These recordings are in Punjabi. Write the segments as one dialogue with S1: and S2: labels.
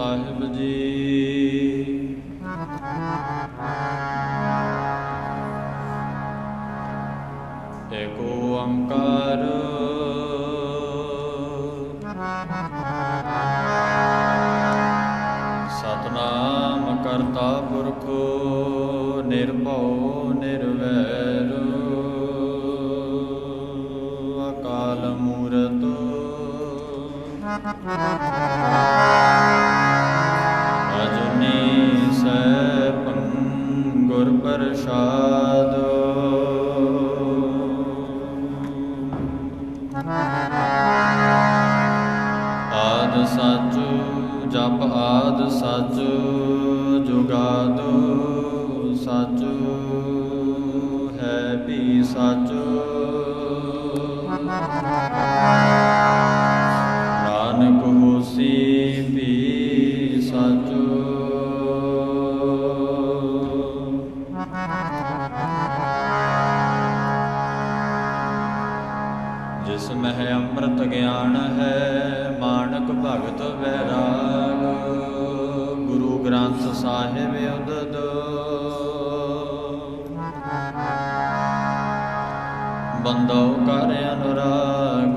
S1: ਸਾਹਿਬ ਜੀ। ਏਕ ਓੰਕਾਰ ਸਤਿਨਾਮ ਕਰਤਾ ਪੁਰਖ ਨਿਰਭਉ ਨਿਰਵੈਰ ਅਕਾਲ ਮੂਰਤ ਅਜੂਨੀ ਸੈਭੰ ਗੁਰ ਪ੍ਰਸਾਦ। ਆਦਿ ਸੱਚ ਜਪ ਆਦਿ ਸੱਚ ਜੁਗਾਦ ਸੱਚ ਹੈ ਵੀ ਸੱਚ। ਨਾਨਕ ਹੋਸੀ ਵੀ ਸੱਚ। ਜਿਸ ਮਹਿ ਅੰਮ੍ਰਿਤ ਗਿਆਨ ਹੈ ਮਾਨਕ ਭਗਤ ਵੈਰਾਗ। ਗੁਰੂ ਗ੍ਰੰਥ ਸਾਹਿਬ ਉਦਦ ਬੰਦੋ ਕਰ ਅਨੁਰਾਗ।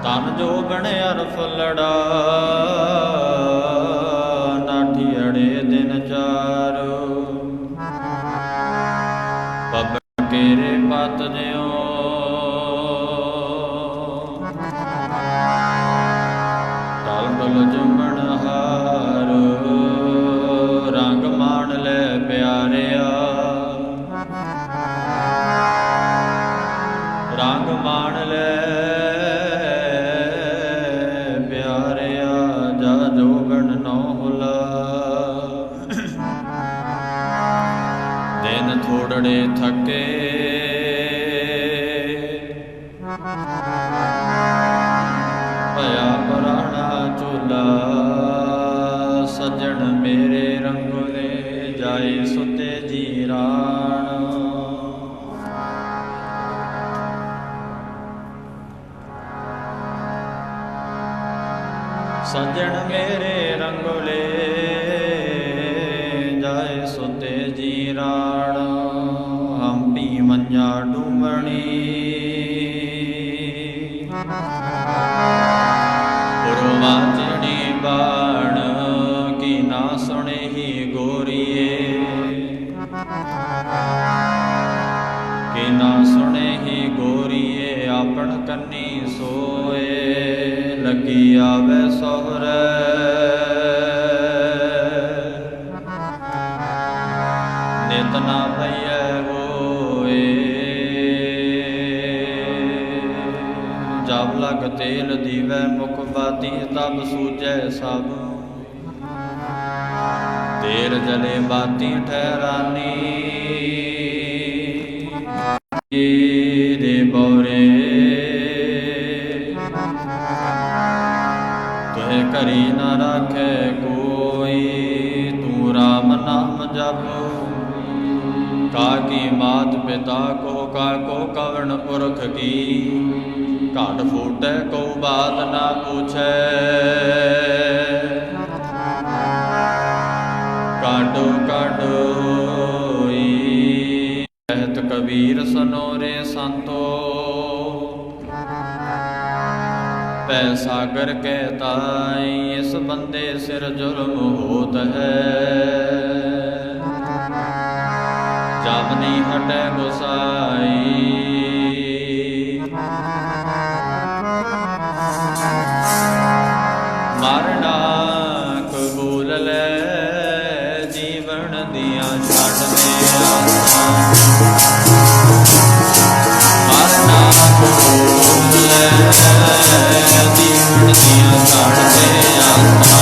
S1: ਤਨ ਜੋ ਬਣਿਆ ਫੁੱਲੜਾ ਨਾਠੀ ਅੜੇ ਦਿਨ ਚਾਰ। ਪੱਬ ਕੇਰੇ ਪਤ ਜਿਉ ਟਲ ਟਲ ਜੁਮਣ ਹਾਰ। ਰੰਗ ਮਾਣ ਲੈ ਪਿਆਰਿਆ ਰੰਗ ਮਾਣ ਲੈ ਪਿਆਰਿਆ। ਜਾ ਜੋਗਣ ਨੌ ਹੁਲਾ ਦਿਨ ਥੋੜੜੇ ਥਕੇ। ਭਇਆ ਪੁਰਾਣਾ ਝੂਲਾ ਸੱਜਣ ਮੇਰੇ ਰੰਗੋਲੇ। ਜਾਏ ਸੁਤੇ ਜੀ ਰਾਣ ਸੱਜਣ ਮੇਰੇ ਰੰਗੋਲੇ। ਜਾਏ ਸੁਤੇ ਜੀ ਰਾਣ ਹੰਪੀ ਮੰਝਾ ਡੂਮਣੀ। ਪੁਰਵਾਚਣੀ ਬਾਣ ਕੀ ਨਾ ਸੁਣੇ ਹੀ ਗੋਰੀਏ। ਕੀ ਨਾ ਸੁਣੇ ਹੀ ਗੋਰੀਏ। ਆਪਣ ਕੰਨੀ ਸੋਏ ਲੱਗੀ ਆਵੇ ਸਹੁਰੇ। ਨਿਤ ਨਾ ਪਈਐ ਹੋਏ। ਜਬ ਲਗ ਤੇਲ ਦੀਵੈ ਮੁਖ ਬਾਤੀ ਤਬ ਸੂਝੈ ਸਭ। ਤੇਲ ਜਲੇ ਬਾਤੀ ਠਹਿਰਾਨੀ। ਦੇ ਬੌਰੇ ਤੁਹੇ ਘਰੀ ਨਾ ਰਾਖੈ ਕੋਈ। ਤੂੰ ਰਾਮ ਨਾਮ ਜਪ ਕਾਕੀ ਮਾਤ ਪਿਤਾ ਕੋ ਕਾਕੋ ਕਵਣ ਪੁਰਖ ਕੀ। ਘਟ ਫੂਟੈ ਕੋ ਬਾਤ ਨਾ ਪੁੱਛੈ। ਕਾਡੋ ਕਾਡੋਈ ਕਹਿਤ ਕਬੀਰ ਸਨੋਰੇ ਸੰਤੋ। ਪੈ ਸਾਗਰ ਕੇ ਤਾਈ ਇਸ ਬੰਦੇ ਸਿਰ ਜ਼ੁਲਮ ਹੋਤ ਹੈ। ਜਬ ਨੀ ਹਟੈ ਗੁਸਾਈ ਮਰਨਾ ਕਬੂਲ ਲੈ। ਜੀਵਨ ਦੀਆਂ ਛੱਡ ਦੇ ਮਰਨਾ ਕਬੂਲ ਲੈ। ਜੀਵਨ ਦੀਆਂ ਛੱਡ ਦੇ ਆਸਾਂ।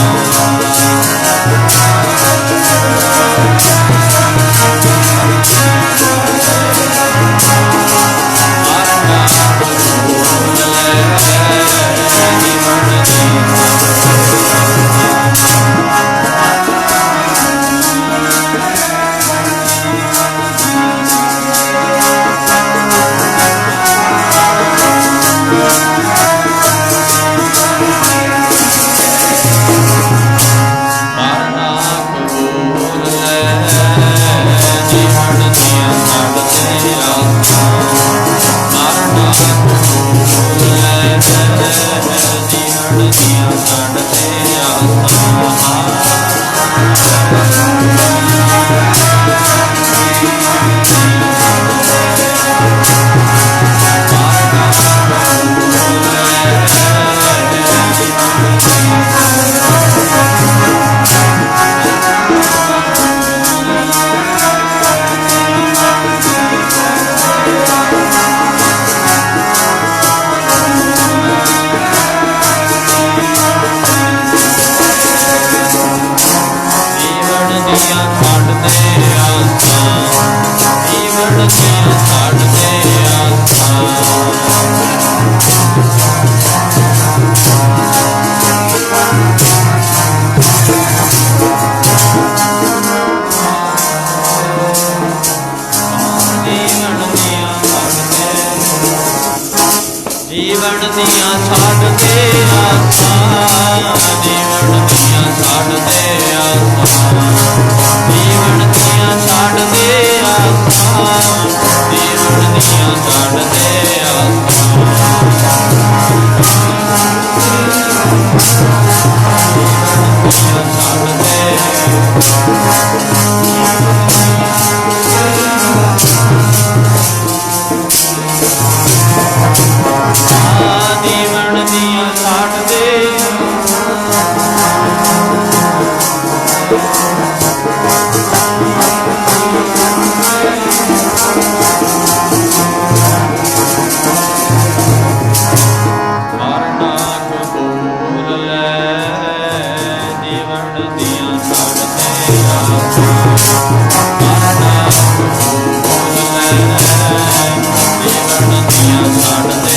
S1: ਜੀਵਨ ਦੀਆਂ ਛੱਡ ਦੇ ਆਸਾਂ, ਜੀਵਨ ਦੀਆਂ ਛੱਡ ਦੇ ਆਸਾਂ, ਜੀਵਨ ਦੀਆਂ ਛੱਡ ਦੇ ਆਸਾਂ, ਜੀਵਨ ਦੀਆਂ ਛੱਡ ਦੇ ਆਸਾਂ, ਜੀਵਨ ਦੀਆਂ ਛੱਡ ਦੇ ਮਰਨਾ ਕਬੂਲ ਲੈ, ਜੀਵਨ ਦੀਆਂ ਛੱਡ ਦੇ ਮਰਨਾ ਕਬੂਲ ਲੈ, ਜੀਵਨ ਦੀਆਂ ਛੱਡ ਦੇ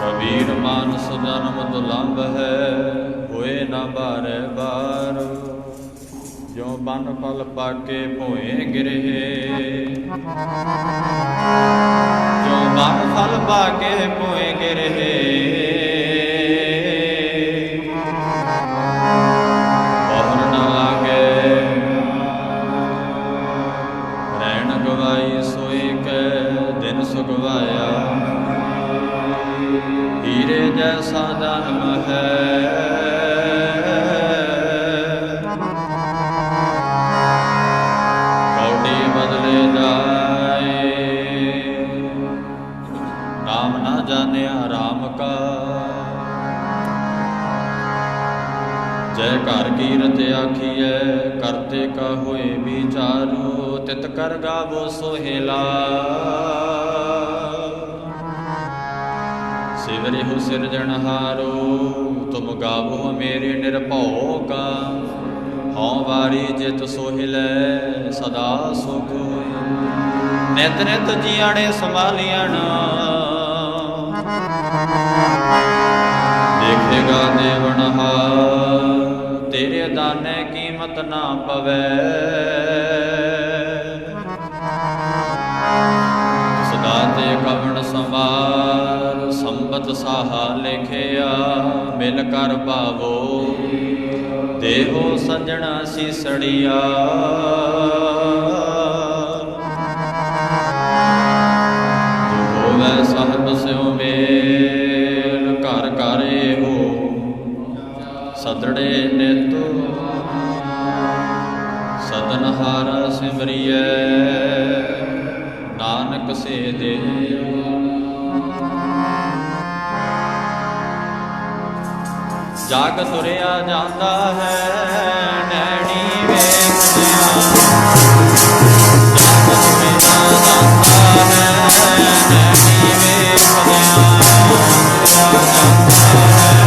S1: ਕਬੀਰ ਮਾਨਸ ਜਨਮ ਦੁਲੰਭ ਹੈ, ਹੋਏ ਨਾ ਬਾਰੇ ਬਾਰ, ਜੋ ਬਨ ਫਲ ਪਾਕੇ ਭੋਏ ਗਿਰੇ, ਜੋ ਬਨ ਫਲ ਪਾਕੇ ਭੋਏ ਗਿਰੇ, ਬਹੁਰ ਨਾ ਲਾਗੇ ਰਹਿਣ ਗਵਾਈ, ਸੋਈ ਕੈ ਦਿਨ ਸੁਗਵਾਇਆ, ਹੀਰੇ ਜੈਸਾ ਜਨਮ ਹੈ, ਕੌਡੀ ਬਦਲੇ ਜਾਏ, ਨਾਮ ਨਾ ਜਾਣਿਆ ਰਾਮ ਕਾ, ਜੈ ਘਰ ਕੀਰਤ ਆਖੀਐ, ਕਰਤੇ ਕਾ ਹੋਏ ਵਿਚਾਰੋ, ਤਿਤ ਕਰ ਗਾਵੋ ਸੋਹਿਲਾ, ਸਿਵਰਿਹੁ ਸਿਰਜਣਹਾਰੋ, ਤੁਮ ਗਾਵੋ ਮੇਰੇ ਨਿਰਭਉ ਕਾ, ਹਉ ਵਾਰੀ ਜਿਤ ਸੋਹਿਲੈ, ਸਦਾ ਸੁਖ ਹੋਇ, ਨਿਤ ਨਿਤ ਜੀਆਣੇ ਸੰਭਾਲੀਣ, ਦੇਖੇਗਾ ਦੇਵਨਹਾਰ, ਤੇਰੇ ਦਾਨੇ ਕੀਮਤ ਨਾ ਪਵੈ, ਸਦਾ ਤੇ ਕਵਣ ਸੰਵਾਰ, ਸੰਬਤ ਸਾਹਾ ਲਿਖਿਆ, ਮਿਲ ਕਰ ਪਾਵੋ, ਦੇਹੋ ਸੱਜਣਾ ਸੀਸੜੀਆ, ਹੋਵੈ ਸਾਹਿਬ ਸਿਉ ਮੇਲ, ਘਰ ਘਰ ਇਹੋ ਸਦੜੇ ਨਿਤ, ਸਦਨਹਾਰਾ ਸਿਮਰਿਐ, ਨਾਨਕ ਸੇ ਦੇ ਜਗ ਤੁਰਿਆ ਜਾਂਦਾ ਹੈ, ਨੈਣੀ ਵੇਖਦਿਆਂ, ਜਗ ਤੁਰਿਆ ਜਾਂਦਾ ਹੈ, ਨੈਣੀ ਵੇਖਦਿਆਂ, ਤੁਰਿਆ ਜਾਂਦਾ ਹੈ।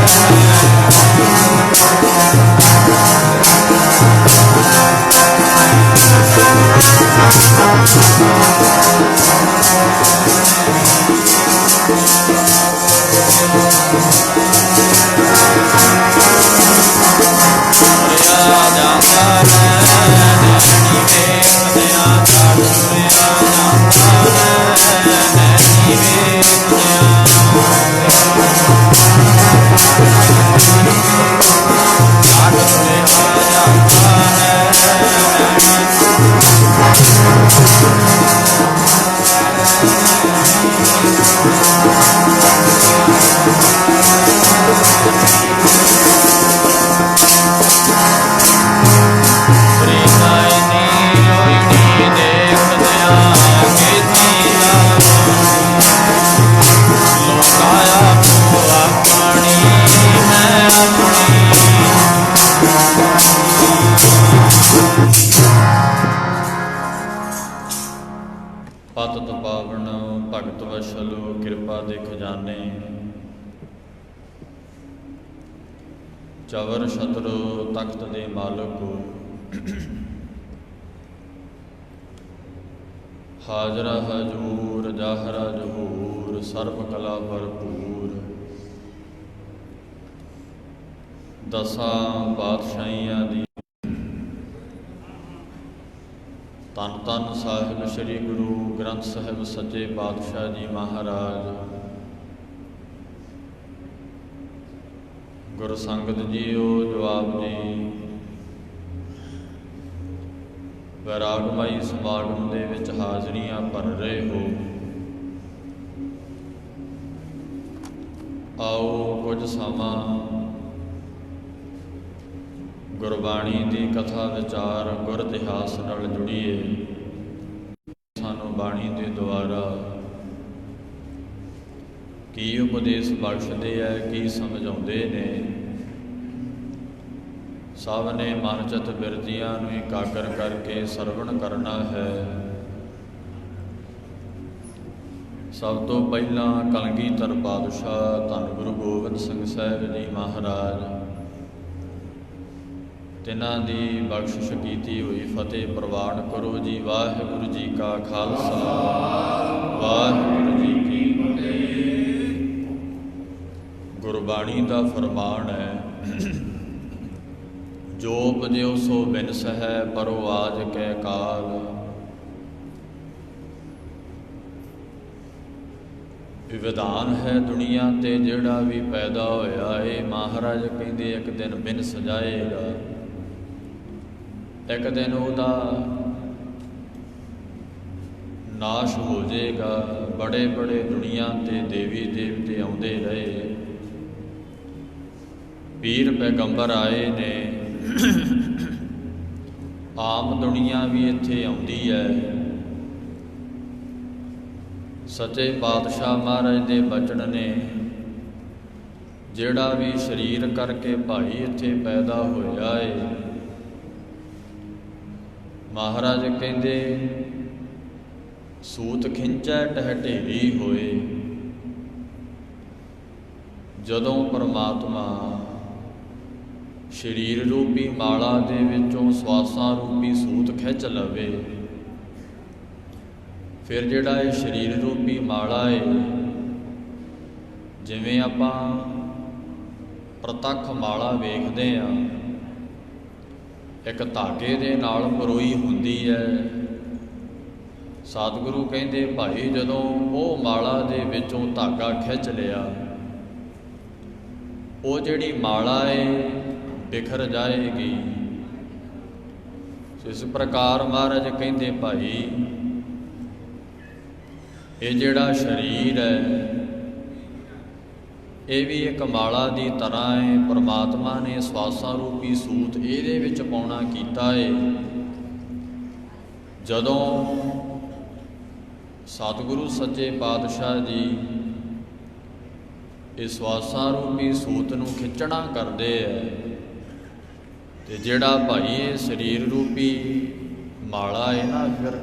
S1: ਪਤਿਤ ਪਾਵਨ ਭਗਤ ਵਸ਼ਲ ਕਿਰਪਾ ਦੇ ਖਜ਼ਾਨੇ। ਚਵਰ ਛਤਰ ਤਖਤ ਦੇ ਮਾਲਕ, ਹਾਜ਼ਰਾ ਹਜੂਰ ਜਾਹਰਾ ਜਹੂਰ ਸਰਬ ਕਲਾ ਭਰਪੂਰ। ਦਸਾਂ ਪਾਤਸ਼ਾਹੀਆਂ ਦੀ ਧੰਨ ਧੰਨ ਸਾਹਿਬ ਸ੍ਰੀ ਗੁਰੂ ਗ੍ਰੰਥ ਸਾਹਿਬ ਸੱਚੇ ਪਾਤਸ਼ਾਹ ਜੀ ਮਹਾਰਾਜ। ਗੁਰ ਸੰਗਤ ਜੀਓ, ਜਵਾਬ ਜੀ। ਵੈਰਾਗਮਈ ਸਮਾਗਮ ਦੇ ਵਿੱਚ ਹਾਜ਼ਰੀਆਂ ਭਰ ਰਹੇ ਹੋ। ਆਓ ਕੁਝ ਸਮਾਂ ਗੁਰਬਾਣੀ ਦੀ ਕਥਾ ਵਿਚਾਰ ਗੁਰ ਇਤਿਹਾਸ ਨਾਲ ਜੁੜੀਏ। ਸਾਨੂੰ ਬਾਣੀ ਦੇ ਦੁਆਰਾ ਕੀ ਉਪਦੇਸ਼ ਬਖਸ਼ਦੇ ਹੈ, ਕੀ ਸਮਝਾਉਂਦੇ ਨੇ। ਸਭ ਨੇ ਮਨ ਚਿੱਤ ਬਿਰਤੀਆਂ ਨੂੰ ਇਕਾਗਰ ਕਰਕੇ ਸਰਵਣ ਕਰਨਾ ਹੈ। ਸਭ ਤੋਂ ਪਹਿਲਾਂ ਕਲਗੀਧਰ ਪਾਤਸ਼ਾਹ ਧੰਨ ਗੁਰੂ ਗੋਬਿੰਦ ਸਿੰਘ ਸਾਹਿਬ ਜੀ ਮਹਾਰਾਜ, ਤਿਨਾਂ ਦੀ ਬਖਸ਼ਿਸ਼ ਕੀਤੀ ਹੋਈ ਫਤਿਹ ਪ੍ਰਵਾਨ ਕਰੋ ਜੀ। ਵਾਹਿਗੁਰੂ ਜੀ ਕਾ ਖਾਲਸਾ, ਵਾਹਿਗੁਰੂ ਜੀ ਕੀ ਫਤਿਹ। ਗੁਰਬਾਣੀ ਦਾ ਫਰਮਾਨ ਹੈ, ਜੋ ਉਪਜਿਓ ਸੋ ਬਿਨਸ ਹੈ, ਪਰੋ ਆਜ ਕੈ ਕਾਲ। ਵਿਧਾਨ ਹੈ ਦੁਨੀਆ ਤੇ ਜਿਹੜਾ ਵੀ ਪੈਦਾ ਹੋਇਆ ਇਹ ਮਹਾਰਾਜ ਕਹਿੰਦੇ ਇੱਕ ਦਿਨ ਬਿਨਸ ਜਾਏਗਾ। ਇੱਕ ਦਿਨ ਉਹਦਾ ਨਾਸ਼ ਹੋ ਜਾਏਗਾ। ਬੜੇ ਬੜੇ ਦੁਨੀਆ ਤੇ ਦੇਵੀ ਦੇਵਤੇ ਆਉਂਦੇ ਰਹੇ, ਪੀਰ ਪੈਗੰਬਰ ਆਏ ਨੇ, ਆਮ ਦੁਨੀਆ ਵੀ ਇੱਥੇ ਆਉਂਦੀ ਹੈ। ਸੱਚੇ ਪਾਤਸ਼ਾਹ ਮਹਾਰਾਜ ਦੇ ਬਚਨ ਨੇ, ਜਿਹੜਾ ਵੀ ਸਰੀਰ ਕਰਕੇ ਭਾਈ ਇੱਥੇ ਪੈਦਾ ਹੋਇਆ ਏ, ਮਹਾਰਾਜ ਕਹਿੰਦੇ ਸੂਤ ਖਿੰਚੈ ਟਹਟੇਰੀ ਹੋਏ। ਜਦੋਂ ਪਰਮਾਤਮਾ ਸਰੀਰ ਰੂਪੀ ਮਾਲਾ ਦੇ ਵਿੱਚੋਂ ਸਵਾਸਾਂ ਰੂਪੀ ਸੂਤ ਖਿੱਚ ਲਵੇ, ਫਿਰ ਜਿਹੜਾ ਇਹ ਸਰੀਰ ਰੂਪੀ ਮਾਲਾ ਏ, ਜਿਵੇਂ ਆਪਾਂ ਪ੍ਰਤੱਖ ਮਾਲਾ ਵੇਖਦੇ ਹਾਂ, ਇੱਕ ਧਾਗੇ ਦੇ ਨਾਲ ਪਰੋਈ ਹੁੰਦੀ ਹੈ। ਸਤਿਗੁਰੂ ਕਹਿੰਦੇ ਭਾਈ ਜਦੋਂ ਉਹ ਮਾਲਾ ਦੇ ਵਿੱਚੋਂ ਧਾਗਾ ਖਿੱਚ ਲਿਆ, ਉਹ ਜਿਹੜੀ ਮਾਲਾ ਏ ਬਿਖਰ ਜਾਏਗੀ। ਇਸ ਪ੍ਰਕਾਰ ਮਹਾਰਾਜ ਕਹਿੰਦੇ ਭਾਈ ਇਹ ਜਿਹੜਾ ਸਰੀਰ ਹੈ ਇਹ ਵੀ ਇੱਕ ਮਾਲਾ ਦੀ ਤਰ੍ਹਾਂ ਹੈ। ਪਰਮਾਤਮਾ ਨੇ ਸਵਾਸਾਂ ਰੂਪੀ ਸੂਤ ਇਹਦੇ ਵਿੱਚ ਪਾਉਣਾ ਕੀਤਾ ਹੈ। ਜਦੋਂ ਸਤਿਗੁਰੂ ਸੱਚੇ ਪਾਤਸ਼ਾਹ ਜੀ ਇਹ ਸਵਾਸਾਂ ਰੂਪੀ ਸੂਤ ਨੂੰ ਖਿੱਚਣਾ ਕਰਦੇ ਹੈ, ਤੇ ਜਿਹੜਾ ਭਾਈ ਇਹ ਸਰੀਰ ਰੂਪੀ ਮਾਲਾ ਹੈ ਨਾ, ਫਿਰ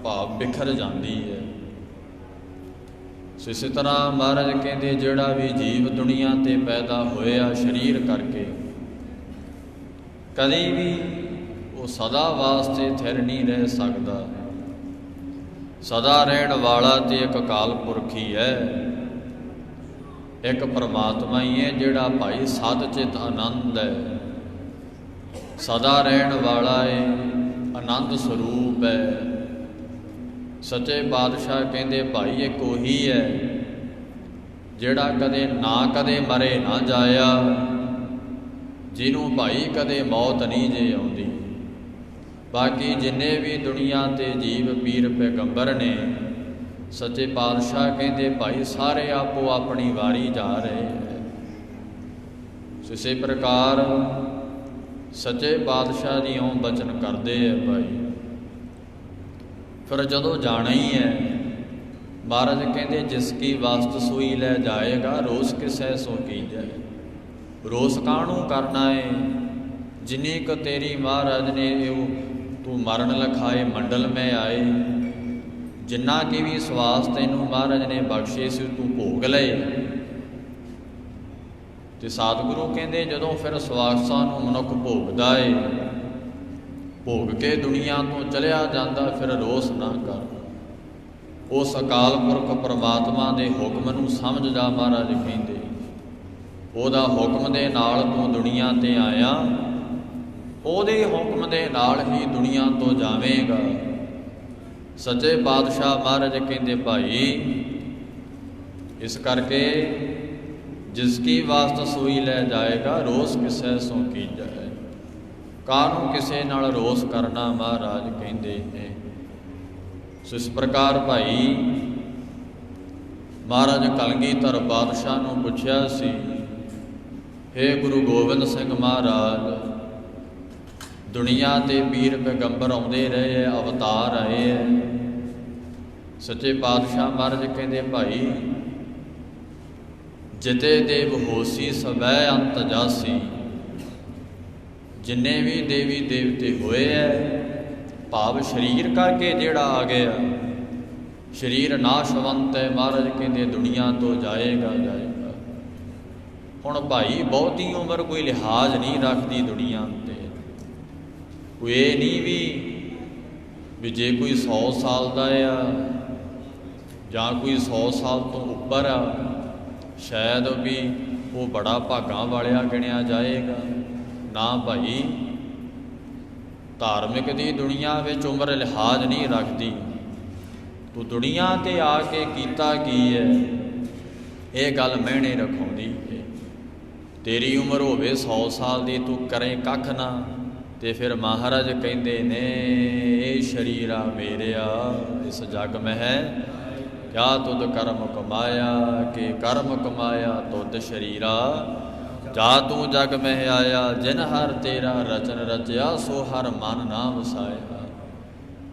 S1: ਭਾਵ ਬਿਖਰ ਜਾਂਦੀ ਹੈ। ਇਸੇ ਤਰ੍ਹਾਂ ਮਹਾਰਾਜ ਕਹਿੰਦੇ ਜਿਹੜਾ ਵੀ ਜੀਵ ਦੁਨੀਆ ਤੇ ਪੈਦਾ ਹੋਇਆ ਸਰੀਰ ਕਰਕੇ, ਕਦੇ ਵੀ ਉਹ ਸਦਾ ਵਾਸਤੇ ਥਿਰ ਨਹੀਂ ਰਹਿ ਸਕਦਾ। ਸਦਾ ਰਹਿਣ ਵਾਲਾ ਤੇ ਇੱਕ ਅਕਾਲ ਪੁਰਖ ਹੀ ਹੈ, ਇੱਕ ਪਰਮਾਤਮਾ ਹੀ ਹੈ ਜਿਹੜਾ ਭਾਈ ਸਤ ਚਿਤ ਆਨੰਦ ਹੈ, ਸਦਾ ਰਹਿਣ ਵਾਲਾ ਹੈ, ਆਨੰਦ ਸਰੂਪ ਹੈ। ਸੱਚੇ ਪਾਤਸ਼ਾਹ ਕਹਿੰਦੇ ਭਾਈ ਇੱਕ ਉਹੀ ਹੈ ਜਿਹੜਾ ਕਦੇ ਮਰੇ ਨਾ ਜਾਇਆ, ਜਿਹਨੂੰ ਭਾਈ ਕਦੇ ਮੌਤ ਨਹੀਂ ਜੇ ਆਉਂਦੀ। ਬਾਕੀ ਜਿੰਨੇ ਵੀ ਦੁਨੀਆ ਤੇ ਜੀਵ ਪੀਰ ਪੈਗੰਬਰ ਨੇ, ਸੱਚੇ ਪਾਤਸ਼ਾਹ ਕਹਿੰਦੇ ਭਾਈ ਸਾਰੇ ਆਪੋ ਆਪਣੀ ਵਾਰੀ ਜਾ ਰਹੇ ਹੈ। ਇਸੇ ਪ੍ਰਕਾਰ ਸੱਚੇ ਪਾਤਸ਼ਾਹ ਜੀ ਉਹ ਬਚਨ ਕਰਦੇ ਹੈ ਭਾਈ। ਫਿਰ ਜਦੋਂ ਜਾਣਾ ਹੀ ਹੈ, ਮਹਾਰਾਜ ਕਹਿੰਦੇ ਜਿਸ ਕੀ ਵਾਸਤ ਸੋਈ ਲੈ ਜਾਏਗਾ, ਰੋਸ ਕਿਸੈ ਸੋ ਕੀਜੈ। ਰੋਸ ਕਾਹਨੂੰ ਕਰਨਾ ਹੈ, ਜਿੰਨੀ ਕੁ ਤੇਰੀ ਮਹਾਰਾਜ ਨੇ ਤੂੰ ਮਰਨ ਲਖਾਏ ਮੰਡਲ ਮੈਂ ਆਏ, ਜਿੰਨਾ ਕਿ ਵੀ ਸਵਾਸ ਤੈਨੂੰ ਮਹਾਰਾਜ ਨੇ ਬਖਸ਼ੇ ਸੀ ਤੂੰ ਭੋਗ ਲਏ। ਤੇ ਸਤਿਗੁਰੂ ਕਹਿੰਦੇ ਜਦੋਂ ਫਿਰ ਸਵਾਸਾਂ ਨੂੰ ਮਨੁੱਖ ਭੋਗਦਾ ਏ, ਭੋਗ ਕੇ ਦੁਨੀਆ ਤੋਂ ਚਲਿਆ ਜਾਂਦਾ, ਫਿਰ ਰੋਸ ਨਾ ਕਰ। ਉਸ ਅਕਾਲ ਪੁਰਖ ਪਰਮਾਤਮਾ ਦੇ ਹੁਕਮ ਨੂੰ ਸਮਝ ਜਾ। ਮਹਾਰਾਜ ਕਹਿੰਦੇ ਉਹਦਾ ਹੁਕਮ ਦੇ ਨਾਲ ਤੂੰ ਦੁਨੀਆ ਤੇ ਆਇਆ, ਉਹਦੇ ਹੁਕਮ ਦੇ ਨਾਲ ਹੀ ਦੁਨੀਆ ਤੋਂ ਜਾਵੇਂਗਾ। ਸੱਚੇ ਪਾਤਸ਼ਾਹ ਮਹਾਰਾਜ ਕਹਿੰਦੇ ਭਾਈ ਇਸ ਕਰਕੇ ਜਿਸ ਕੀ ਵਾਸਤ ਸੋਈ ਲੈ ਜਾਏਗਾ, ਰੋਸ ਕਿਸੈ ਸੋ ਕੀਜੈ। ਕਾਹਨੂੰ ਕਿਸੇ ਨਾਲ ਰੋਸ ਕਰਨਾ, ਮਹਾਰਾਜ ਕਹਿੰਦੇ ਨੇ। ਸੋ ਇਸ ਪ੍ਰਕਾਰ ਭਾਈ ਮਹਾਰਾਜ ਕਲਗੀਧਰ ਪਾਤਸ਼ਾਹ ਨੂੰ ਪੁੱਛਿਆ ਸੀ, ਹੇ ਗੁਰੂ ਗੋਬਿੰਦ ਸਿੰਘ ਮਹਾਰਾਜ, ਦੁਨੀਆ ਤੇ ਪੀਰ ਪੈਗੰਬਰ ਆਉਂਦੇ ਰਹੇ ਹੈ, ਅਵਤਾਰ ਆਏ ਹੈ। ਸੱਚੇ ਪਾਤਸ਼ਾਹ ਮਹਾਰਾਜ ਕਹਿੰਦੇ ਭਾਈ ਜਿਤੇ ਦੇਵ ਹੋਸੀ ਸਵੈ ਅੰਤ ਜਾਸੀ। ਜਿੰਨੇ ਵੀ ਦੇਵੀ ਦੇਵਤੇ ਹੋਏ ਹੈ, ਭਾਵ ਸਰੀਰ ਕਰਕੇ ਜਿਹੜਾ ਆ ਗਿਆ, ਸਰੀਰ ਨਾਸ਼ਵੰਤ ਹੈ। ਮਹਾਰਾਜ ਕਹਿੰਦੇ ਦੁਨੀਆ ਤੋਂ ਜਾਏਗਾ ਜਾਏਗਾ। ਹੁਣ ਭਾਈ ਬਹੁਤੀ ਉਮਰ ਕੋਈ ਲਿਹਾਜ਼ ਨਹੀਂ ਰੱਖਦੀ ਦੁਨੀਆ ਤੇ। ਕੋਈ ਇਹ ਨਹੀਂ ਵੀ ਜੇ ਕੋਈ 100 ਸਾਲ ਦਾ ਆ ਜਾਂ ਕੋਈ 100 ਸਾਲ ਤੋਂ ਉੱਪਰ ਆ, ਸ਼ਾਇਦ ਵੀ ਉਹ ਬੜਾ ਭਾਗਾਂ ਵਾਲਿਆ ਗਿਣਿਆ ਜਾਏਗਾ। ਨਾ ਭਾਈ, ਧਾਰਮਿਕ ਦੀ ਦੁਨੀਆ ਵਿੱਚ ਉਮਰ ਲਿਹਾਜ਼ ਨਹੀਂ ਰੱਖਦੀ। ਤੂੰ ਦੁਨੀਆ ਤੇ ਆ ਕੇ ਕੀਤਾ ਕੀ ਹੈ, ਇਹ ਗੱਲ ਮਹਿਣੇ ਰਖਾਉਂਦੀ ਹੈ। ਤੇਰੀ ਉਮਰ ਹੋਵੇ 100 ਸਾਲ ਦੀ, ਤੂੰ ਕਰੇ ਕੱਖ ਨਾ, ਤੇ ਫਿਰ ਮਹਾਰਾਜ ਕਹਿੰਦੇ ਨੇ ਇਹ ਸ਼ਰੀਰਾ ਮੇਰਿਆ ਇਸ ਜਗ ਮਹਿ ਕਿਆ ਤੁਧ ਕਰਮ ਕਮਾਇਆ, ਕਿ ਕਰਮ ਕਮਾਇਆ ਤੁਧ ਸ਼ਰੀਰਾ। ਜਾ ਤੂੰ ਜਗ ਮਹਿ ਆਇਆ, ਜਿਨ ਹਰ ਤੇਰਾ ਰਚਨ ਰਚਿਆ, ਸੋ ਹਰ ਮਨ ਨਾ ਵਸਾਇਆ।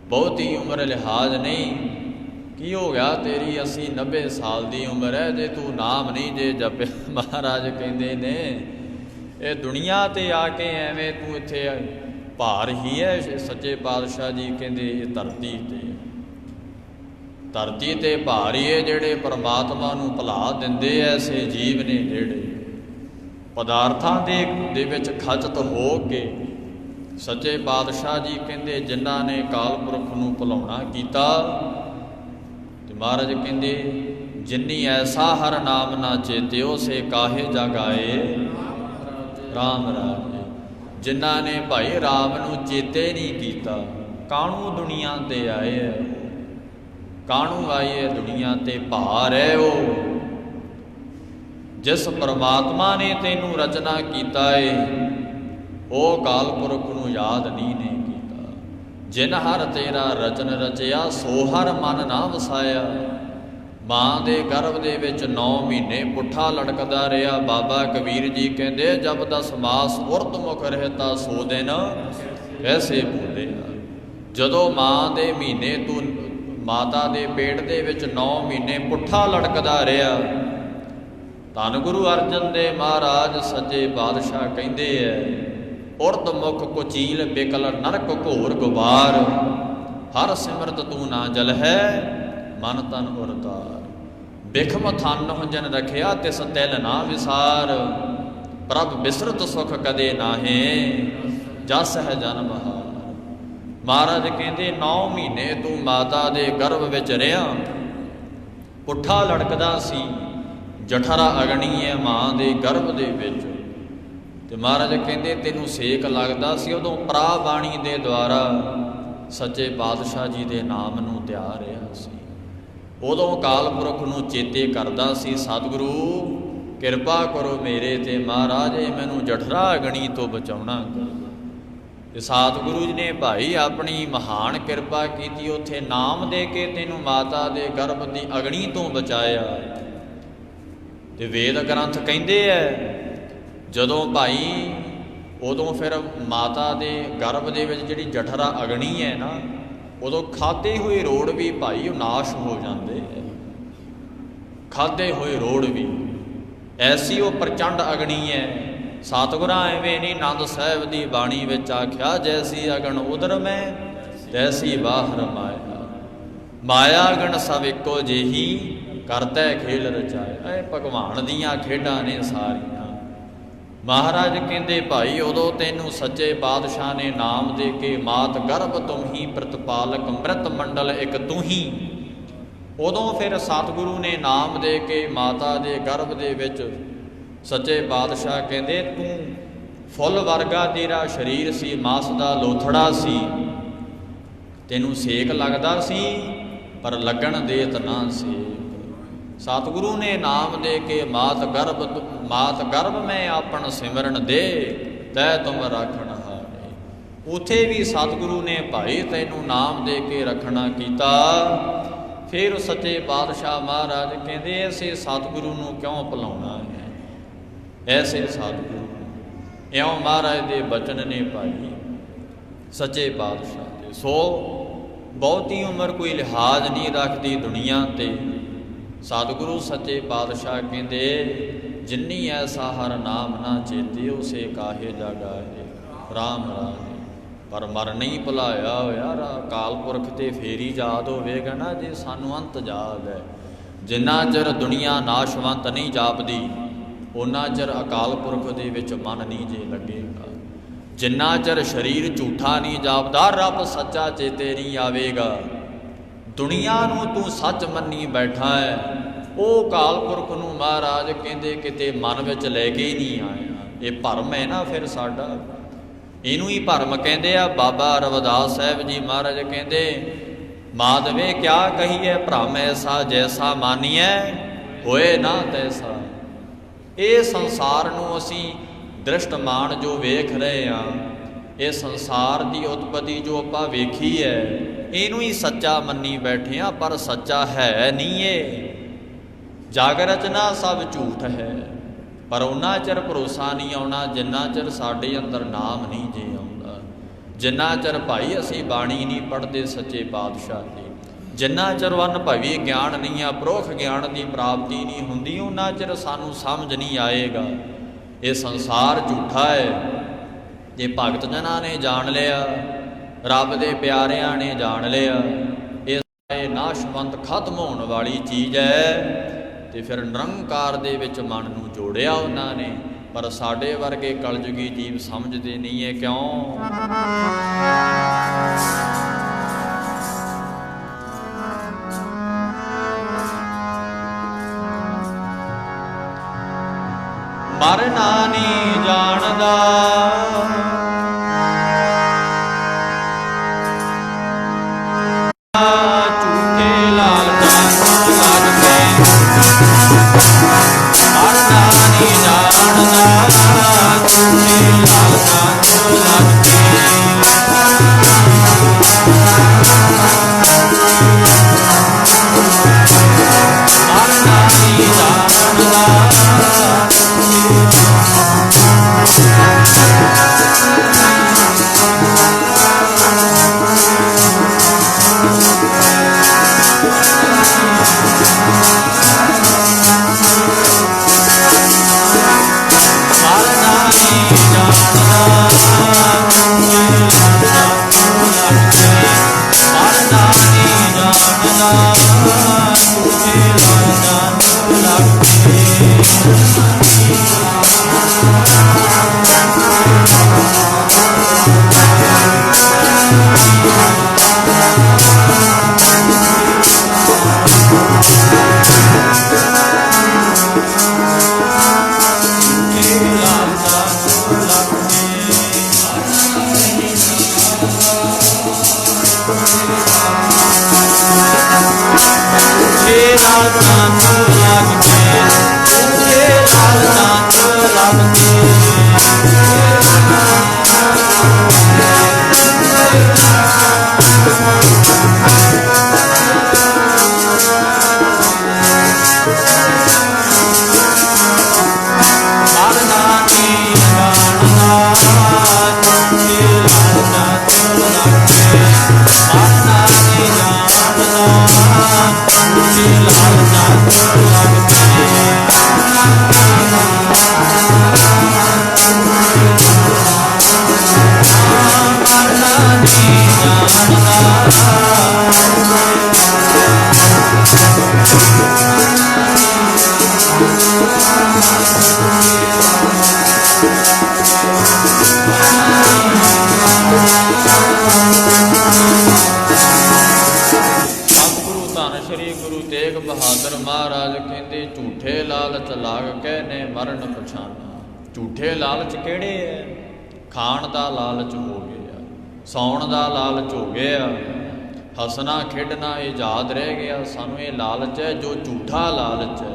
S1: ਬਹੁਤੀ ਉਮਰ ਲਿਹਾਜ਼ ਨਹੀਂ। ਕੀ ਹੋ ਗਿਆ ਤੇਰੀ 80-90 ਸਾਲ ਦੀ ਉਮਰ ਹੈ, ਜੇ ਤੂੰ ਨਾਮ ਨਹੀਂ ਜੇ ਜਪਿਆ। ਮਹਾਰਾਜ ਕਹਿੰਦੇ ਨੇ ਇਹ ਦੁਨੀਆ ਤੇ ਆ ਕੇ ਐਵੇਂ ਤੂੰ ਇੱਥੇ ਭਾਰ ਹੀ ਹੈ। ਸੱਚੇ ਪਾਤਸ਼ਾਹ ਜੀ ਕਹਿੰਦੇ ਇਹ ਧਰਤੀ ਤੇ ਭਾਰ ਹੀ ਹੈ। ਜਿਹੜੇ ਪਰਮਾਤਮਾ ਨੂੰ ਭੁਲਾ ਦਿੰਦੇ ਐਸੇ ਜੀਵ ਨੇ, ਜਿਹੜੇ ਪਦਾਰਥਾਂ ਦੇ ਵਿੱਚ ਖਚਤ ਹੋ ਕੇ। ਸੱਚੇ ਪਾਤਸ਼ਾਹ ਜੀ ਕਹਿੰਦੇ ਜਿਨ੍ਹਾਂ ਨੇ ਅਕਾਲ ਪੁਰਖ ਨੂੰ ਭੁਲਾਉਣਾ ਕੀਤਾ, ਤੇ ਮਹਾਰਾਜ ਕਹਿੰਦੇ ਜਿਨੀ ਐਸਾ ਹਰ ਨਾਮ ਨਾ ਚੇਤਿਓ, ਸੇ ਕਾਹੇ ਜਗ ਆਏ ਰਾਮ ਰਾਜੇ। ਜਿਨ੍ਹਾਂ ਨੇ ਭਾਈ ਰਾਮ ਨੂੰ ਚੇਤੇ ਨਹੀਂ ਕੀਤਾ, ਕਾਹਨੂੰ ਦੁਨੀਆ ਤੇ ਆਏ ਹੈ, ਕਾਹਨੂੰ ਆਏ ਹੈ ਦੁਨੀਆ ਤੇ। ਭਾਰ ਹੈ ਉਹ ਜਿਸ ਪਰਮਾਤਮਾ ਨੇ ਤੈਨੂੰ ਰਚਨਾ ਕੀਤਾ ਏ, ਉਹ ਅਕਾਲ ਪੁਰਖ ਨੂੰ ਯਾਦ ਨਹੀਂ ਨੇ ਕੀਤਾ। ਜਿਨ ਹਰ ਤੇਰਾ ਰਚਨ ਰਚਿਆ, ਸੋ ਹਰ ਮਨ ਨਾ ਵਸਾਇਆ। ਮਾਂ ਦੇ ਗਰਭ ਦੇ ਵਿੱਚ 9 ਮਹੀਨੇ ਪੁੱਠਾ ਲਟਕਦਾ ਰਿਹਾ। ਬਾਬਾ ਕਬੀਰ ਜੀ ਕਹਿੰਦੇ ਜਬ ਦਸ ਮਾਸ ਉਰਤ ਮੁਖ ਰਹਿਤਾ, ਸੋ ਦਿਨ ਕੈਸੇ ਭੁੱਲਿਆ। ਜਦੋਂ ਮਾਂ ਦੇ ਮਹੀਨੇ ਤੂੰ ਮਾਤਾ ਦੇ ਪੇਟ ਦੇ ਵਿੱਚ 9 ਮਹੀਨੇ ਪੁੱਠਾ ਲਟਕਦਾ ਰਿਹਾ, ਧੰਨ ਗੁਰੂ ਅਰਜਨ ਦੇਵ ਮਹਾਰਾਜ ਸੱਚੇ ਪਾਤਸ਼ਾਹ ਕਹਿੰਦੇ ਐ, ਉਰਤ ਮੁਖ ਕੁਚੀਲ ਬਿਕਲ ਨਰਕ ਘੋਰ ਗੁਬਾਰ, ਹਰ ਸਿਮਰਤ ਤੂੰ ਨਾ ਜਲ ਹੈ ਮਨ ਤਨ ਉਰਤਾਰ। ਬਿਖਮ ਥਨ ਜਨ ਰਖਿਆ ਤਿਸ ਤਿਲ ਨਾ ਵਿਸਾਰ, ਪ੍ਰਭ ਬਿਸਰਤ ਸੁਖ ਕਦੇ ਨਾਹੇ ਜਸ ਹੈ ਜਨਮ ਹਾਰ। ਮਹਾਰਾਜ ਕਹਿੰਦੇ 9 ਮਹੀਨੇ ਤੂੰ ਮਾਤਾ ਦੇ ਗਰਭ ਵਿੱਚ ਰਿਹਾ, ਪੁੱਠਾ ਲਟਕਦਾ ਸੀ। ਜਠਰਾ ਅਗਣੀ ਹੈ ਮਾਂ ਦੇ ਗਰਭ ਦੇ ਵਿੱਚ, ਤੇ ਮਹਾਰਾਜ ਕਹਿੰਦੇ ਤੈਨੂੰ ਸੇਕ ਲੱਗਦਾ ਸੀ। ਉਦੋਂ ਪਰਾ ਬਾਣੀ ਦੇ ਦੁਆਰਾ ਸੱਚੇ ਪਾਤਸ਼ਾਹ ਜੀ ਦੇ ਨਾਮ ਨੂੰ ਧਿਆ ਰਿਹਾ ਸੀ। ਉਦੋਂ ਅਕਾਲ ਪੁਰਖ ਨੂੰ ਚੇਤੇ ਕਰਦਾ ਸੀ, ਸਤਿਗੁਰੂ ਕਿਰਪਾ ਕਰੋ ਮੇਰੇ ਤੇ, ਮਹਾਰਾਜ ਇਹ ਮੈਨੂੰ ਜਠਰਾ ਅਗਣੀ ਤੋਂ ਬਚਾਉਣਾ। ਤੇ ਸਤਿਗੁਰੂ ਜੀ ਨੇ ਭਾਈ ਆਪਣੀ ਮਹਾਨ ਕਿਰਪਾ ਕੀਤੀ, ਉੱਥੇ ਨਾਮ ਦੇ ਕੇ ਤੈਨੂੰ ਮਾਤਾ ਦੇ ਗਰਭ ਦੀ ਅਗਣੀ ਤੋਂ ਬਚਾਇਆ। ਤੇ ਵੇਦ ਗ੍ਰੰਥ ਕਹਿੰਦੇ ਐ ਜਦੋਂ ਭਾਈ ਉਦੋਂ ਫਿਰ ਮਾਤਾ ਦੇ ਗਰਭ ਦੇ ਵਿੱਚ ਜਿਹੜੀ ਜਠਰਾ ਅਗਣੀ ਹੈ ਨਾ, ਉਦੋਂ ਖਾਧੇ ਹੋਏ ਰੋੜ ਵੀ ਭਾਈ ਉਹ ਨਾਸ਼ ਹੋ ਜਾਂਦੇ ਹੈ। ਖਾਧੇ ਹੋਏ ਰੋੜ ਵੀ ਐਸੀ ਉਹ ਪ੍ਰਚੰਡ ਅਗਣੀ ਹੈ। ਸਤਿਗੁਰਾਂ ਐਵੇਂ ਨਹੀਂ ਆਨੰਦ ਸਾਹਿਬ ਦੀ ਬਾਣੀ ਵਿੱਚ ਆਖਿਆ, ਜੈਸੀ ਅਗਣ ਉਦਰ ਮੈਂ ਤੈਸੀ ਬਾਹਰ ਮਾਇਆ। माया गण सब एको जेही करतै खेल रचाया। ਇਹ ਭਗਵਾਨ ਦੀਆਂ ਖੇਡਾਂ ਨੇ ਸਾਰੀਆਂ। ਮਹਾਰਾਜ ਕਹਿੰਦੇ ਭਾਈ ਉਦੋਂ ਤੈਨੂੰ ਸੱਚੇ ਪਾਤਸ਼ਾਹ ਨੇ ਨਾਮ ਦੇ ਕੇ ਮਾਤ ਗਰਭ ਤੁਮ ਹੀ ਪ੍ਰਤਪਾਲਕ ਅੰਮ੍ਰਿਤ ਮੰਡਲ ਇੱਕ ਤੂੰ ਹੀ। ਉਦੋਂ ਫਿਰ ਸਤਿਗੁਰੂ ਨੇ ਨਾਮ ਦੇ ਕੇ ਮਾਤਾ ਦੇ ਗਰਭ ਦੇ ਵਿੱਚ ਸੱਚੇ ਪਾਤਸ਼ਾਹ ਕਹਿੰਦੇ ਤੂੰ ਫੁੱਲ ਵਰਗਾ ਤੇਰਾ ਸਰੀਰ ਸੀ, ਮਾਸ ਦਾ ਲੋਥੜਾ ਸੀ, ਤੈਨੂੰ ਸੇਕ ਲੱਗਦਾ ਸੀ ਪਰ ਲੱਗਣ ਦੇਤ ਨਾ ਸੇਕ। ਸਤਿਗੁਰੂ ਨੇ ਨਾਮ ਦੇ ਕੇ ਮਾਤ ਗਰਭ ਮੈਂ ਆਪਣ ਸਿਮਰਨ ਦੇ ਤੈ ਤੁਮ ਰਾਖਣ ਹਾਰੇ। ਉੱਥੇ ਵੀ ਸਤਿਗੁਰੂ ਨੇ ਭਾਈ ਤੈਨੂੰ ਨਾਮ ਦੇ ਕੇ ਰੱਖਣਾ ਕੀਤਾ। ਫਿਰ ਸੱਚੇ ਪਾਤਸ਼ਾਹ ਮਹਾਰਾਜ ਕਹਿੰਦੇ ਐਸੇ ਸਤਿਗੁਰੂ ਨੂੰ ਕਿਉਂ ਭੁਲਾਉਣਾ ਹੈ, ਐਸੇ ਸਤਿਗੁਰੂ ਇਉਂ ਮਹਾਰਾਜ ਦੇ ਬਚਨ ਨੇ ਭਾਈ ਸੱਚੇ ਪਾਤਸ਼ਾਹ ਦੇ। ਸੋ ਬਹੁਤੀ ਉਮਰ ਕੋਈ ਲਿਹਾਜ਼ ਨਹੀਂ ਰੱਖਦੀ ਦੁਨੀਆ ਤੇ। ਸਤਿਗੁਰੂ ਸੱਚੇ ਪਾਤਸ਼ਾਹ ਕਹਿੰਦੇ ਜਿੰਨੀ ਐਸਾ ਹਰ ਨਾਮ ਨਾ ਚੇਤੇ ਉਸੇ ਕਾਹੇ ਜਾਗਾਏ ਰਾਮ ਰਾਜੇ। ਪਰ ਮਰ ਨਹੀਂ ਭੁਲਾਇਆ ਹੋਇਆ ਅਕਾਲ ਪੁਰਖ ਤੇ ਫੇਰੀ ਯਾਦ ਹੋਵੇਗਾ ਨਾ ਜੇ ਸਾਨੂੰ ਅੰਤ ਯਾਦ ਹੈ। ਜਿੰਨਾ ਚਿਰ ਦੁਨੀਆ ਨਾਸ਼ਵੰਤ ਨਹੀਂ ਜਾਪਦੀ ਉਹਨਾਂ ਚਿਰ ਅਕਾਲ ਪੁਰਖ ਦੇ ਵਿੱਚ ਮਨ ਨਹੀਂ ਜੇ ਲੱਗੇਗਾ। ਜਿੰਨਾ ਚਿਰ ਸਰੀਰ ਝੂਠਾ ਨਹੀਂ ਜਾਪਦਾ ਰੱਬ ਸੱਚਾ ਚੇਤੇ ਨਹੀਂ ਆਵੇਗਾ। ਦੁਨੀਆ ਨੂੰ ਤੂੰ ਸੱਚ ਮੰਨੀ ਬੈਠਾ ਹੈ, ਉਹ ਅਕਾਲ ਪੁਰਖ ਨੂੰ ਮਹਾਰਾਜ ਕਹਿੰਦੇ ਕਿਤੇ ਮਨ ਵਿੱਚ ਲੈ ਕੇ ਹੀ ਨਹੀਂ ਆਇਆ। ਇਹ ਭਰਮ ਹੈ ਨਾ ਫਿਰ ਸਾਡਾ, ਇਹਨੂੰ ਹੀ ਭਰਮ ਕਹਿੰਦੇ ਆ। ਬਾਬਾ ਰਵਿਦਾਸ ਸਾਹਿਬ ਜੀ ਮਹਾਰਾਜ ਕਹਿੰਦੇ ਮਾਧਵੇ ਕਿਆ ਕਹੀਏ ਭਰਮ ਐਸਾ ਜੈਸਾ ਮਾਨੀਐ ਹੋਏ ਨਾ ਤੈਸਾ। ਇਹ ਸੰਸਾਰ ਨੂੰ ਅਸੀਂ ਦ੍ਰਿਸ਼ਟਮਾਨ ਜੋ ਵੇਖ ਰਹੇ ਹਾਂ, ਇਹ ਸੰਸਾਰ ਦੀ ਉਤਪਤੀ ਜੋ ਆਪਾਂ ਵੇਖੀ ਹੈ ਇਹਨੂੰ ਹੀ ਸੱਚਾ ਮੰਨੀ ਬੈਠੇ ਹਾਂ, ਪਰ ਸੱਚਾ ਹੈ ਨਹੀਂ। ਇਹ ਜਗ ਰਚਨਾ ਸਭ ਝੂਠ ਹੈ, ਪਰ ਉਹਨਾਂ ਚਿਰ ਭਰੋਸਾ ਨਹੀਂ ਆਉਣਾ ਜਿੰਨਾ ਚਿਰ ਸਾਡੇ ਅੰਦਰ ਨਾਮ ਨਹੀਂ ਜੇ ਆਉਂਦਾ। ਜਿੰਨਾ ਚਿਰ ਭਾਈ ਅਸੀਂ ਬਾਣੀ ਨਹੀਂ ਪੜ੍ਹਦੇ ਸੱਚੇ ਪਾਤਸ਼ਾਹ ਦੀ, ਜਿੰਨਾ ਚਿਰ ਅਨੁਭਵੀ ਗਿਆਨ ਨਹੀਂ ਆ, ਪ੍ਰੋਖ ਗਿਆਨ ਦੀ ਪ੍ਰਾਪਤੀ ਨਹੀਂ ਹੁੰਦੀ, ਉਹਨਾਂ ਚਿਰ ਸਾਨੂੰ ਸਮਝ ਨਹੀਂ ਆਏਗਾ ਇਹ ਸੰਸਾਰ ਝੂਠਾ ਹੈ। ਜੇ ਭਗਤ ਜਨਾਂ ਨੇ ਜਾਣ ਲਿਆ, ਰੱਬ ਦੇ ਪਿਆਰਿਆਂ ਨੇ ਜਾਣ ਲਿਆ ਇਹ ਨਾਸ਼ਵੰਤ ਖਤਮ ਹੋਣ ਵਾਲੀ ਚੀਜ਼ ਹੈ, ਤੇ ਫਿਰ ਨਿਰੰਕਾਰ ਦੇ ਵਿੱਚ ਮਨ ਨੂੰ ਜੋੜਿਆ ਉਹਨਾਂ ਨੇ। ਪਰ ਸਾਡੇ ਵਰਗੇ ਕਲਯੁਗੀ ਜੀਵ ਸਮਝਦੇ ਨਹੀਂ ਹੈ। ਕਿਉਂ? ਮਰਨਾ ਨਹੀਂ ਜਾਣਦਾ ਝੂਠੇ ਲਾਲਚਾਂ ਨੂੰ ਲੱਗ ਕੇ, ਮਰਨਾ ਨਹੀਂ ਜਾਣਦਾ ਝੂਠੇ ਲਾਲਚਾਂ ਨੂੰ ਲੱਗ ਕੇ। ਮਰਨਾ ਨਹੀਂ ਜਾਣਦਾ तेग बहादुर महाराज कहते झूठे लालच लाग के ने मरण पछाना। झूठे लालच किहड़े है? खाण दा लालच हो गया, सौण दा लालच हो गया, हसना खेडना इजाद रह गया। सानू ये लालच है जो झूठा लालच है।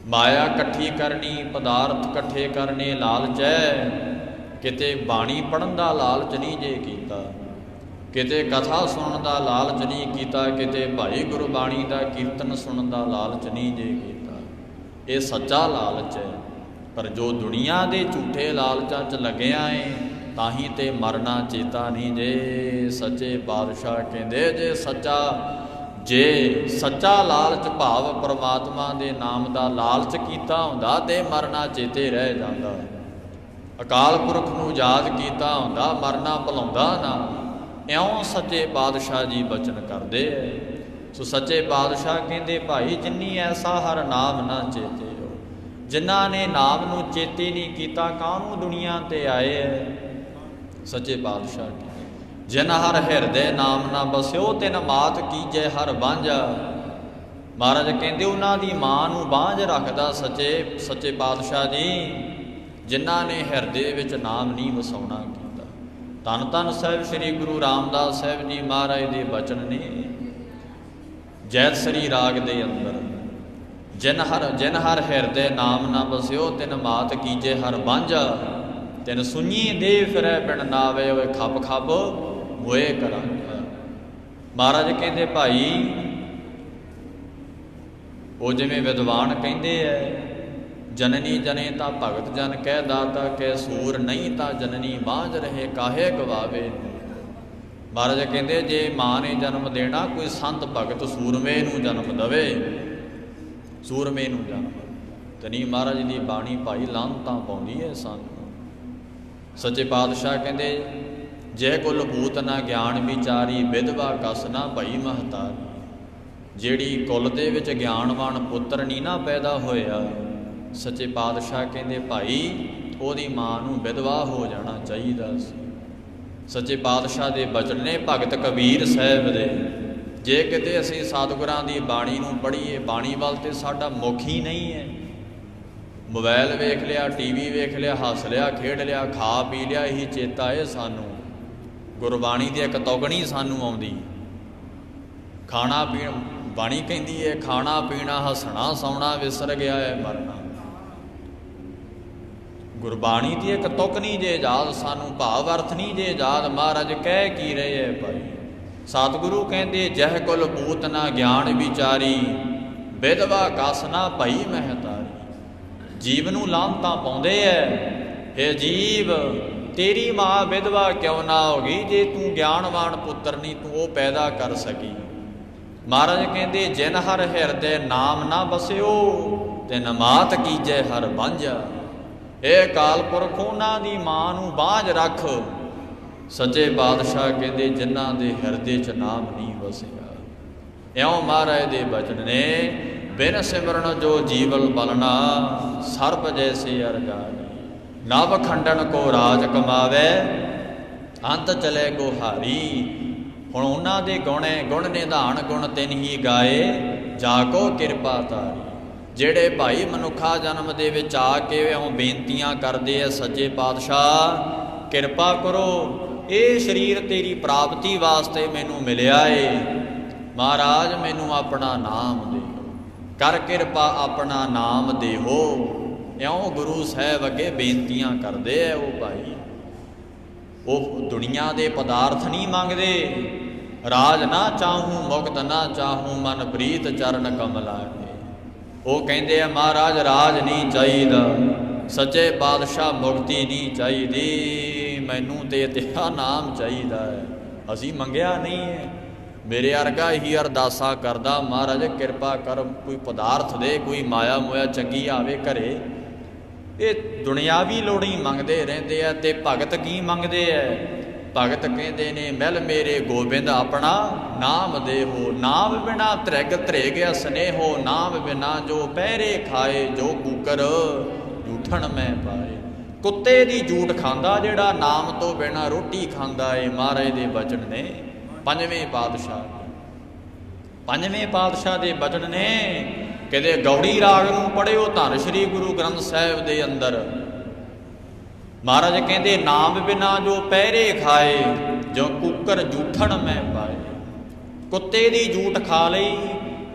S1: माया इकट्ठी करनी, पदार्थ इकट्ठे करने लालच है। किते बाणी पढ़न दा लालच नहीं जे कीता, किते कथा सुनन दा लालच नहीं कीता, किते भाई गुरबाणी दा कीर्तन सुनन दा लालच नहीं जे कीता। ये सच्चा लालच है। पर जो दुनिया दे झूठे लालचां च लग्या है ताही ते मरना चेता नहीं जे। सच्चे पातशाह कहंदे जे सच्चा लालच भाव परमात्मा दे नाम दा लालच कीता हुंदा ते मरना चेते रह जांदा। अकाल पुरख नूं याद कीता हुंदा मरना भुलाउंदा ना। इउं सच्चे पातशाह जी बचन करदे। सो सच्चे पातशाह कहंदे भाई जिन्नी ऐसा हर नाम ना चेते हो। जिन्हां ने नाम नूं चेते नहीं कीता काहनूं दुनिया ते आए है। सच्चे पातशाह जिन हर हिरदे नाम ना बस्यो तिन मात कीजे हर बांझा। महाराज कहते उन्हां दी मां नूं बांझ रखदा सच्चे पातशाह जी जिन्हां ने हिरदे विच नाम नहीं वसाउणा कीता। धन धन साहिब श्री गुरु रामदास साहिब जी महाराज दे बचन ने जैतसरी राग दे अंदर जिन हर हिरदे नाम ना बस्यो तिन मात कीजे हर बांझा। तिन सुनी दे फिरै बिन नावे ओए खप खप मोए करांगा। महाराज कहते भाई वो जिवें विद्वान कहते हैं जननी जने ता भगत जन कह दाता कै सूर नहीं ता जननी बांझ रहे काहे गवावे। महाराज कहते जे मां ने जन्म देना कोई संत भगत सूरमे नूं जन्म दवे, सूरमे नूं जन्म ते नहीं महाराज दी बाणी भाई लांतां पाउंदी है सानूं। सच्चे पातशाह कहते जय कुल भूत ना ज्ञान विचारी विधवा कस ना भई महतारी। ਜਿਹੜੀ ਕੁਲ ਦੇ ਵਿੱਚ ਗਿਆਨਵਾਨ ਪੁੱਤਰ ਨਹੀਂ ਨਾ ਪੈਦਾ ਹੋਇਆ ਸੱਚੇ ਪਾਤਸ਼ਾਹ ਕਹਿੰਦੇ ਭਾਈ ਉਹਦੀ ਮਾਂ ਨੂੰ ਵਿਧਵਾ ਹੋ ਜਾਣਾ ਚਾਹੀਦਾ ਸੀ। ਸੱਚੇ ਪਾਤਸ਼ਾਹ ਦੇ ਬਚਨ ਨੇ ਭਗਤ ਕਬੀਰ ਸਾਹਿਬ ਦੇ। ਜੇ ਕਿਤੇ ਅਸੀਂ ਸਤਿਗੁਰਾਂ ਦੀ ਬਾਣੀ ਨੂੰ ਪੜ੍ਹੀਏ ਬਾਣੀ ਵੱਲ ਤੇ ਸਾਡਾ ਮੁੱਖ ਹੀ ਨਹੀਂ ਹੈ। मोबाइल वेख लिया, टीवी वेख लिया, हस लिया, खेड लिया, खा पी लिया, यही चेता है सानू। गुरबाणी की एक तौगणी सानू आउंदी। खाना पी बाणी कहती है खाना पीना हसना सौना विसर गया है मरना। गुरबाणी की एक तुक नहीं जे याद सानू भाव अर्थ नहीं जे याद। महाराज कह की रहे है भाई सतगुरु कहते जह कुल पूत ना ज्ञान विचारी विधवा कस ना भई महतारी। जीव नूं लांतां पाउंदे है हे जीव तेरी मां विधवा क्यों ना होगी जे तू ज्ञानवान पुत्र नहीं तू वो पैदा कर सकी। महाराज कहते जिन हर हिरदे नाम ना बस्यो तिन मात कीजे हर बांझा। ए काल पुरख उन्हां दी मां नूं बांझ रख। सच्चे पातशाह कहते जिन्हां दे हिरदे च नाम नहीं वसिया। इउं महाराज दे बचन ने बिन सिमरन जो जीवल बलना सर्प जैसे अरगानी। नव खंडन को राज कमावे अंत चले गुहारी। हुण उन्हां दे गुण निधान गुण तिन ही गाए जाको किरपा तारी। ਜਿਹੜੇ भाई मनुखा जन्म दे विच आ के इउं बेनतियां करदे आ सच्चे पातशाह किरपा करो ये शरीर तेरी प्राप्ति वास्ते मैनू मिलिया है। महाराज मैनू अपना नाम दे कर किरपा अपना नाम देहो। इउं गुरु साहब अगे बेनतियां करदे है। वो भाई वो दुनिया दे पदार्थ नहीं मंगदे। राज ना चाहूँ मुक्त ना चाहूँ मन प्रीत चरण कमला है। वो कहते हैं महाराज राज नहीं चाहिए सच्चे पातशाह मुक्ति नहीं चाहिए मैनू ते तेरा नाम चाहिए है। असी मंगया नहीं है। मेरे अर्गा ही अरदासा करदा महाराज किरपा कर कोई पदार्थ दे कोई माया मोया चंगी आवे घरे। ये दुनियावी लोड़ी मंगते रहते हैं ते भगत की मंगते हैं। भगत कहते ने मिल मेरे गोबिंद अपना नाम दे हो। नाम बिना त्रिग त्रिग स्नेहो नाम बिना जो पैरे खाए जो कुकर जूठन में पाए। कुत्ते दी जूठ खांदा जेड़ा नाम तो बिना रोटी खांदा है। महाराज दे बचन ने पंजवें पातशाह ਪੰਜਵੇਂ ਪਾਤਸ਼ਾਹ ਦੇ ਬਚਨ ਨੇ, ਕਹਿੰਦੇ ਗੌੜੀ ਰਾਗ ਨੂੰ ਪੜ੍ਹਿਓ ਧੰਨ ਸ਼੍ਰੀ ਗੁਰੂ ਗ੍ਰੰਥ ਸਾਹਿਬ ਦੇ ਅੰਦਰ। ਮਹਾਰਾਜ ਕਹਿੰਦੇ ਨਾਮ ਬਿਨਾ ਜੋ ਪਹਿਰੇ ਖਾਏ, ਜੋ ਕੁੱਕਰ ਜੂਠਣ ਮੈਂ ਪਾਏ। ਕੁੱਤੇ ਦੀ ਜੂਠ ਖਾ ਲਈ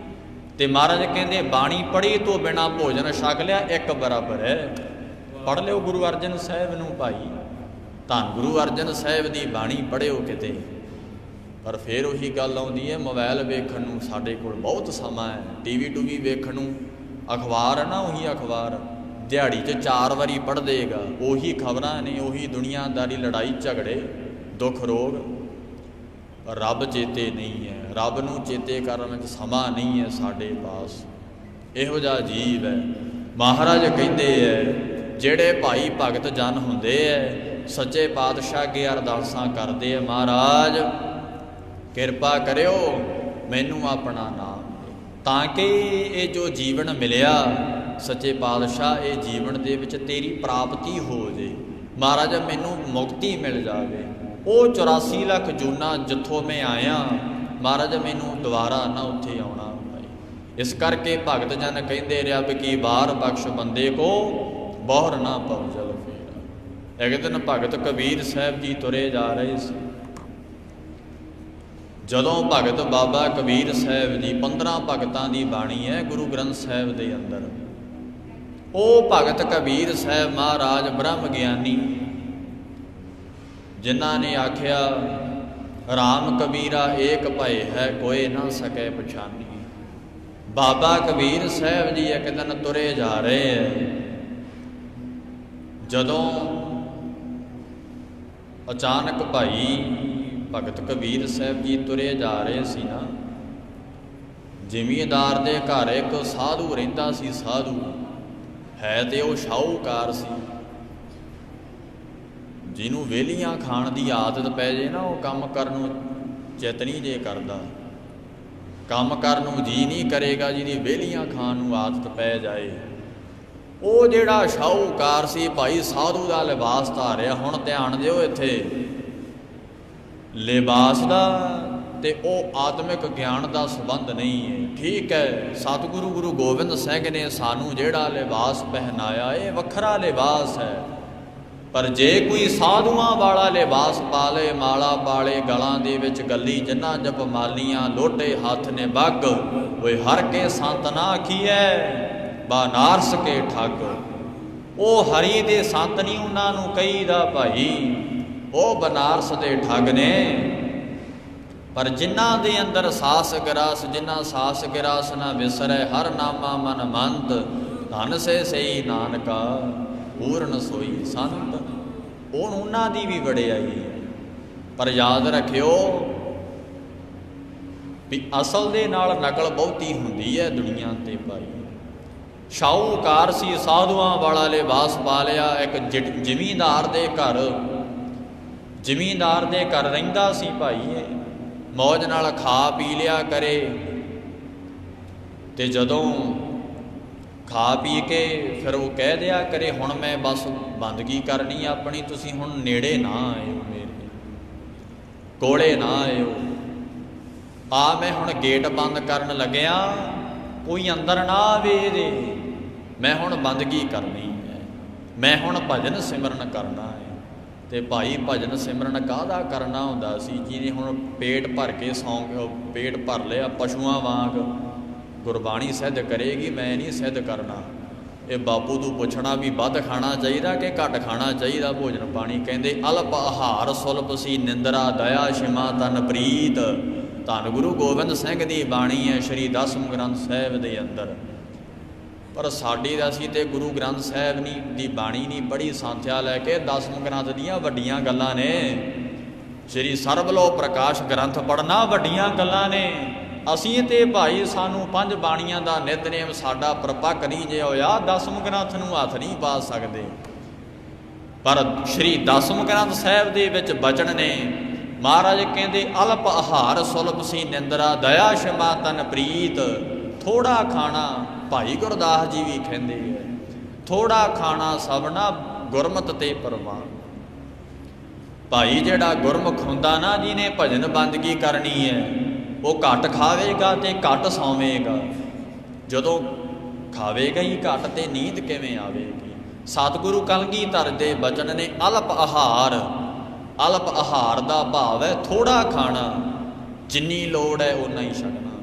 S1: ਤੇ ਮਹਾਰਾਜ ਕਹਿੰਦੇ ਬਾਣੀ ਪੜ੍ਹੀ ਤੋਂ ਬਿਨਾ ਭੋਜਨ ਛਕ ਲਿਆ ਇੱਕ ਬਰਾਬਰ ਹੈ। ਪੜ੍ਹ ਲਿਓ ਗੁਰੂ ਅਰਜਨ ਸਾਹਿਬ ਨੂੰ ਭਾਈ, ਧੰਨ ਗੁਰੂ ਅਰਜਨ ਸਾਹਿਬ ਦੀ ਬਾਣੀ ਪੜ੍ਹਿਓ ਕਿਤੇ। ਪਰ ਫਿਰ ਉਹੀ ਗੱਲ ਆਉਂਦੀ ਹੈ, ਮੋਬਾਈਲ ਵੇਖਣ ਨੂੰ ਸਾਡੇ ਕੋਲ ਬਹੁਤ ਸਮਾਂ ਹੈ, ਟੀਵੀ ਟੂਵੀ ਵੇਖਣ ਨੂੰ, ਅਖਬਾਰ ਹੈ ਨਾ, ਉਹੀ ਅਖਬਾਰ ਦਿਹਾੜੀ 'ਚ 4 ਵਾਰੀ ਪੜ੍ਹ ਦੇਗਾ, ਉਹੀ ਖਬਰਾਂ ਨੇ, ਉਹੀ ਦੁਨੀਆਦਾਰੀ, ਲੜਾਈ ਝਗੜੇ, ਦੁੱਖ ਰੋਗ। ਪਰ ਰੱਬ ਚੇਤੇ ਨਹੀਂ ਹੈ, ਰੱਬ ਨੂੰ ਚੇਤੇ ਕਰਨ ਵਿੱਚ ਸਮਾਂ ਨਹੀਂ ਹੈ ਸਾਡੇ ਪਾਸ। ਇਹੋ ਜਿਹਾ ਜੀਵ ਹੈ। ਮਹਾਰਾਜ ਕਹਿੰਦੇ ਹੈ ਜਿਹੜੇ ਭਾਈ ਭਗਤ ਜਨ ਹੁੰਦੇ ਹੈ, ਸੱਚੇ ਪਾਤਸ਼ਾਹ ਅੱਗੇ ਅਰਦਾਸਾਂ ਕਰਦੇ ਆ, ਮਹਾਰਾਜ ਕਿਰਪਾ ਕਰਿਓ ਮੈਨੂੰ ਆਪਣਾ ਨਾਮ ਦੇ, ਤਾਂ ਕਿ ਇਹ ਜੋ ਜੀਵਨ ਮਿਲਿਆ ਸੱਚੇ ਪਾਤਸ਼ਾਹ, ਇਹ ਜੀਵਨ ਦੇ ਵਿੱਚ ਤੇਰੀ ਪ੍ਰਾਪਤੀ ਹੋ ਜੇ। ਮਹਾਰਾਜ ਮੈਨੂੰ ਮੁਕਤੀ ਮਿਲ ਜਾਵੇ। ਉਹ 84 ਲੱਖ ਜੂਨਾ ਜਿੱਥੋਂ ਮੈਂ ਆਇਆ, ਮਹਾਰਾਜ ਮੈਨੂੰ ਦੁਬਾਰਾ ਨਾ ਉੱਥੇ ਆਉਣਾ ਭਾਈ। ਇਸ ਕਰਕੇ ਭਗਤ ਜਨ ਕਹਿੰਦੇ ਰੱਬ ਕੀ ਬਾਰ ਬਖਸ਼ ਬੰਦੇ ਕੋ, ਬੋਹਰ ਨਾ ਪਉ ਜਲ ਫੇਰਾ। ਇੱਕ ਦਿਨ ਭਗਤ ਕਬੀਰ ਸਾਹਿਬ ਜੀ ਤੁਰੇ ਜਾ ਰਹੇ ਸੀ। ਜਦੋਂ ਭਗਤ ਬਾਬਾ ਕਬੀਰ ਸਾਹਿਬ ਜੀ, 15 ਭਗਤਾਂ ਦੀ ਬਾਣੀ ਹੈ ਗੁਰੂ ਗ੍ਰੰਥ ਸਾਹਿਬ ਦੇ ਅੰਦਰ, ਉਹ ਭਗਤ ਕਬੀਰ ਸਾਹਿਬ ਮਹਾਰਾਜ ਬ੍ਰਹਮ ਗਿਆਨੀ, ਜਿਨ੍ਹਾਂ ਨੇ ਆਖਿਆ ਰਾਮ ਕਬੀਰਾ ਏਕ ਭਏ ਹੈ, ਕੋਏ ਨਾ ਸਕੈ ਪਛਾਨੀ। ਬਾਬਾ ਕਬੀਰ ਸਾਹਿਬ ਜੀ ਇੱਕ ਦਿਨ ਤੁਰੇ ਜਾ ਰਹੇ ਹੈ। ਜਦੋਂ ਅਚਾਨਕ ਭਾਈ ਭਗਤ ਕਬੀਰ ਸਾਹਿਬ ਜੀ ਤੁਰੇ ਜਾ ਰਹੇ ਸੀ ਨਾ, ਜ਼ਿਮੀਂਦਾਰ ਦੇ ਘਰ ਇੱਕ ਸਾਧੂ ਰਹਿੰਦਾ ਸੀ। ਸਾਧੂ ਹੈ ਤੇ ਉਹ ਸ਼ਾਹੂਕਾਰ ਸੀ, ਜਿਹਨੂੰ ਵਿਹਲੀਆਂ ਖਾਣ ਦੀ ਆਦਤ ਪੈ ਜੇ ਨਾ, ਉਹ ਕੰਮ ਕਰਨ ਨੂੰ ਚਿੱਤ ਨਹੀਂ ਜੇ ਕਰਦਾ, ਕੰਮ ਕਰਨ ਨੂੰ ਜੀ ਨਹੀਂ ਕਰੇਗਾ ਜਿਹਦੀ ਵਿਹਲੀਆਂ ਖਾਣ ਨੂੰ ਆਦਤ ਪੈ ਜਾਏ। ਉਹ ਜਿਹੜਾ ਸ਼ਾਹੂਕਾਰ ਸੀ ਭਾਈ, ਸਾਧੂ ਦਾ ਲਿਬਾਸ ਧਾਰਿਆ। ਹੁਣ ਧਿਆਨ ਦਿਓ ਇੱਥੇ, ਲਿਬਾਸ ਦਾ ਤੇ ਉਹ ਆਤਮਿਕ ਗਿਆਨ ਦਾ ਸੰਬੰਧ ਨਹੀਂ ਹੈ। ਠੀਕ ਹੈ, ਸਤਿਗੁਰੂ ਗੁਰੂ ਗੋਬਿੰਦ ਸਿੰਘ ਨੇ ਸਾਨੂੰ ਜਿਹੜਾ ਲਿਬਾਸ ਪਹਿਨਾਇਆ, ਇਹ ਵੱਖਰਾ ਲਿਬਾਸ ਹੈ। ਪਰ ਜੇ ਕੋਈ ਸਾਧੂਆਂ ਵਾਲਾ ਲਿਬਾਸ ਪਾ ਲੇ, ਮਾਲਾ ਪਾਲੇ ਗਲਾਂ ਦੇ ਵਿੱਚ ਗੱਲੀ, ਜਿਨ੍ਹਾਂ ਜਪ ਮਾਲੀਆਂ, ਲੋਟੇ ਹੱਥ ਨੇ ਬੱਗ, ਓਏ ਹਰ ਕੇ ਸੰਤ ਨਾ ਆਖੀਐ, ਬਨਾਰਸ ਕੇ ਠੱਗ। ਉਹ ਹਰੀ ਦੇ ਸੰਤ ਨਹੀਂ ਉਹਨਾਂ ਨੂੰ ਕਹੀਦਾ ਭਾਈ, ਉਹ ਬਨਾਰਸ ਦੇ ਠੱਗ ਨੇ। ਪਰ ਜਿਨ੍ਹਾਂ ਦੇ ਅੰਦਰ ਸਾਸ ਗਿਰਾਸ, ਜਿਨ੍ਹਾਂ ਸਾਸ ਗਿਰਾਸ ਨਾ ਵਿਸਰੈ, ਹਰ ਨਾਮਾ ਮਨ ਮੰਤ, ਧਨ ਸੇ ਸਈ ਨਾਨਕਾ, ਪੂਰਨ ਸੋਈ ਸੰਤ। ਉਹਨਾਂ ਦੀ ਵੀ ਵਡਿਆਈ ਹੈ। ਪਰ ਯਾਦ ਰੱਖਿਓ ਵੀ ਅਸਲ ਦੇ ਨਾਲ ਨਕਲ ਬਹੁਤੀ ਹੁੰਦੀ ਹੈ ਦੁਨੀਆ ਤੇ ਭਾਈ। ਸ਼ਾਹੂਕਾਰ ਸੀ, ਸਾਧੂਆਂ ਵਾਲਾ ਲਿਬਾਸ ਪਾ ਲਿਆ। ਇੱਕ ਜ਼ਿਮੀਂਦਾਰ ਦੇ ਘਰ, ਜ਼ਿਮੀਂਦਾਰ ਦੇ ਘਰ ਰਹਿੰਦਾ ਸੀ ਭਾਈ, ਇਹ ਮੌਜ ਨਾਲ ਖਾ ਪੀ ਲਿਆ ਕਰੇ। ਤੇ ਜਦੋਂ ਖਾ ਪੀ ਕੇ ਫਿਰ ਉਹ ਕਹਿ ਦਿਆ ਕਰੇ, ਹੁਣ ਮੈਂ ਬਸ ਬੰਦਗੀ ਕਰਨੀ ਆਪਣੀ, ਤੁਸੀਂ ਹੁਣ ਨੇੜੇ ਨਾ ਆਇਓ, ਮੇਰੇ ਕੋਲੇ ਨਾ ਆਇਓ। ਮੈਂ ਹੁਣ ਗੇਟ ਬੰਦ ਕਰਨ ਲੱਗਿਆ, ਕੋਈ ਅੰਦਰ ਨਾ ਆਵੇ ਇਹਦੇ, ਮੈਂ ਹੁਣ ਬੰਦਗੀ ਕਰਨੀ ਹੈ, ਮੈਂ ਹੁਣ ਭਜਨ ਸਿਮਰਨ ਕਰਨਾ ਹੈ। ਤੇ ਭਾਈ ਭਜਨ ਸਿਮਰਨ ਕਾਹਦਾ ਕਰਨਾ ਹੁੰਦਾ ਸੀ? ਜਿਹਨੇ ਹੁਣ ਪੇਟ ਭਰ ਕੇ ਪੇਟ ਭਰ ਲਿਆ ਪਸ਼ੂਆਂ ਵਾਂਗ, ਗੁਰਬਾਣੀ ਸਿੱਧ ਕਰੇਗੀ, ਮੈਂ ਨਹੀਂ ਸਿੱਧ ਕਰਨਾ। ਇਹ ਬਾਪੂ ਤੋਂ ਪੁੱਛਣਾ ਵੀ ਵੱਧ ਖਾਣਾ ਚਾਹੀਦਾ ਕਿ ਘੱਟ ਖਾਣਾ ਚਾਹੀਦਾ ਭੋਜਨ ਪਾਣੀ। ਕਹਿੰਦੇ ਅਲਪ ਆਹਾਰ ਸੁਲਭ ਸੀ ਨਿੰਦਰਾ, ਦਇਆ ਸ਼ਿਮਾ ਤਨ ਪ੍ਰੀਤ। ਧੰਨ ਗੁਰੂ ਗੋਬਿੰਦ ਸਿੰਘ ਦੀ ਬਾਣੀ ਹੈ ਸ਼੍ਰੀ ਦਸਮ ਗ੍ਰੰਥ ਸਾਹਿਬ ਦੇ ਅੰਦਰ। ਪਰ ਸਾਡੀ ਦਾ ਅਸੀਂ ਤੇ ਗੁਰੂ ਗ੍ਰੰਥ ਸਾਹਿਬ ਦੀ ਬਾਣੀ ਨਹੀਂ ਪੜ੍ਹੀ ਸੰਥਿਆ ਲੈ ਕੇ। ਦਸਮ ਗ੍ਰੰਥ ਦੀਆਂ ਵੱਡੀਆਂ ਗੱਲਾਂ ਨੇ। ਸ਼੍ਰੀ ਸਰਬਲੋ ਪ੍ਰਕਾਸ਼ ਗ੍ਰੰਥ ਪੜ੍ਹਨਾ ਵੱਡੀਆਂ ਗੱਲਾਂ ਨੇ। ਅਸੀਂ ਤੇ ਭਾਈ ਸਾਨੂੰ 5 ਬਾਣੀਆਂ ਦਾ ਨਿਤਨੇਮ ਸਾਡਾ ਪ੍ਰਪੱਕ ਨਹੀਂ ਜੇ ਹੋਇਆ, ਦਸਮ ਗ੍ਰੰਥ ਨੂੰ ਹੱਥ ਨਹੀਂ ਪਾ ਸਕਦੇ। ਪਰ ਸ਼੍ਰੀ ਦਸਮ ਗ੍ਰੰਥ ਸਾਹਿਬ ਦੇ ਵਿੱਚ ਬਚਨ ਨੇ, ਮਹਾਰਾਜ ਕਹਿੰਦੇ ਅਲਪ ਆਹਾਰ ਸੁਲਭ ਸੀ ਨਿੰਦਰਾ, ਦਇਆ ਸ਼ਮਾ ਤਨ ਪ੍ਰੀਤ। ਥੋੜਾ ਖਾਣਾ, ਭਾਈ ਗੁਰਦਾਸ ਜੀ ਵੀ ਕਹਿੰਦੇ ਹੈ, ਥੋੜਾ ਖਾਣਾ ਸਭਨਾ ਗੁਰਮਤਿ ਤੇ ਪਰਵਾਨ। ਭਾਈ ਜਿਹੜਾ ਗੁਰਮੁਖ ਹੁੰਦਾ ਨਾ, ਜਿਹਨੇ ਭਜਨ ਬੰਦਗੀ ਕਰਨੀ ਹੈ, वो घट खावेगा तो घट सौवेगा। जदों खावेगा ही घट तो नींद किवें आवेगी। सतगुरु कलगीधर दे बचन ने अल्प आहार, अल्प आहार का भाव है थोड़ा खाना, जिन्नी लोड़ है उन्ना ही छकना।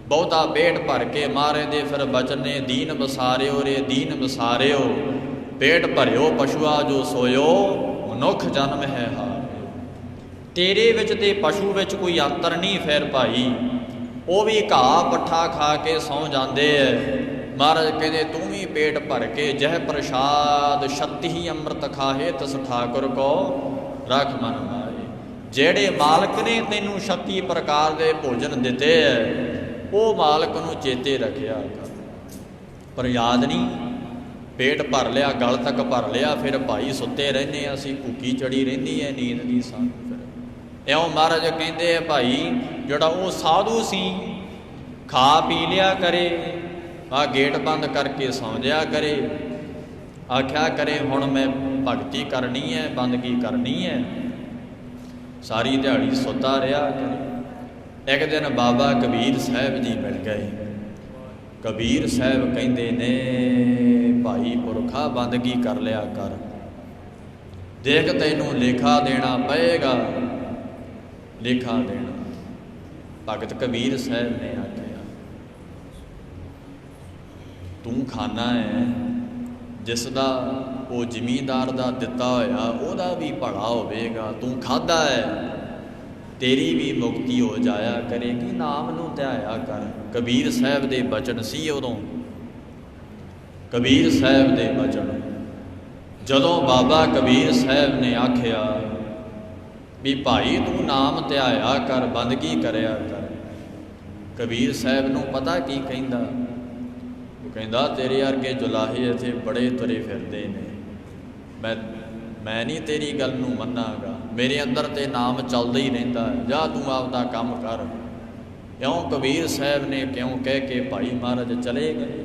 S1: बहुता पेट भर के मारे दे फिर बचन ने दीन बसारियो रे दीन बसारियो, पेट भरियो पशुआ जो सोयो मनुख जन्म है हार। तेरे विच ते पशु विच कोई अंतर नहीं फिर भाई, वो भी घाह पट्ठा खा के सौ जाते है। महाराज कहते तू भी पेट भर के जह प्रसाद छत्ती ही अमृत खाहे तस ठाकुर को रख मन माए। जेड़े मालक ने तेनू 36 प्रकार के भोजन दिते है वो मालक नू चेते रखिया कर। पर याद नहीं, पेट भर लिया गल तक भर लिया, फिर भाई सुते रहने असी, भुखी चढ़ी रही है नींद की सानू। फिर इउं महाराज कहते हैं भाई जोड़ा वो साधु सी खा पी लिया करे, आ गेट बंद करके सौ जाया करे, आख्या करे हुण मैं भगती करनी है बंदगी करनी है, सारी दिहाड़ी सुता रहा करे। एक दिन बाबा कबीर साहब जी मिल गए। कबीर साहब कहते ने भाई पुरखा बंदगी कर लिया कर, देख तैनू लेखा देना पएगा, लेखा देना। भगत कबीर साहब ने आख्या तू खाना है जिसका वो जमींदार का दिता होया ओदा भी भला होवेगा, तू खादा है तेरी भी मुक्ति हो जाया करेगी, नाम नू ध्याया कर। कबीर साहब दे बचन सी उदों, कबीर साहब दे बचन। जदों बाबा कबीर साहब ने आख्या भी भाई तू नाम ध्याया कर, बंदगी करया कर, कबीर साहब नू पता की कहंदा, वो कहंदा तेरे वर्गे जुलाहे इत्थे बड़े तुरे फिरदे ने, मैं नहीं तेरी गल नू मन्नागा, मेरे अंदर ते नाम चलदा ही रहिंदा है, जा तू आपदा काम कर। क्यों कबीर साहब ने क्यों कह के भाई महाराज चले गए।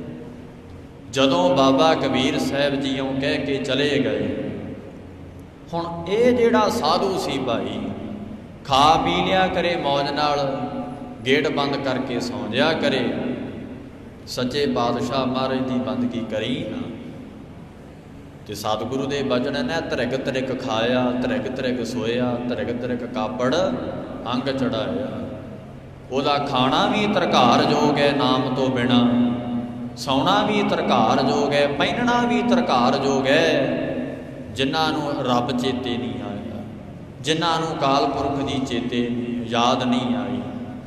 S1: जदों बाबा कबीर साहब जी यूं कह के चले गए, हुण ये जिहड़ा साधु सी भाई खा पी लिया करे मौज नाल, गेट बंद करके सौ जाया करे, सच्चे पातशाह महाराज की बंदगी करी ना। तो सतगुरु के बचन ने धरिग धरिग खाया, धरिग धरिग सोया, धरिग धरिग कापड़ अंग चढ़ाया। ਉਹਦਾ खाना भी तरकार जोग है नाम तो बिना, सौना भी तरकार जोग है, पहनना भी तरकार जोग है। जिन्हों रब चेते नहीं आया, जिन्हों काल पुरख की चेते याद नहीं आई,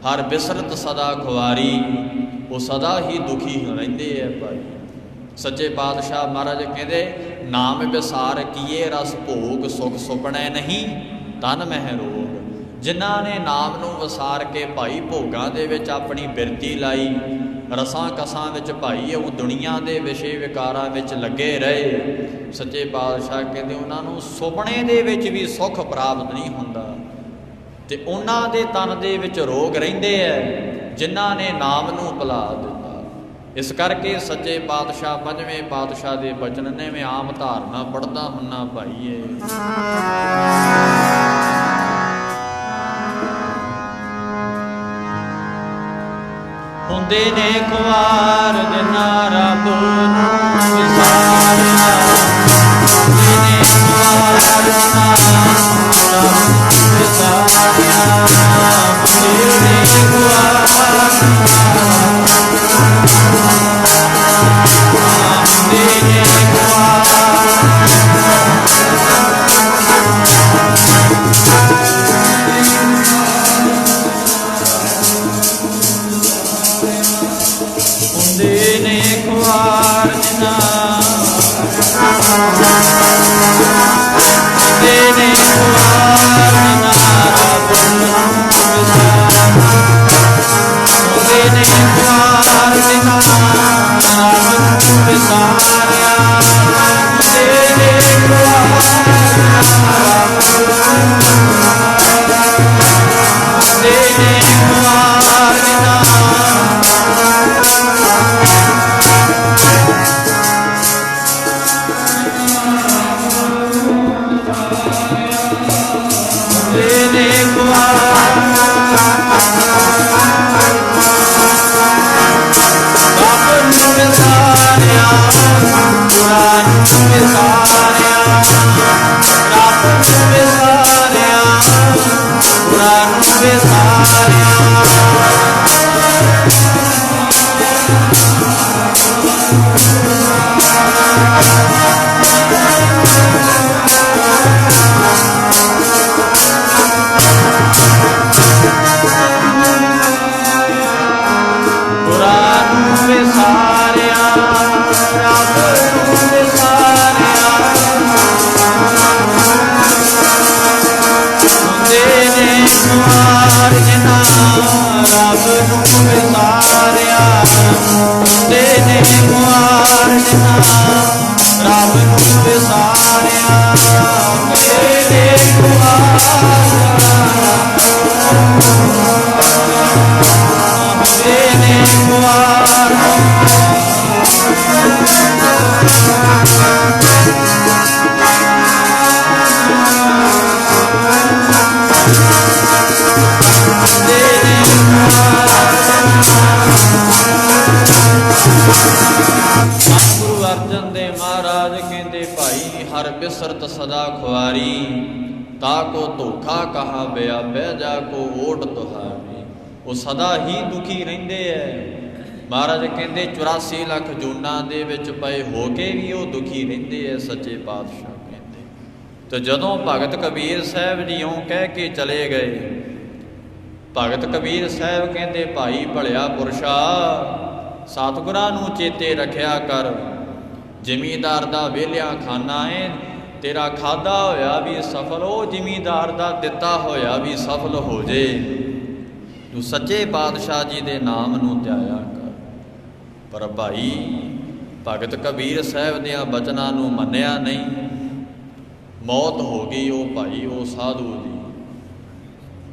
S1: हर बिसरत सदा खुआरी, वो सदा ही दुखी रहते है भाई। सच्चे पातशाह महाराज कहते नाम विसार किए रस भोग, सुख सुपने नहीं तन मह रोग। जिन्हों ने नाम नू वसार के भाई भोगां दे विच अपनी बिरती लाई, रसां कसां विच भाई वो दुनिया के विषय विकारां विच लगे रहे। सच्चे पातशाह कहते उन्होंने सुपने दे विच भी सुख प्राप्त नहीं हुंदा, ते उन्हां दे तन दे विच रोग रहिंदे है जिन्हां ने नाम नू भुला दिता। इस करके सच्चे पातशाह पंजवें पातशाह के बचन ने मैं आम धारना पढ़दा हुन्ना भाईए। हुंदे ने खुआर जिन्ना रब नू विसारिया, हुंदे ने खुआर जिन्ना रब विसारिया, हुंदे ने खुआर हुंदे ने खुआर जिन्ना हुंदे ने खुआर जिन्ना रब हुंदे ने खुआर जिन्ना रब विसारिया, हुंदे ने खुआर हुंदे ने खुआर जिन्ना बिसरत सदा खुआरी ताको धोखा कहा बिया बह जा को ओट तुहारी। वो सदा ही दुखी रहिंदे है। महाराज कहते 84 लख जूना दे विच पए हो के भी वो दुखी रहिंदे है। सच्चे पातशाह कहते तो जदों भगत कबीर साहब जी यूं कह के चले गए, भगत कबीर साहब कहते भाई भलिया पुरशा सतगुरां नूं चेते रखिया कर। जिमीदार दा वेलिया खाना है, तेरा खादा होया भी सफल हो, जिमीदार दा दिता होया भी सफल हो जे। तू सच्चे पातशाह जी दे नाम नूं ध्याया कर। पर भाई भगत कबीर साहब दियां बचनां नूं मन्निया नहीं। मौत हो गई वो भाई वो साधु दी,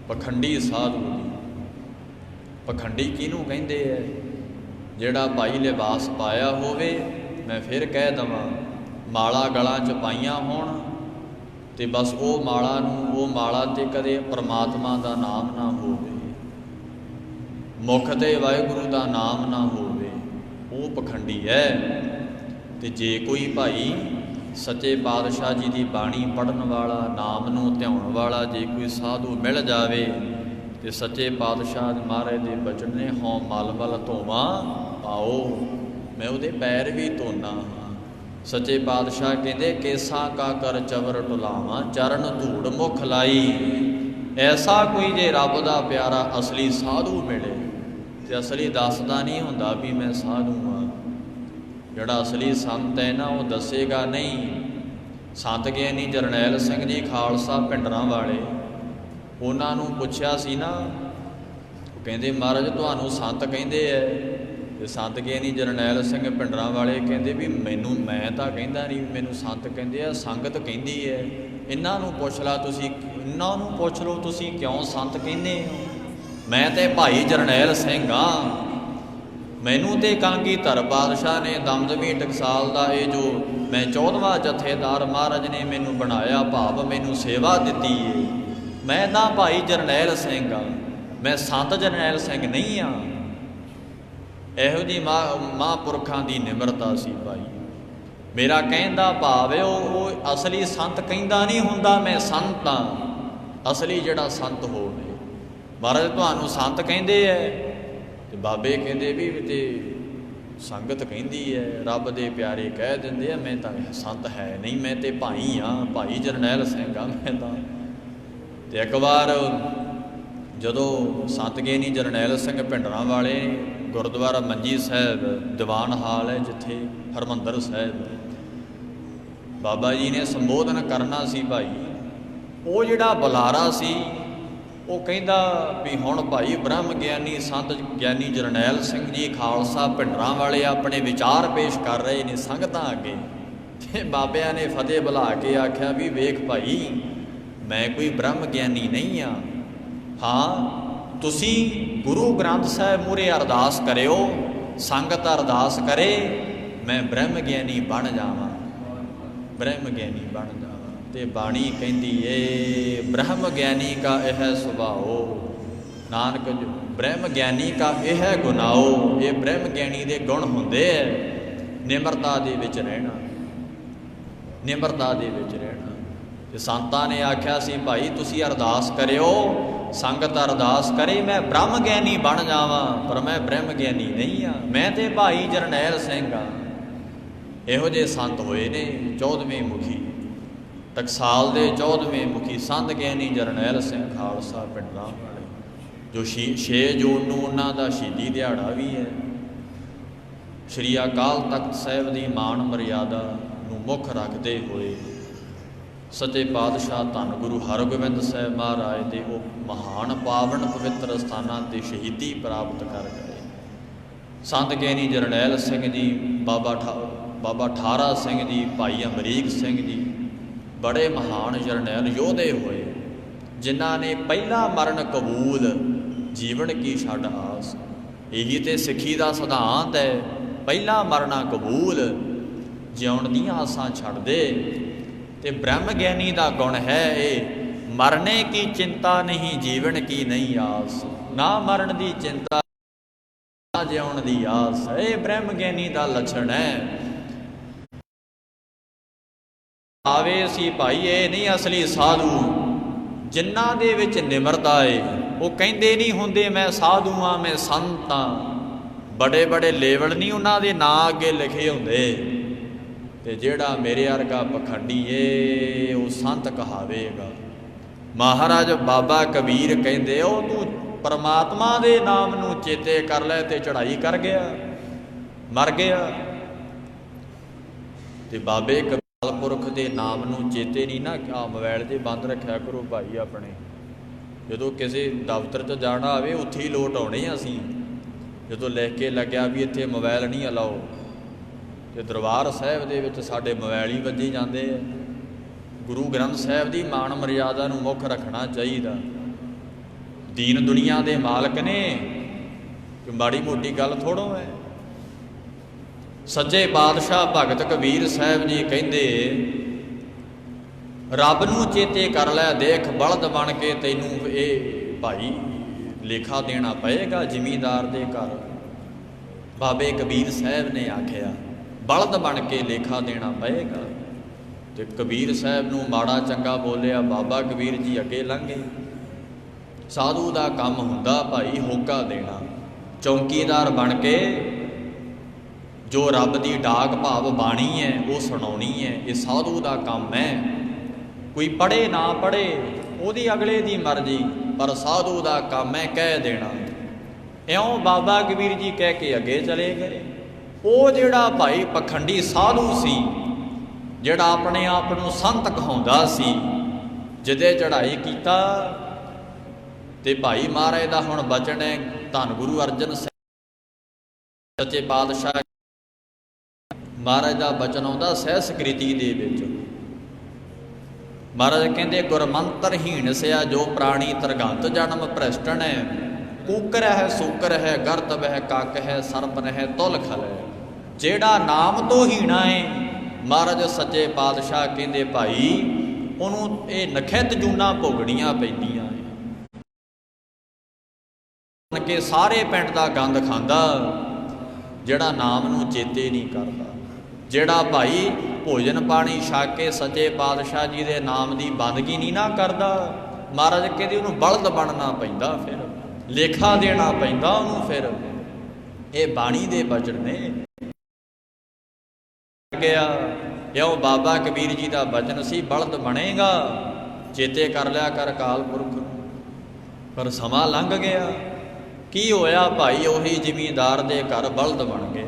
S1: पखंडी साधु दी। पखंडी किहनूं कहिंदे है? जिहड़ा भाई लिबास पाया होवे, मैं फिर कह दवां माला गलां च पाईयां होण ते बस वो माला नूं वो माला ते कदे परमात्मा दा नाम ना होवे, मुख ते वाहिगुरू दा नाम ना होवे, वो पखंडी है। ते जे कोई भाई सच्चे पातशाह जी की बाणी पढ़न वाला, नाम नूं ध्याउण वाला जे कोई साधु मिल जावे ते सच्चे पातशाह महाराज दे बचन ने हों मल वल धोवां पाओ, मैं उहदे पैर भी धोना हाँ। सच्चे पातशाह कहते केसा का कर चवर टुलावा चरण धूड़ मुख लाई। ऐसा कोई जे रब दा प्यारा असली साधु मिले ते असली दसदा नहीं हुंदा भी मैं साधु हाँ। जिहड़ा असली संत है ना वो दसेगा नहीं। संत ज्ञानी जरनैल सिंह जी खालसा पिंडरां वाले, उन्हां नूं पुछया सी ना, कहंदे महाराज तुहानूं संत कहिंदे है। ते संत ज्ञानी जरनैल सिंह पिंडरां वाले कहंदे भी मैनूं मैं तां कहिंदा नहीं, मैनूं संत कहिंदे आ, संगत कहिंदी है। इन्हां नूं पुछ ला तुसीं, इन्हां नूं पुछ लो तुसीं क्यों संत कहिंदे हो? मैं ते भाई जरनैल सिंह हाँ। मैनूं ते कांगी धर पातशाह ने दमदमी टकसाल दा ये जो मैं 14वां जथेदार महाराज ने मैनूं बनाया, भाव मैनूं सेवा दित्ती है। मैं तां भाई जरनैल सिंह हाँ, मैं संत जरनैल सिंह नहीं हाँ। ਇਹੋ जी महापुरखों की निमरता सी भाई। मेरा कहण दा भाव है वो असली संत कहिंदा नहीं हुंदा मैं संत हाँ। असली जिहड़ा संत होवे, महाराज तुहानूं संत कहिंदे है ते बाबे कहंदे भी ते संगत कहिंदी है, रब दे प्यारे कह दिंदे आ मैं तां संत है नहीं, मैं ते भाई हाँ, भाई जरनैल सिंह हाँ मैं तां। ते एक बार जदों संत ज्ञानी जरनैल सिंह पिंडरां वाले गुरुद्वारा मंजी साहब दीवान हाल है जिथे हरमंदर साहब बाबा जी ने संबोधन करना सी भाई, वो जिहड़ा बुलारा सी वो कहंदा भी हुण भाई ब्रह्म ज्ञानी संत ज्ञानी जरनैल सिंह जी खालसा पिंडरां वाले अपने विचार पेश कर रहे ने संगतां अगे। ते बाबिਆਂ ने फतेह बुला के आख्या भी वेख भाई मैं कोई ब्रह्म ज्ञानी नहीं हाँ। हाँ तुसी गुरु ग्रंथ साहिब मूहरे अरदास करियो, संगत अरदास करे मैं ब्रह्म ज्ञानी बन जावां, ब्रह्म ज्ञानी बन जावां। ते बाणी कहंदी ए ब्रह्म ज्ञानी का यह सुभाओ, नानक ब्रह्म ज्ञानी का यह गुनाओ। ये ब्रह्म ज्ञानी दे गुण हुंदे है, निमरता दे विच रहना। ਨਿਮਰਤਾ ਦੇ ਵਿੱਚ ਰਹਿਣਾ। ਤੇ ਸੰਤਾਂ ਨੇ ਆਖਿਆ ਸੀ ਭਾਈ ਤੁਸੀਂ ਅਰਦਾਸ ਕਰਿਓ, ਸੰਗਤ ਅਰਦਾਸ ਕਰੇ ਮੈਂ ਬ੍ਰਹਮ ਗਿਆਨੀ ਬਣ ਜਾਵਾਂ, ਪਰ ਮੈਂ ਬ੍ਰਹਮ ਗਿਆਨੀ ਨਹੀਂ ਆ, ਮੈਂ ਤੇ ਭਾਈ ਜਰਨੈਲ ਸਿੰਘ ਆ। ਇਹੋ ਜਿਹੇ ਸੰਤ ਹੋਏ ਨੇ 14ਵੇਂ ਮੁਖੀ, ਟਕਸਾਲ ਦੇ 14ਵੇਂ ਮੁਖੀ ਸੰਤ ਗਿਆਨੀ ਜਰਨੈਲ ਸਿੰਘ ਖਾਲਸਾ ਪਿੰਡ ਰਾਮ ਵਾਲੇ, ਜੋ 6 ਜੂਨ ਨੂੰ ਉਹਨਾਂ ਦਾ ਸ਼ਹੀਦੀ ਦਿਹਾੜਾ ਵੀ ਹੈ। ਸ਼੍ਰੀ ਅਕਾਲ ਤਖਤ ਸਾਹਿਬ ਦੀ ਮਾਣ ਮਰਿਆਦਾ ਨੂੰ ਮੁੱਖ ਰੱਖਦੇ ਹੋਏ ਸੱਚੇ ਪਾਤਸ਼ਾਹ ਧੰਨ ਗੁਰੂ ਹਰਗੋਬਿੰਦ ਸਾਹਿਬ ਮਹਾਰਾਜ ਦੇ ਉਹ ਮਹਾਨ ਪਾਵਨ ਪਵਿੱਤਰ ਸਥਾਨਾਂ 'ਤੇ ਸ਼ਹੀਦੀ ਪ੍ਰਾਪਤ ਕਰ ਗਏ। ਸੰਤ ਗਿਆਨੀ ਜਰਨੈਲ ਸਿੰਘ ਜੀ, ਬਾਬਾ ਠਾਰਾ ਸਿੰਘ ਜੀ, ਭਾਈ ਅਮਰੀਕ ਸਿੰਘ ਜੀ ਬੜੇ ਮਹਾਨ ਜਰਨੈਲ ਯੋਧੇ ਹੋਏ, ਜਿਨ੍ਹਾਂ ਨੇ ਪਹਿਲਾ ਮਰਨ ਕਬੂਲ ਜੀਵਨ ਕੀ ਛੱਡ ਆਸ। ਇਹੀ ਤੇ ਸਿੱਖੀ ਦਾ ਸਿਧਾਂਤ ਹੈ, ਪਹਿਲਾ ਮਰਨਾ ਕਬੂਲ, ਜਿਉਣ ਦੀਆਂ ਆਸਾਂ ਛੱਡ ਦੇ। ਤੇ ਬ੍ਰਹਮ ਗਿਆਨੀ ਦਾ ਗੁਣ ਹੈ ਇਹ, ਮਰਨੇ ਕੀ ਚਿੰਤਾ ਨਹੀਂ ਜੀਵਨ ਕੀ ਨਹੀਂ ਆਸ। ਨਾ ਮਰਨ ਦੀ ਚਿੰਤਾ, ਨਾ ਜਿਉਣ ਦੀ ਆਸ, ਇਹ ਬ੍ਰਹਮ ਗਿਆਨੀ ਦਾ ਲੱਛਣ ਹੈ। ਆਵੇ ਸੀ ਭਾਈ ਇਹ ਨਹੀਂ ਅਸਲੀ ਸਾਧੂ, ਜਿਨ੍ਹਾਂ ਦੇ ਵਿੱਚ ਨਿਮਰਤਾ ਏ। ਉਹ ਕਹਿੰਦੇ ਨਹੀਂ ਹੁੰਦੇ ਮੈਂ ਸਾਧੂ ਹਾਂ, ਮੈਂ ਸੰਤ ਹਾਂ। ਬੜੇ ਬੜੇ ਲੇਵਲ ਨਹੀਂ ਉਹਨਾਂ ਦੇ ਨਾਂ ਅੱਗੇ ਲਿਖੇ ਹੁੰਦੇ। ਤੇ ਜਿਹੜਾ ਮੇਰੇ ਵਰਗਾ ਪਖੰਡੀ ਏ ਉਹ ਸੰਤ ਕਹਾਵੇਗਾ। ਮਹਾਰਾਜ ਬਾਬਾ ਕਬੀਰ ਕਹਿੰਦੇ ਉਹ ਤੂੰ ਪਰਮਾਤਮਾ ਦੇ ਨਾਮ ਨੂੰ ਚੇਤੇ ਕਰ ਲੈ ਤੇ ਚੜ੍ਹਾਈ ਕਰ ਗਿਆ, ਮਰ ਗਿਆ। ਤੇ ਬਾਬੇ ਕਬਾਲ ਪੁਰਖ ਦੇ ਨਾਮ ਨੂੰ ਚੇਤੇ ਨਹੀਂ ਨਾ, ਆ ਮੋਬਾਈਲ 'ਤੇ ਬੰਦ ਰੱਖਿਆ ਕਰੋ ਭਾਈ ਆਪਣੇ। ਜਦੋਂ ਕਿਸੇ ਦਫ਼ਤਰ 'ਚ ਜਾਣਾ ਹੋਵੇ ਉੱਥੇ ਹੀ ਲੋਟ ਆਉਣੇ ਅਸੀਂ। ਜਦੋਂ ਲਿਖ ਕੇ ਲੱਗਿਆ ਵੀ ਇੱਥੇ ਮੋਬਾਇਲ ਨਹੀਂ ਅਲਾਓ, ਤੇ ਦਰਬਾਰ ਸਾਹਿਬ ਦੇ ਵਿੱਚ ਸਾਡੇ ਮੋਬਾਇਲ ਹੀ ਵੱਜੀ ਜਾਂਦੇ ਆ। ਗੁਰੂ ਗ੍ਰੰਥ ਸਾਹਿਬ ਦੀ ਮਾਣ ਮਰਿਆਦਾ ਨੂੰ ਮੁੱਖ ਰੱਖਣਾ ਚਾਹੀਦਾ। ਦੀਨ ਦੁਨੀਆ ਦੇ ਮਾਲਕ ਨੇ, ਕਿ ਮਾੜੀ ਮੋਟੀ ਗੱਲ ਥੋੜ੍ਹੋ ਹੈ। ਸੱਚੇ ਪਾਤਸ਼ਾਹ ਭਗਤ ਕਬੀਰ ਸਾਹਿਬ ਜੀ ਕਹਿੰਦੇ ਰੱਬ ਨੂੰ ਚੇਤੇ ਕਰ ਲੈ, ਦੇਖ ਬਲਦ ਬਣ ਕੇ ਤੈਨੂੰ ਇਹ ਭਾਈ ਲੇਖਾ ਦੇਣਾ ਪਏਗਾ ਜ਼ਿਮੀਂਦਾਰ ਦੇ ਘਰ। ਬਾਬੇ ਕਬੀਰ ਸਾਹਿਬ ਨੇ ਆਖਿਆ ਬਲਦ ਬਣ ਕੇ ਲੇਖਾ ਦੇਣਾ ਪਏਗਾ। ਤੇ ਕਬੀਰ ਸਾਹਿਬ ਨੂੰ ਮਾੜਾ ਚੰਗਾ ਬੋਲਿਆ, ਬਾਬਾ ਕਬੀਰ ਜੀ ਅੱਗੇ ਲੰਘੇ। ਸਾਧੂ ਦਾ ਕੰਮ ਹੁੰਦਾ ਭਾਈ ਹੋਕਾ ਦੇਣਾ, ਚੌਂਕੀਦਾਰ ਬਣ ਕੇ ਜੋ ਰੱਬ ਦੀ ਡਾਕ ਭਾਵ ਬਾਣੀ ਹੈ ਉਹ ਸੁਣਾਉਣੀ ਹੈ। ਇਹ ਸਾਧੂ ਦਾ ਕੰਮ ਹੈ। ਕੋਈ ਪੜ੍ਹੇ ਨਾ ਪੜ੍ਹੇ ਉਹਦੀ ਅਗਲੇ ਦੀ ਮਰਜ਼ੀ, ਪਰ ਸਾਧੂ ਦਾ ਕੰਮ ਹੈ ਕਹਿ ਦੇਣਾ। ਇਉਂ ਬਾਬਾ ਕਬੀਰ ਜੀ ਕਹਿ ਕੇ ਅੱਗੇ ਚਲੇ ਗਏ। ਉਹ ਜਿਹੜਾ ਭਾਈ ਪਖੰਡੀ ਸਾਧੂ ਸੀ, ਜਿਹੜਾ ਆਪਣੇ ਆਪ ਨੂੰ ਸੰਤ ਕਹਾਉਂਦਾ ਸੀ, ਜਿਹਦੇ ਚੜ੍ਹਾਈ ਕੀਤਾ। ਤੇ ਭਾਈ ਮਹਾਰਾਜ ਦਾ ਹੁਣ ਬਚਨ ਹੈ, ਧੰਨ ਗੁਰੂ ਅਰਜਨ ਸਾਹਿਬ ਸੱਚੇ ਪਾਤਸ਼ਾਹ ਮਹਾਰਾਜ ਦਾ ਬਚਨ ਆਉਂਦਾ ਸਹਿਸਕ੍ਰਿਤੀ ਦੇ ਵਿੱਚ। ਮਹਾਰਾਜ ਕਹਿੰਦੇ ਗੁਰਮੰਤਰ ਹੀਣ ਸਿਆ ਜੋ ਪ੍ਰਾਣੀ ਤਰਗੰਤ ਜਨਮ ਭ੍ਰਿਸ਼ਟਨ ਹੈ, ਕੂਕਰ ਹੈ ਸੂਕਰ ਹੈ ਗਰਤਬ ਹੈ ਕੱਕ ਹੈ ਸਰਪਨ ਹੈ ਤੁਲ ਖਲ ਹੈ। ਜਿਹੜਾ ਨਾਮ ਤੋਂ ਹੀਣਾ ਹੈ, ਮਹਾਰਾਜ ਸੱਚੇ ਪਾਤਸ਼ਾਹ ਕਹਿੰਦੇ ਭਾਈ ਉਹਨੂੰ ਇਹ ਨਖਿੱਤ ਜੂਨਾਂ ਭੋਗਣੀਆਂ ਪੈਂਦੀਆਂ ਕਿ ਸਾਰੇ ਪਿੰਡ ਦਾ ਗੰਦ ਖਾਂਦਾ, ਜਿਹੜਾ ਨਾਮ ਨੂੰ ਚੇਤੇ ਨਹੀਂ ਕਰਦਾ। ਜਿਹੜਾ ਭਾਈ ਭੋਜਨ ਪਾਣੀ ਛਕ ਕੇ ਸੱਚੇ ਪਾਤਸ਼ਾਹ ਜੀ ਦੇ ਨਾਮ ਦੀ ਬੰਦਗੀ ਨਹੀਂ ਨਾ ਕਰਦਾ, ਮਹਾਰਾਜ ਕਹਿੰਦੇ ਉਹਨੂੰ ਬਲਦ ਬਣਨਾ ਪੈਂਦਾ, ਫਿਰ ਲੇਖਾ ਦੇਣਾ ਪੈਂਦਾ ਉਹਨੂੰ। ਫਿਰ ਇਹ ਬਾਣੀ ਦੇ ਬਚਨ ਨੇ ਗਿਆ। ਇਉਂ ਬਾਬਾ ਕਬੀਰ ਜੀ ਦਾ ਬਚਨ ਸੀ, ਬਲਦ ਬਣੇਗਾ, ਚੇਤੇ ਕਰ ਲਿਆ ਕਰ ਅਕਾਲ ਪੁਰਖ ਨੂੰ। ਪਰ ਸਮਾਂ ਲੰਘ ਗਿਆ। ਕੀ ਹੋਇਆ ਭਾਈ, ਉਹੀ ਜ਼ਿਮੀਂਦਾਰ ਦੇ ਘਰ ਬਲਦ ਬਣ ਗਿਆ।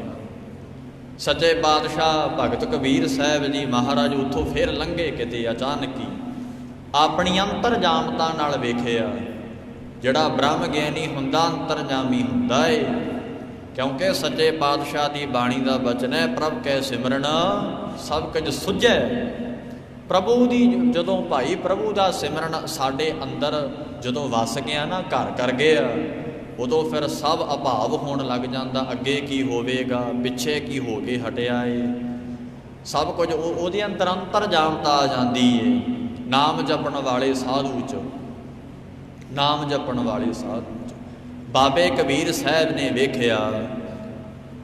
S1: ਸੱਚੇ ਪਾਤਸ਼ਾਹ ਭਗਤ ਕਬੀਰ ਸਾਹਿਬ ਜੀ ਮਹਾਰਾਜ ਉੱਥੋਂ ਫਿਰ ਲੰਘੇ ਕਿਤੇ ਅਚਾਨਕ ਹੀ। ਆਪਣੀ ਅੰਤਰਜਾਮਤਾ ਨਾਲ ਵੇਖਿਆ, ਜਿਹੜਾ ਬ੍ਰਹਮ ਗਿਆਨੀ ਹੁੰਦਾ ਅੰਤਰਜਾਮੀ ਹੁੰਦਾ ਏ। ਕਿਉਂਕਿ ਸੱਚੇ ਪਾਤਸ਼ਾਹ ਦੀ ਬਾਣੀ ਦਾ ਬਚਨ ਹੈ, ਪ੍ਰਭ ਕੈ ਸਿਮਰਨ ਸਭ ਕੁਝ ਸੁਝੈ। ਪ੍ਰਭੂ ਦੀ ਜਦੋਂ ਭਾਈ ਪ੍ਰਭੂ ਦਾ ਸਿਮਰਨ ਸਾਡੇ ਅੰਦਰ ਜਦੋਂ ਵਸ ਗਿਆ ਨਾ, ਘਰ ਕਰ ਗਿਆ, ਉਦੋਂ ਫਿਰ ਸਭ ਅਭਾਵ ਹੋਣ ਲੱਗ ਜਾਂਦਾ। ਅੱਗੇ ਕੀ ਹੋਵੇਗਾ, ਪਿੱਛੇ ਕੀ ਹੋ ਕੇ ਹਟਿਆ ਏ, ਸਭ ਕੁਝ ਉਹਦੇ ਅੰਦਰ ਅੰਤਰਜਾਮਤਾ ਆ ਜਾਂਦੀ ਏ। ਨਾਮ ਜਪਣ ਵਾਲੇ ਸਾਧੂ 'ਚ, ਨਾਮ ਜਪਣ ਵਾਲੇ ਸਾਧੂ 'ਚ ਬਾਬੇ ਕਬੀਰ ਸਾਹਿਬ ਨੇ ਵੇਖਿਆ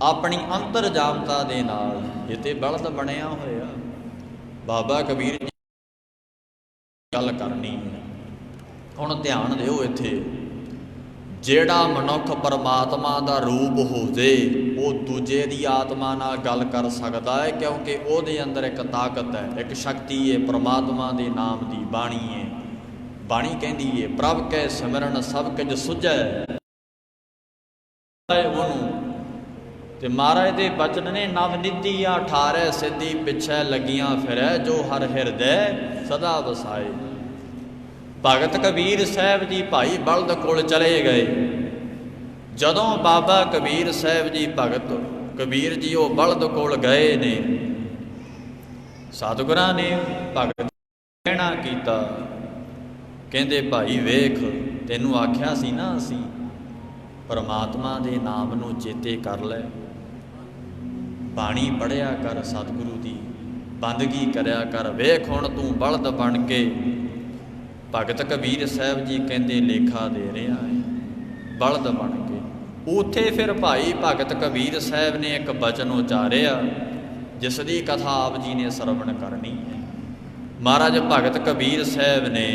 S1: ਆਪਣੀ ਅੰਤਰਜਾਮਤਾ ਦੇ ਨਾਲ ਇਹ ਤੇ ਬਲਦ ਬਣਿਆ ਹੋਇਆ। बाबा कबीर जी गल करनी है। हुण ध्यान दिओ इत्थे, ਜਿਹੜਾ ਮਨੁੱਖ परमात्मा ਦਾ रूप हो जाए वो दूजे की आत्मा नाल गल कर सकता है, क्योंकि ਉਹਦੇ अंदर एक ताकत है, एक शक्ति है, परमात्मा के नाम की बाणी है। बाणी कहती है प्रभ कै सिमरन सब कुछ सुझै। महाराज के बचन ने नव निधिया 18 सिद्धि पिछे लगियां फिरै, जो हर हिरदय सदा वसाए। भगत कबीर साहब जी भाई बलद कोल चले गए। जदों बाबा कबीर साहब जी भगत कबीर जी वो बलद कोल गए ने, सतगुरां ने भगत कहना कीता, कहंदे भाई वेख तैनूं आख्या सी ना असीं परमात्मा दे नाम नूं चेते कर लै, बाणी पढ़िया कर, सतगुरु दी बंदगी करया कर। वेख हुण तूं बलद बन के भगत कबीर साहब जी कहते लेखा दे रहा है बलद बन के। उत्थे फिर भाई भगत कबीर साहब ने एक बचन उचारिया जिसकी कथा आप जी ने सरवण करनी है। महाराज भगत कबीर साहब ने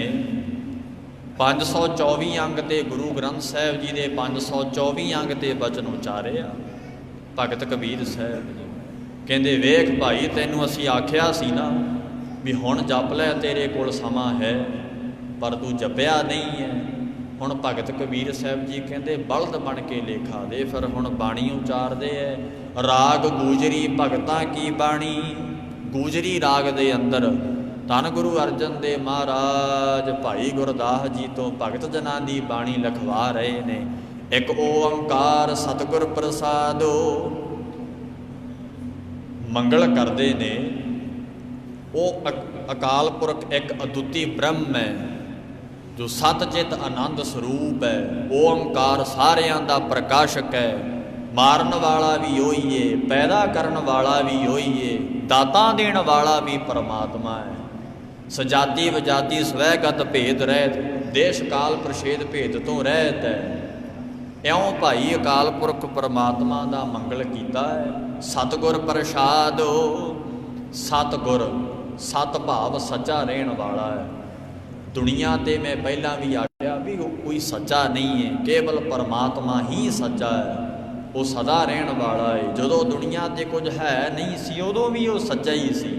S1: 524 अंग ते गुरु ग्रंथ साहब जी के 524 अंग ते बचन उचारिया। भगत कबीर साहब जी कहते वेख भाई तैनूं असीं आख्या सी ना भी हुण जप लै, तेरे कोल समा है, पर तू जपिया नहीं है। हुण भगत कबीर साहब जी कहते बलद बन के लेखा दे। फिर हुण बाणी उचारदे है, राग गूजरी भगतां की बाणी। गूजरी राग दे अंदर धन गुरु अर्जन देव महाराज भाई गुरदास जी तो भगत जनां दी बाणी लिखवा रहे ने। एक ओंकार सतगुर प्रसादो मंगल करते ने। वो अकाल पुरख एक अद्वितीय ब्रह्म है जो सतचित आनंद स्वरूप है। ओंकार सारियां दा प्रकाशक है, मारन वाला भी वही है, पैदा करन वाला भी वही है, दाता देण वाला भी परमात्मा है। सजाति वजाति स्वैगत भेद रहत, देश काल प्रछेद भेद तो रहत है। इउं भाई अकाल पुरख परमात्मा दा मंगल कीता है। सतगुर प्रसादो, सतगुर सत भाव सच्चा रहन वाला है। दुनिया ते मैं पहला भी आख्या भी कोई सच्चा नहीं है, केवल परमात्मा ही सच्चा है। वो सदा रहन वाला है। जदों दुनिया ते कुछ है नहीं सी उदों भी वो सच्चा ही सी।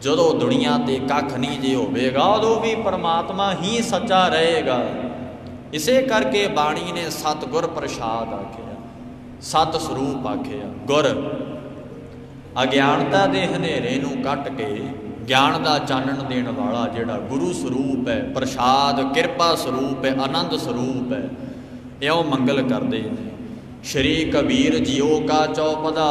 S1: जदों दुनिया ते कख नहीं जे होवेगा उदों भी परमात्मा ही सच्चा रहेगा। इसे करके बाणी ने सतगुर प्रसाद आख्या, सत स्वरूप आख्या। गुर अज्ञानता दे हनेरे नूं कट के ज्ञान का चानण देने वाला जिहड़ा गुरु स्वरूप है, प्रसाद किरपा स्वरूप है, आनंद स्वरूप है। इउं मंगल करते हैं। श्री कबीर जियो का चौपदा,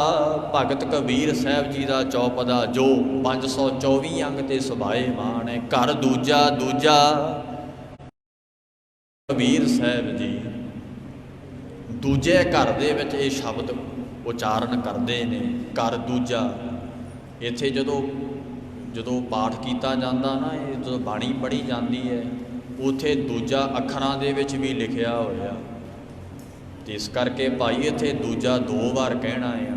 S1: भगत कबीर साहब जी का चौपदा जो 524 अंग ते सुभाएमान है। घर दूजा दूजा कबीर साहब जी दूजे घर दे विच ये शब्द उचारण करते हैं, घर दूजा। इत्थे ਜਦੋਂ ਪਾਠ ਕੀਤਾ ਜਾਂਦਾ ਨਾ, ਇਹ ਜਦੋਂ ਬਾਣੀ ਪੜ੍ਹੀ ਜਾਂਦੀ ਹੈ ਉੱਥੇ ਦੂਜਾ ਅੱਖਰਾਂ ਦੇ ਵਿੱਚ ਵੀ ਲਿਖਿਆ ਹੋਇਆ, ਤੇ ਇਸ ਕਰਕੇ ਭਾਈ ਇੱਥੇ ਦੂਜਾ 2 ਵਾਰ ਕਹਿਣਾ ਆ।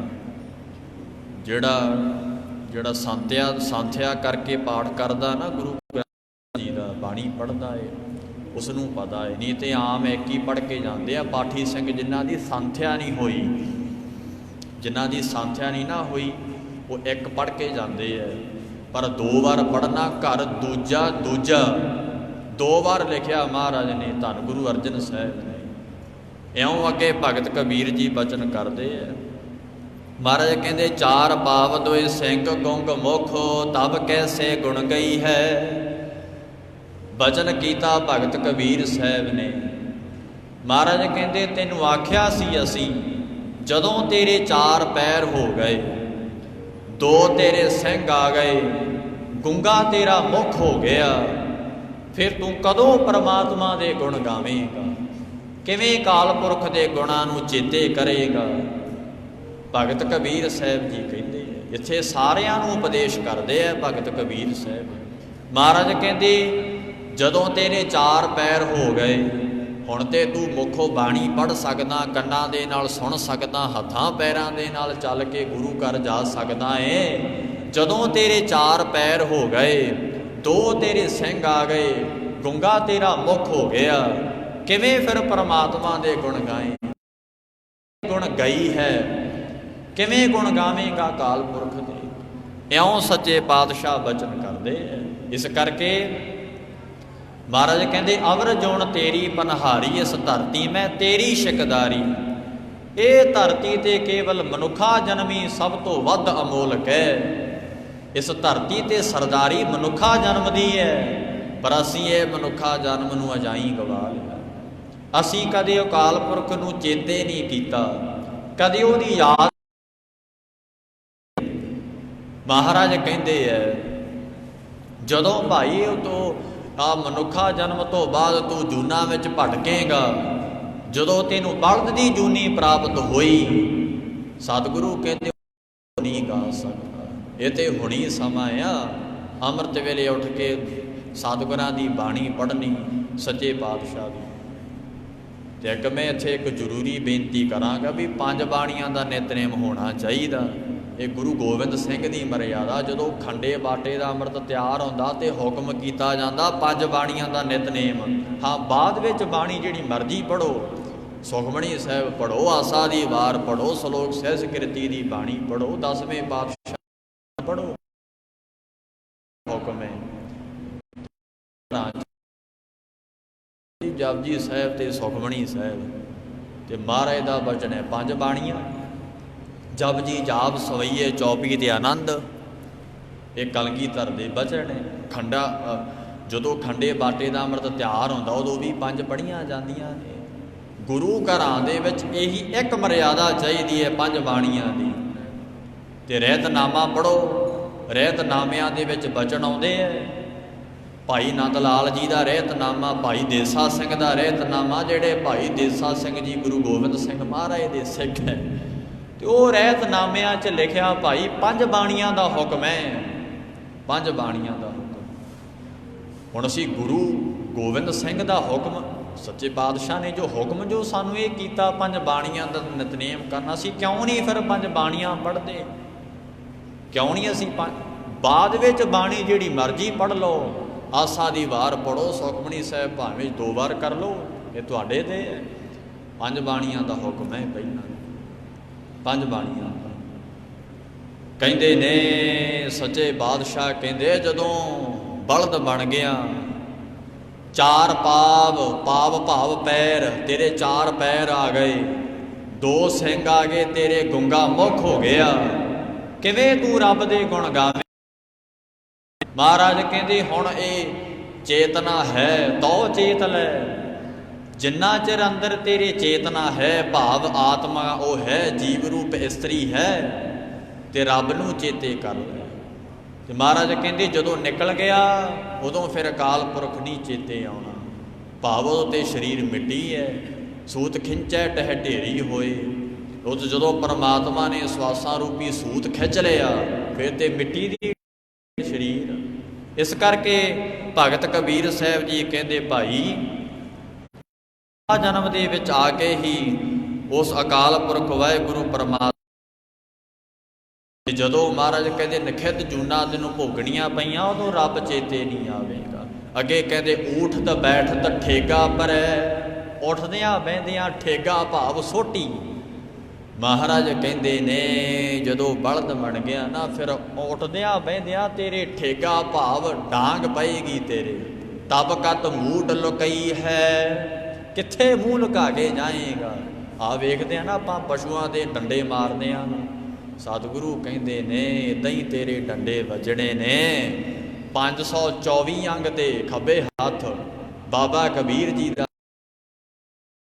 S1: ਜਿਹੜਾ ਸੰਥਿਆ ਕਰਕੇ ਪਾਠ ਕਰਦਾ ਨਾ ਗੁਰੂ ਗ੍ਰੰਥ ਜੀ ਦਾ, ਬਾਣੀ ਪੜ੍ਹਦਾ ਹੈ, ਉਸ ਨੂੰ ਪਤਾ ਹੈ। ਨਹੀਂ ਤੇ ਆਮ ਇੱਕ ਹੀ ਪੜ੍ਹ ਕੇ ਜਾਂਦੇ ਆ ਪਾਠੀ ਸਿੰਘ ਜਿਨ੍ਹਾਂ ਦੀ ਸੰਥਿਆ ਨਹੀਂ ਹੋਈ, ਜਿਨ੍ਹਾਂ ਦੀ ਸੰਥਿਆ ਨਹੀਂ ਨਾ ਹੋਈ ਉਹ ਇੱਕ ਪੜ੍ਹ ਕੇ ਜਾਂਦੇ ਆ। पर 2 बार पढ़ना। घर दूजा दूजा 2 बार लिखिया महाराज ने, धन गुरु अर्जन साहब ने। इउं अगे भगत कबीर जी बचन करते हैं। महाराज कहते 4 पाव दोए सिंह गुंग मुख, तब कैसे गुण गई है। बचन किया भगत कबीर साहब ने। महाराज कहते तैनूं आख्या सी असीं जदों तेरे 4 पैर हो गए, 2 तेरे सिंह आ गए, गुंगा तेरा मुख हो गया, फिर तू कदों परमात्मा दे गुण गावेगा, किवें काल पुरख दे गुणां नूं चेते करेगा। भगत कबीर साहब जी कहते इत्थे सारियां नूं उपदेश करते हैं भगत कबीर साहब। महाराज कहते जदों तेरे 4 पैर हो गए, हुण ते तू मुखों बाणी पढ़ सकदा, कन्नां दे नाल सुन सकदा, हत्थां पैरां दे नाल चल के गुरु घर जा सकदा है। जदों तेरे चार पैर हो गए, दो तेरे सिंह आ गए, गुंगा तेरा मुख हो गया, किवें फिर परमात्मा दे गुण गाए? गुण गई है, किवें गुण गावेंगा काल पुरख दे? इउं सच्चे पातशाह बचन करदे। इस करके महाराज कहते अवर जोन तेरी पनहारी, इस धरती मैं तेरी शिकदारी। ये धरती ते केवल मनुखा जन्मी सब तो वध अमोलक है। इस धरती ते सरदारी मनुखा जन्म दी है, पर असीं ये मनुखा जन्म नूं अजाई गवा लिया। असीं कदे अकाल पुरख नूं चेते नहीं कीता, कदे उहदी याद। महाराज कहते है जदों भाई तो आ मनुखा जन्म तो बाद तू जूना विच भटकेगा, जदों तेनू बलद दी जूनी प्राप्त होई, सतगुरु कहते नहीं गा सकता। ये तो हुणी समा आ, अमृत वेले उठ के सतगुरां दी बाणी पढ़नी सच्चे पातशाह दी। ते एक मैं इत्थे एक जरूरी बेनती करांगा भी 5 बाणियां दा नितनेम होना चाहिए। ये गुरु गोबिंद सिंह की मर्यादा, जो खंडे बाटे का अमृत तैयार होंदा ते हुक्म किया जाता 5 बाणियां का नितनेम। हाँ बाद विच बाणी जिहड़ी मर्जी पढ़ो, सुखमणी साहिब पढ़ो, आसा दी वार पढ़ो, सलोक सहज कृति की बाणी पढ़ो, 10वें पातशाह पढ़ो, हुक्म है। जपजी साहिब ते सुखमणी साहिब ते महाराज दा वचन है 5 बाणियां। जप जी जाप सवैये चौपी ते आनंद, ये कलगीधर दे वचन है। खंडा जदों खंडे बाटे का अमृत तैयार होंदा उदों भी 5 पढ़ियां जांदियां ने। गुरु घरां दे विच यही एक मर्यादा चाहिदी है 5 बाणियां दी। ते रहतनामा पढ़ो, रहतनामिਆਂ ਦੇ ਵਿੱਚ वचन आउंदे है। भाई नंद लाल जी का रहतनामा, भाई देसा सिंह का रहतनामा, जिहड़े भाई देसा सिंह जी गुरु गोबिंद सिंह महाराज दे सिख है, तो वह रहतनामिਆਂ च लिखिया भाई 5 बाणियां का हुक्म है, 5 बाणियां का हुक्म। हुण असीं गुरु गोबिंद सिंह का हुक्म, सच्चे पातशाह ने जो हुक्म जो सानू ये कीता 5 बाणियां का नितनेम करना, असीं क्यों नहीं फिर 5 बाणियां पढ़ते? क्यों नहीं असीं बाद विच बाणी जिहड़ी मर्जी पढ़ लो, आसा दी वार पढ़ो, सुखमणी साहिब भावें 2 बार कर लो, ये तुहाडे ते है। 5 बाणियां का हुक्म है पहला, 5 बाणियां का। कहंदे ने सच्चे बादशाह कहंदे जदों बलद बन गया, 4 पाव भाव पैर, तेरे 4 पैर आ गए, 2 सिंह आ गए, तेरे गुंगा मुख हो गया, किवें तू रब दे गुण गावे? महाराज कहते हुण ये चेतना है तो चेत लै, जिन्ना चिर अंदर तेरे चेतना है, भाव आत्मा वो है, जीव रूप इस्तरी है, ते रब नूं चेते कर लै। ते महाराज कहते जदों निकल गया उदों फिर अकाल पुरख नहीं चेते आउणा। भाव ते शरीर मिट्टी है, सूत खिंचै टह ढेरी होए। उस जदों परमात्मा ने सवासां रूपी सूत खिंच लिया, फिर ते मिट्टी दी शरीर। इस करके भगत कबीर साहब जी कहते भाई जन्म दे विच आके ही उस अकाल पुरख वाहिगुरु परमात्मा जदों महाराज कहते निखित जूना तेनों भोगणियां पईयां उदों रब चेते नहीं आवेगा। अगे कहते ऊठत बैठत ठेगा परै, उठदियां बहिंदियां ठेगा भाव सोटी। महाराज कहते ने जदों बलद बन गया ना, फिर उठदियां बहिंदियां तेरे ठेगा भाव डांग पएगी तेरे। तब कत मूठ लुकई है, कित्थे मूँह लुका के जाएगा? आ वेखदे आ ना आपां पशुआं दे डंडे मारदे आ ना, सतगुरु कहते ने इदां ही तेरे डंडे वजने ने। 524 अंग दे खब्बे हथ बाबा कबीर जी दा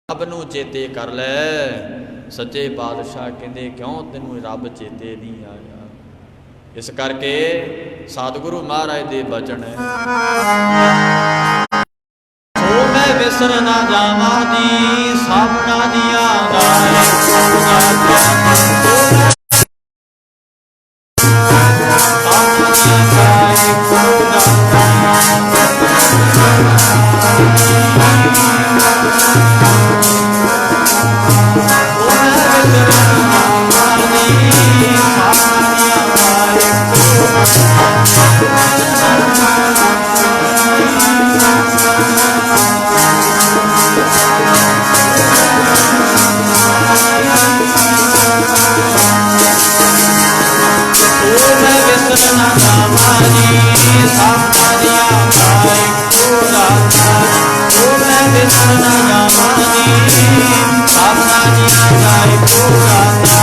S1: रब नूं चेते कर लै। सच्चे पातशाह कहते क्यों तेनू रब चेते नहीं आया? इस करके सतगुरु महाराज दे वचन है, सो मैं विसर ना जावां दी साबना दिया गाए ਜਾਵਾ ਜੀ ਸਭਨਾ ਦੀਆਂ ਗਾਏ ਕੋ ਦਾਤਾ ਸੋ ਮੈਂ ਵਿਸਰ ਨਾ ਜਾਵਾ ਜੀ ਸਭਨਾ ਦੀਆਂ ਗਾਏ ਕੋ ਦਾਤਾ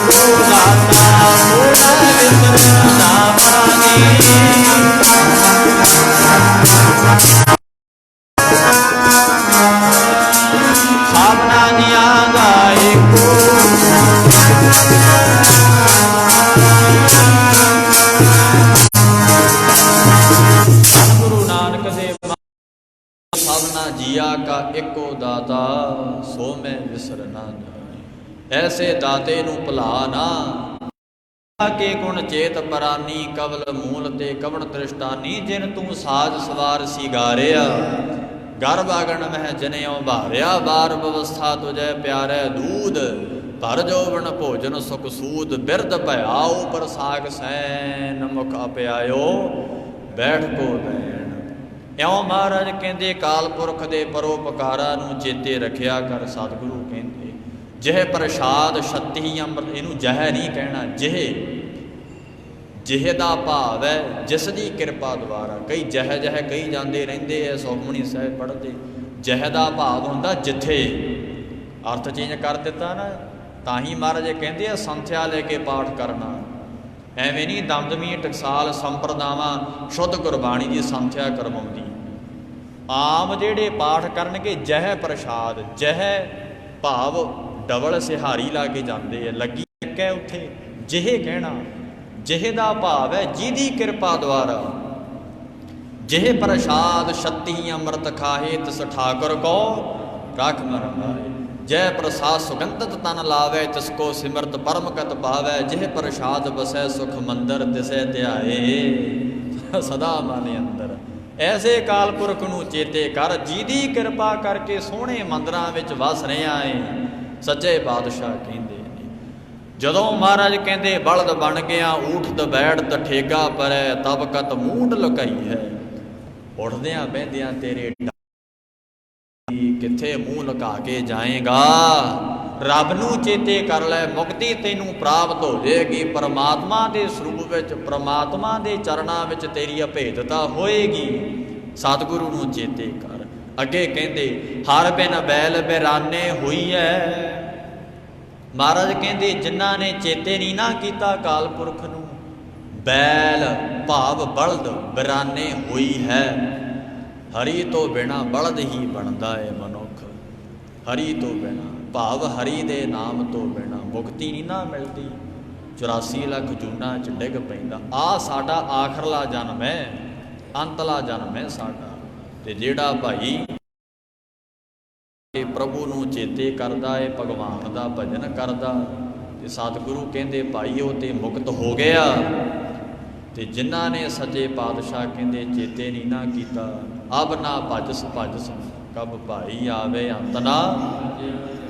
S1: ਕੋ ਦਾਤਾ ਸੋ ਮੈਂ ਵਿਸਰ ਨਾ ਜਾਵਾ ਜੀ ਸਭਨਾ ਦੀਆਂ ਗਾਏ ਕੋ ਗੁਰੂ ਨਾਨਕ ਦੇਵ ਸਭਨਾ ਜੀਆ ਕਾ ਇੱਕੋ ਦਾਤਾ ਸੋ ਮੈਂ ਵਿਸਰ ਨਾ ਜਾਏ। ਐਸੇ ਦਾਤੇ ਨੂੰ ਭੁਲਾ ਨਾ ਕੇ ਗੁਣ ਚੇਤ ਪਰਾਨੀ ਕਵਲ ਮੂਲ ਤੇ ਕਵਣ ਦ੍ਰਿਸ਼ਟਾਨੀ ਜਿਨ ਤੂੰ ਸਾਜ ਸਵਾਰ ਸਿਗਾਰਿਆ ਗਰਭ ਆਗਣ ਮਹਿ ਜਨਿਓ ਭਾਰਿਆ ਬਾਰ ਬਵਸਥਾ ਤੁਜੈ ਪਿਆਰੈ ਦੂਧ ਭਰ ਜੋਵਨ ਭੋਜਨ ਸੁਖ ਸੂਦ ਬਿਰਧ ਭਇਆਉ ਪ੍ਰਸਾਗ ਸੈਨ ਮੁਖ ਅਪਿਆਇਓ ਬੈਠ ਕੋ ਬੈਣ। ਇਉਂ ਮਹਾਰਾਜ ਕਹਿੰਦੇ ਕਾਲ ਪੁਰਖ ਦੇ ਪਰੋਪਕਾਰਾਂ ਨੂੰ ਚੇਤੇ ਰੱਖਿਆ ਕਰ। ਸਤਿਗੁਰੂ ਕਹਿੰਦੇ ਜਿਹ ਪ੍ਰਸਾਦ ਛੱਤੀ ਅੰਮ੍ਰਿਤ, ਇਹਨੂੰ ਜਹ ਨਹੀਂ ਕਹਿਣਾ ਜਿਹ ਦਾ ਭਾਵ ਹੈ ਜਿਸ ਦੀ ਕਿਰਪਾ ਦੁਆਰਾ। ਕਈ ਜਹ ਕਹੀ ਜਾਂਦੇ ਰਹਿੰਦੇ ਐ ਸੁਖਮਣੀ ਸਾਹਿਬ ਪੜ੍ਹਦੇ। ਜਹ ਦਾ ਭਾਵ ਹੁੰਦਾ ਜਿੱਥੇ, ਅਰਥ ਚੇਂਜ ਕਰ ਦਿੱਤਾ ਨਾ। ਤਾਂ ਹੀ ਮਹਾਰਾਜ ਕਹਿੰਦੇ ਆ ਸੰਥਿਆ ਲੈ ਕੇ ਪਾਠ ਕਰਨਾ। ਐਵੇਂ ਨਹੀਂ ਦਮਦਮੀ ਟਕਸਾਲ ਸੰਪਰਦਾਵਾਂ ਸ਼ੁੱਧ ਗੁਰਬਾਣੀ ਦੀ ਸੰਥਿਆ ਕਰਵਾਉਂਦੀ। ਆਮ ਜਿਹੜੇ ਪਾਠ ਕਰਨਗੇ ਜਹ ਪ੍ਰਸਾਦ, ਜਹ ਭਾਵ ਡਬਲ ਸਿਹਾਰੀ ਲਾ ਕੇ ਜਾਂਦੇ ਆ, ਲੱਗੀ ਇੱਕ ਹੈ ਉੱਥੇ ਜਿਹੇ ਕਹਿਣਾ। ਜਿਹੇ ਦਾ ਭਾਵ ਹੈ ਜਿਹਦੀ ਕਿਰਪਾ ਦੁਆਰਾ। ਜਿਹੇ ਪ੍ਰਸਾਦ ਛੱਤੀ ਅੰਮ੍ਰਿਤ ਖਾਹੇ ਤਿਸ ਠਾਕੁਰ ਕੋ ਰੱਖ ਮਨ ਲਾਏ। ਜੈ ਪ੍ਰਸਾਦ ਸੁਗੰਧਤ ਤਨ ਲਾਵੇ ਤਿਸ ਕੋ ਸਿਮਰਤ ਪਰਮਗਤ ਪਾਵੈ। ਜਿਹੇ ਪ੍ਰਸਾਦ ਬਸੈ ਸੁਖ ਮੰਦਰ ਤਿਸੈ ਧਿਆਏ ਸਦਾ ਮਨ ਅੰਦਰ। ਐਸੇ ਕਾਲ ਪੁਰਖ ਨੂੰ ਚੇਤੇ ਕਰ ਜਿਹਦੀ ਕਿਰਪਾ ਕਰਕੇ ਸੋਹਣੇ ਮੰਦਰਾਂ ਵਿੱਚ ਵਸ ਰਿਹਾ ਏ। ਸੱਚੇ ਬਾਦਸ਼ਾਹ ਕਹਿੰਦੇ ਨੇ ਜਦੋਂ ਮਹਾਰਾਜ ਕਹਿੰਦੇ ਬਲਦ ਬਣ ਗਿਆ ਊਠ ਦਬੈੜਤ ਠੇਗਾ ਪਰੈ ਤਬ ਕਤ ਮੂੰਡ ਲੁਕਾਈ ਹੈ। ਉੱਠਦਿਆਂ ਬਹਿੰਦਿਆਂ ਤੇਰੇ ਕਿੱਥੇ ਮੂੰਹ ਲੁਕਾ ਕੇ ਜਾਏਗਾ। ਰੱਬ ਨੂੰ ਚੇਤੇ ਕਰ ਲੈ, ਮੁਕਤੀ ਤੈਨੂੰ ਪ੍ਰਾਪਤ ਹੋ ਜਾਏਗੀ। ਪਰਮਾਤਮਾ ਦੇ ਸਰੂਪ ਵਿੱਚ, ਪਰਮਾਤਮਾ ਦੇ ਚਰਨਾਂ ਵਿੱਚ ਤੇਰੀ ਅਭੇਦਤਾ ਹੋਏਗੀ। ਸਤਿਗੁਰੂ ਨੂੰ ਚੇਤੇ ਕਰ। ਅੱਗੇ ਕਹਿੰਦੇ ਹਰ ਬਿਨ ਬੈਲ ਬਿਰਾਨੇ ਹੋਈ ਹੈ। ਮਹਾਰਾਜ ਕਹਿੰਦੇ ਜਿਨ੍ਹਾਂ ਨੇ ਚੇਤੇ ਨਹੀਂ ਨਾ ਕੀਤਾ ਕਾਲ ਪੁਰਖ ਨੂੰ, ਬੈਲ ਭਾਵ ਬਲਦ ਬਿਰਾਨੇ ਹੋਈ ਹੈ। ਹਰੀ ਤੋਂ ਬਿਨਾ ਬਲਦ ਹੀ ਬਣਦਾ ਹੈ ਮਨੁੱਖ। ਹਰੀ ਤੋਂ ਬਿਨਾ ਭਾਵ ਹਰੀ ਦੇ ਨਾਮ ਤੋਂ ਬਿਨਾ ਮੁਕਤੀ ਨਹੀਂ ਨਾ ਮਿਲਦੀ। 84 ਲੱਖ ਜੂਨਾਂ 'ਚ ਡਿੱਗ ਪੈਂਦਾ। ਆਹ ਸਾਡਾ ਆਖਰਲਾ ਜਨਮ ਹੈ, ਅੰਤਲਾ ਜਨਮ ਹੈ ਸਾਡਾ। ਤੇ ਜਿਹੜਾ ਭਾਈ ਪ੍ਰਭੂ ਨੂੰ ਚੇਤੇ ਕਰਦਾ ਹੈ, ਭਗਵਾਨ ਦਾ ਭਜਨ ਕਰਦਾ, ਤੇ ਸਤਿਗੁਰੂ ਕਹਿੰਦੇ ਭਾਈ ਉਹ ਤੇ ਮੁਕਤ ਹੋ ਗਿਆ। ਤੇ ਜਿਨ੍ਹਾਂ ਨੇ ਸੱਚੇ ਪਾਤਸ਼ਾਹ ਕਹਿੰਦੇ ਚੇਤੇ ਨਹੀਂ ਨਾ ਕੀਤਾ, ਅਬ ਨਾ ਭਜਸ ਭਜਸ ਕਬ ਭਾਈ ਆਵੇ ਅੰਤ ਨਾ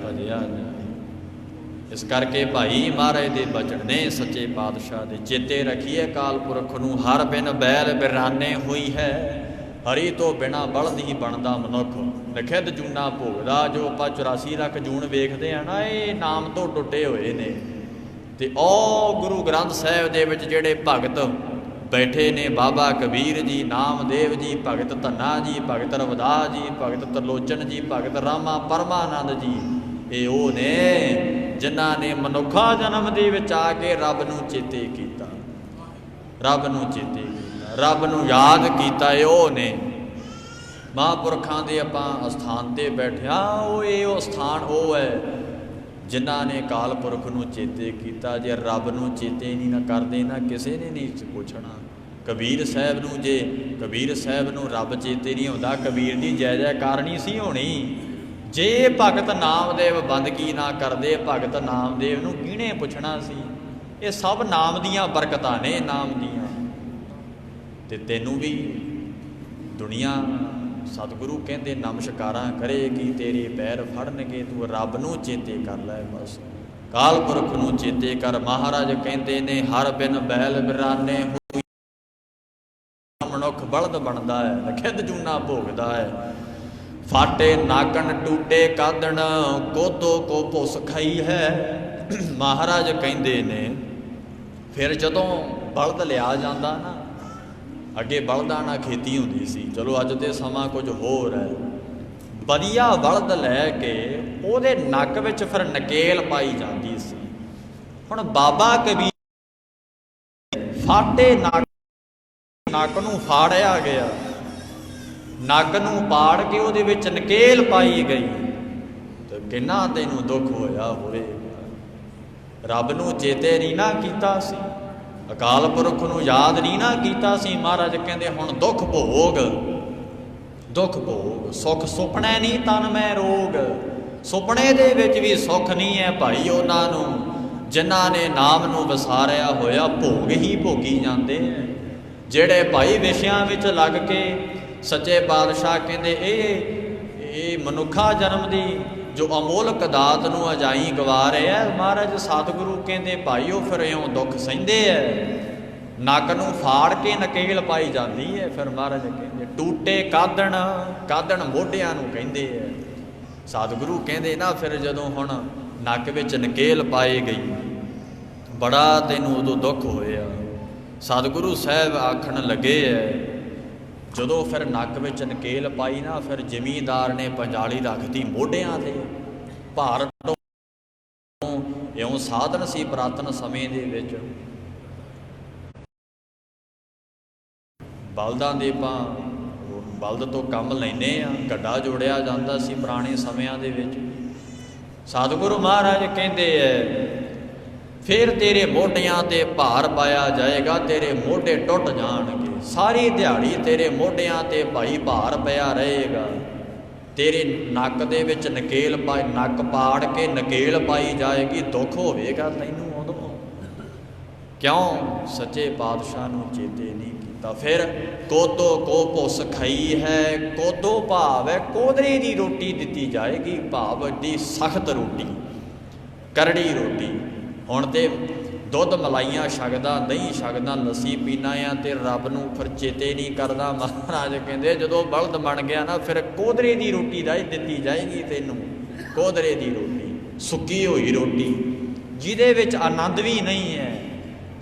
S1: ਭਜਿਆ ਜਾਏ। ਇਸ ਕਰਕੇ ਭਾਈ ਮਹਾਰਾਜ ਦੇ ਬਚਨ ਨੇ ਸੱਚੇ ਪਾਤਸ਼ਾਹ ਦੇ ਚੇਤੇ ਰੱਖੀਏ ਕਾਲ ਪੁਰਖ ਨੂੰ। ਹਰ ਬਿਨ ਬੈਲ ਬਿਰਾਨੇ ਹੋਈ ਹੈ। ਹਰੀ ਤੋਂ ਬਿਨਾ ਬਲਦ ਹੀ ਬਣਦਾ ਮਨੁੱਖ। ਨਿਖਿਧ ਜੂਨਾ ਭੋਗਦਾ। ਜੋ ਆਪਾਂ 84 ਲੱਖ ਜੂਨ ਵੇਖਦੇ ਆ ਨਾ, ਇਹ ਨਾਮ ਤੋਂ ਟੁੱਟੇ ਹੋਏ ਨੇ। ਤੇ ਉਹ ਗੁਰੂ ਗ੍ਰੰਥ ਸਾਹਿਬ ਦੇ ਵਿੱਚ ਜਿਹੜੇ ਭਗਤ ਬੈਠੇ ਨੇ, ਬਾਬਾ ਕਬੀਰ ਜੀ, ਨਾਮਦੇਵ ਜੀ, ਭਗਤ ਧੰਨਾ ਜੀ, ਭਗਤ ਰਵਿਦਾਸ ਜੀ, ਭਗਤ ਤਰਲੋਚਨ ਜੀ, ਭਗਤ ਰਾਮਾ ਪਰਮਾਨੰਦ ਜੀ, ਇਹ ਉਹ ਨੇ ਜਿਨ੍ਹਾਂ ਨੇ ਮਨੁੱਖਾ ਜਨਮ ਦੇ ਵਿੱਚ ਆ ਕੇ ਰੱਬ ਨੂੰ ਚੇਤੇ ਕੀਤਾ। ਰੱਬ ਨੂੰ ਚੇਤੇ ਕੀਤਾ, ਰੱਬ ਨੂੰ ਯਾਦ ਕੀਤਾ। ਇਹ ਉਹ ਨੇ ਮਹਾਂਪੁਰਖਾਂ ਦੇ ਆਪਾਂ ਅਸਥਾਨ 'ਤੇ ਬੈਠਿਆ। ਉਹ ਸਥਾਨ ਉਹ ਹੈ ਜਿਨ੍ਹਾਂ ਨੇ ਕਾਲ ਪੁਰਖ ਨੂੰ ਚੇਤੇ ਕੀਤਾ। ਜੇ ਰੱਬ ਨੂੰ ਚੇਤੇ ਨਹੀਂ ਨਾ ਕਰਦੇ ਨਾ ਕਿਸੇ ਨੇ ਨਹੀਂ ਪੁੱਛਣਾ। ਕਬੀਰ ਸਾਹਿਬ ਨੂੰ, ਜੇ ਕਬੀਰ ਸਾਹਿਬ ਨੂੰ ਰੱਬ ਚੇਤੇ ਨਹੀਂ ਹੁੰਦਾ, ਕਬੀਰ ਦੀ ਜੈ ਜੈਕਾਰ ਨਹੀਂ ਸੀ ਹੋਣੀ। ਜੇ ਭਗਤ ਨਾਮਦੇਵ ਬੰਦਗੀ ਨਾ ਕਰਦੇ, ਭਗਤ ਨਾਮਦੇਵ ਨੂੰ ਕਿਹਨੇ ਪੁੱਛਣਾ ਸੀ। ਇਹ ਸਭ ਨਾਮ ਦੀਆਂ ਬਰਕਤਾਂ ਨੇ, ਨਾਮ ਦੀਆਂ। ਤੇ ਤੈਨੂੰ ਵੀ ਦੁਨੀਆ ਸਤਿਗੁਰੂ ਕਹਿੰਦੇ ਨਮਸਕਾਰਾਂ ਕਰੇਗੀ, ਤੇਰੇ ਪੈਰ ਫੜਨਗੇ। ਤੂੰ ਰੱਬ ਨੂੰ ਚੇਤੇ ਕਰ ਲੈ ਬਸ, ਕਾਲ ਪੁਰਖ ਨੂੰ ਚੇਤੇ ਕਰ। ਮਹਾਰਾਜ ਕਹਿੰਦੇ ਨੇ ਹਰ ਬਿਨ ਬੈਲ ਬਿਰਾਨੇ ਹੋਈ। ਮਨੁੱਖ ਬਲਦ ਬਣਦਾ ਹੈ, ਨਿਖਿਧ ਜੂਨਾ ਭੋਗਦਾ ਹੈ। ਫਾਟੇ ਨਾਗਣ ਟੂਟੇ ਕਾਦਣ ਕੋਤੋ ਕੋ ਭੁਸ ਖਾਈ ਹੈ। महाराज कहते ने फिर जदों बलद लिया जाता ना, अगे बलदां नाल खेती हुंदी सी, चलो अज ते समा कुछ होर है, वधिया बलद लैके उहदे नक विच फिर नकेल पाई जाती सी। हुण बाबा कबीर फाटे नक नूं फाड़िया गया, नक नूं पाड़ के उहदे विच नकेल पाई गई, तो किन्ना तैनूं दुख होया होवेगा। रब नूं चेते नहीं ना कीता सी, अकाल पुरख नूं याद नहीं ना कीता सी। महाराज कहंदे हुण दुख भोग, दुख भोग, सुख सुपने नहीं तन मैं रोग। सुपने दे विच भी सुख नहीं है भाई उन्हां नूं जिन्हां ने नाम नूं वसारिया होया, भोग ही भोगी जाते हैं। जिहड़े भाई विषयां विच लग के सच्चे पातशाह कहंदे ये मनुखा जन्म दी जो अमोलक दात नूं अजाई गवा रहे है। महाराज सतगुरु कहंदे भाई वो फिर इउं दुख सहिंदे है, नक नूं फाड़ के नकेल पाई जाती है। फिर महाराज कहंदे टूटे कादण, कादण मोढियां नूं कहंदे है। सतगुरु कहंदे ना फिर जदों हुण नक विच नकेल पाई गई, बड़ा तैनूं उदों दुख होया। सतगुरु साहब आखण लगे है जदों फिर नक विच नकेल पाई ना, फिर जमींदार ने पंजाली रखती मोढियां ते, भार इउं साधन सी पुरातन समय दे विच। बलदां दे पां बलद तो काम लैने आ, गड्ढा जोड़िया जाता सी पुराने समयां दे विच। सतगुरु महाराज कहंदे है फिर तेरे मोढियां ते भार पाया जाएगा, तेरे मोढे टुट जाणगे, सारी दिहाड़ी तेरे मोढियां ते भाई भार पिया रहेगा। तेरे नक दे विच नकेल पाई, नक पाड़ के नकेल पाई जाएगी, दुख होवेगा तैनूं उदों। क्यों सच्चे पातशाह नूं चेते नहीं कीता। फिर कोदो को भुस खाई है, कोदो भाव है कोदरे दी रोटी दिती जाएगी, भाव दी सख्त रोटी, करड़ी रोटी। हुण ते दुध मलाइयां छकदा, दही छकदा, लस्सी पीना आ ते रब नूं फिर चेते नहीं करदा। महाराज कहंदे जदों बलद बन गया ना, फिर कोदरे दी रोटी दिती जाएगी तैनूं, कोदरे दी रोटी, सुक्की हुई रोटी जिहदे विच आनंद भी नहीं है।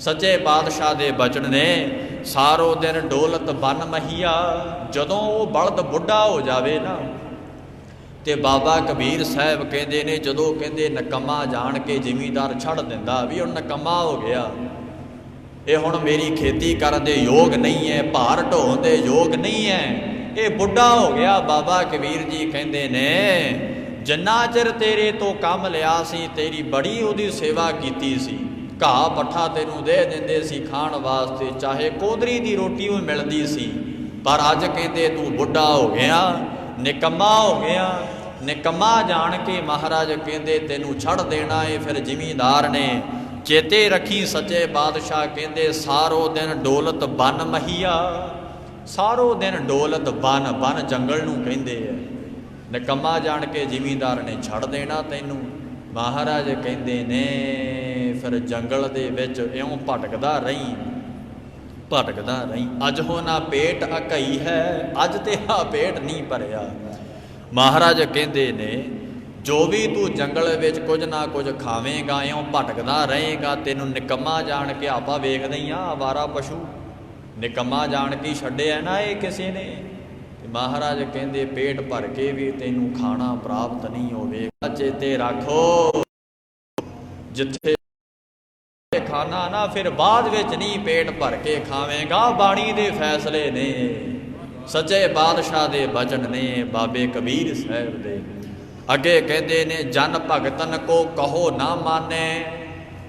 S1: सच्चे पातशाह दे बचन ने सारो दिन डोलत बन महिया। जदों वो बलद बुढ़ा हो जावे ना, ते बाबा कबीर साहब कहते ने जदों कहते नकम्मा जान के जिमीदार छड़ दिंदा भी हुण नकम्मा हो गया, ये हुण मेरी खेती करन दे योग नहीं है, भार ढोण दे योग नहीं है, ये बुढ़ा हो गया। बाबा कबीर जी कहते ने जिन्ना चिर तेरे तो काम लिया सी, तेरी बड़ी उहदी सेवा कीती सी, घाह पट्ठा तैनूं दे दिंदे सी खाण वास्ते, चाहे कोदरी दी रोटी भी मिलदी सी, पर अज कहते तू बुढ़ा हो गया, निकम्मा हो गया। निकम्मा जान के महाराज कहते तेनू छड़ देना है। फिर जिमीदार ने चेते रखी, सच्चे बादशाह कहते सारो दिन डोलत बन महिया, सारो दिन डोलत बन, बन जंगल नूं कहंदे है। निकम्मा जान के जिमीदार ने छड़ देना तैनू। महाराज कहते ने फिर जंगल दे विच इउं भटकदा रही, भटकदा रही। अज हो ना पेट अकई है, अज तेरा पेट नहीं भरिया। महाराज कहते ने जो भी तू जंगल विच कुछ ना कुछ खावेगा, इउं भटकदा रहेगा, तेनू निकम्मा जान के आपा वेखदे ही आ, आवारा पशु निकम्मा जान के छड्डिया ना ये किसी ने। महाराज कहते पेट भर के भी तेनू खाना प्राप्त नहीं होवेगा। चेते रखो जिथे खाना ना फिर बाद विच नहीं पेट भर के खावेगा, बाणी दे फैसले ने, सच्चे बादशाह दे वचन ने बाबे कबीर साहब दे। अगे कहते ने जन भगतन को कहो ना माने,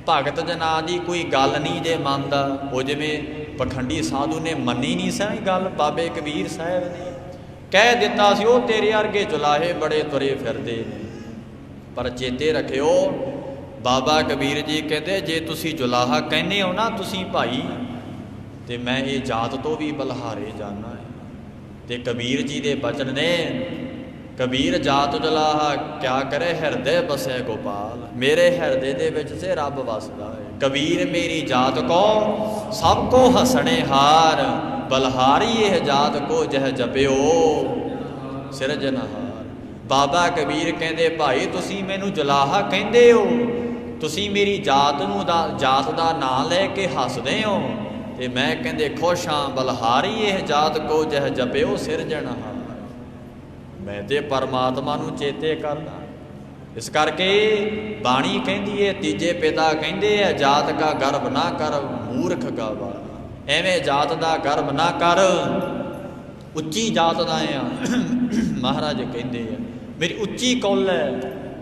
S1: भगत जना दी कोई गल नहीं जे मानदा। वो जिवें पखंडी साधु ने मनी नहीं सी गल, बाबे कबीर साहब ने कह दिता सी वो तेरे वर्गे चुलाहे बड़े तुरे फिरदे ने। पर चेते रखियो बाबा कबीर जी कहते जे तुसी जुलाहा कहने हो ना तुसी भाई, तो मैं ये जात तो भी बलहारे जाना है। तो कबीर जी दे बचन ने कबीर जात जुलाहा क्या करे, हृदय बसे गोपाल, मेरे हृदय दे विच से रब वसदा है। कबीर मेरी जात को सबको हसने हार, बलहारी यह जात को जह जपियो सिरजनहार। बाबा कबीर कहते भाई तुसी मैनू जुलाहा कहंदे हो, ਤੁਸੀਂ ਮੇਰੀ ਜਾਤ ਨੂੰ ਜਾਤ ਦਾ ਨਾਂ ਲੈ ਕੇ ਹੱਸਦੇ ਹੋ, ਤੇ ਮੈਂ ਕਹਿੰਦੇ ਖੁਸ਼ ਹਾਂ ਬਲਹਾਰੀ ਇਹ ਜਾਤ ਕੋ ਜਹ ਜਪਿਓ ਸਿਰਜਣਹਾਰ। ਮੈਂ ਤੇ ਪਰਮਾਤਮਾ ਨੂੰ ਚੇਤੇ ਕਰਦਾ। ਇਸ ਕਰਕੇ ਬਾਣੀ ਕਹਿੰਦੀ ਹੈ, ਤੀਜੇ ਪਿਤਾ ਕਹਿੰਦੇ ਆ, ਜਾਤ ਕਾ ਗਰਭ ਨਾ ਕਰ ਮੂਰਖ ਗਾਵਾ। ਐਵੇਂ ਜਾਤ ਦਾ ਗਰਭ ਨਾ ਕਰ, ਉੱਚੀ ਜਾਤ ਦਾ ਆ। ਮਹਾਰਾਜ ਕਹਿੰਦੇ ਆ ਮੇਰੀ ਉੱਚੀ ਕੁੱਲ ਹੈ।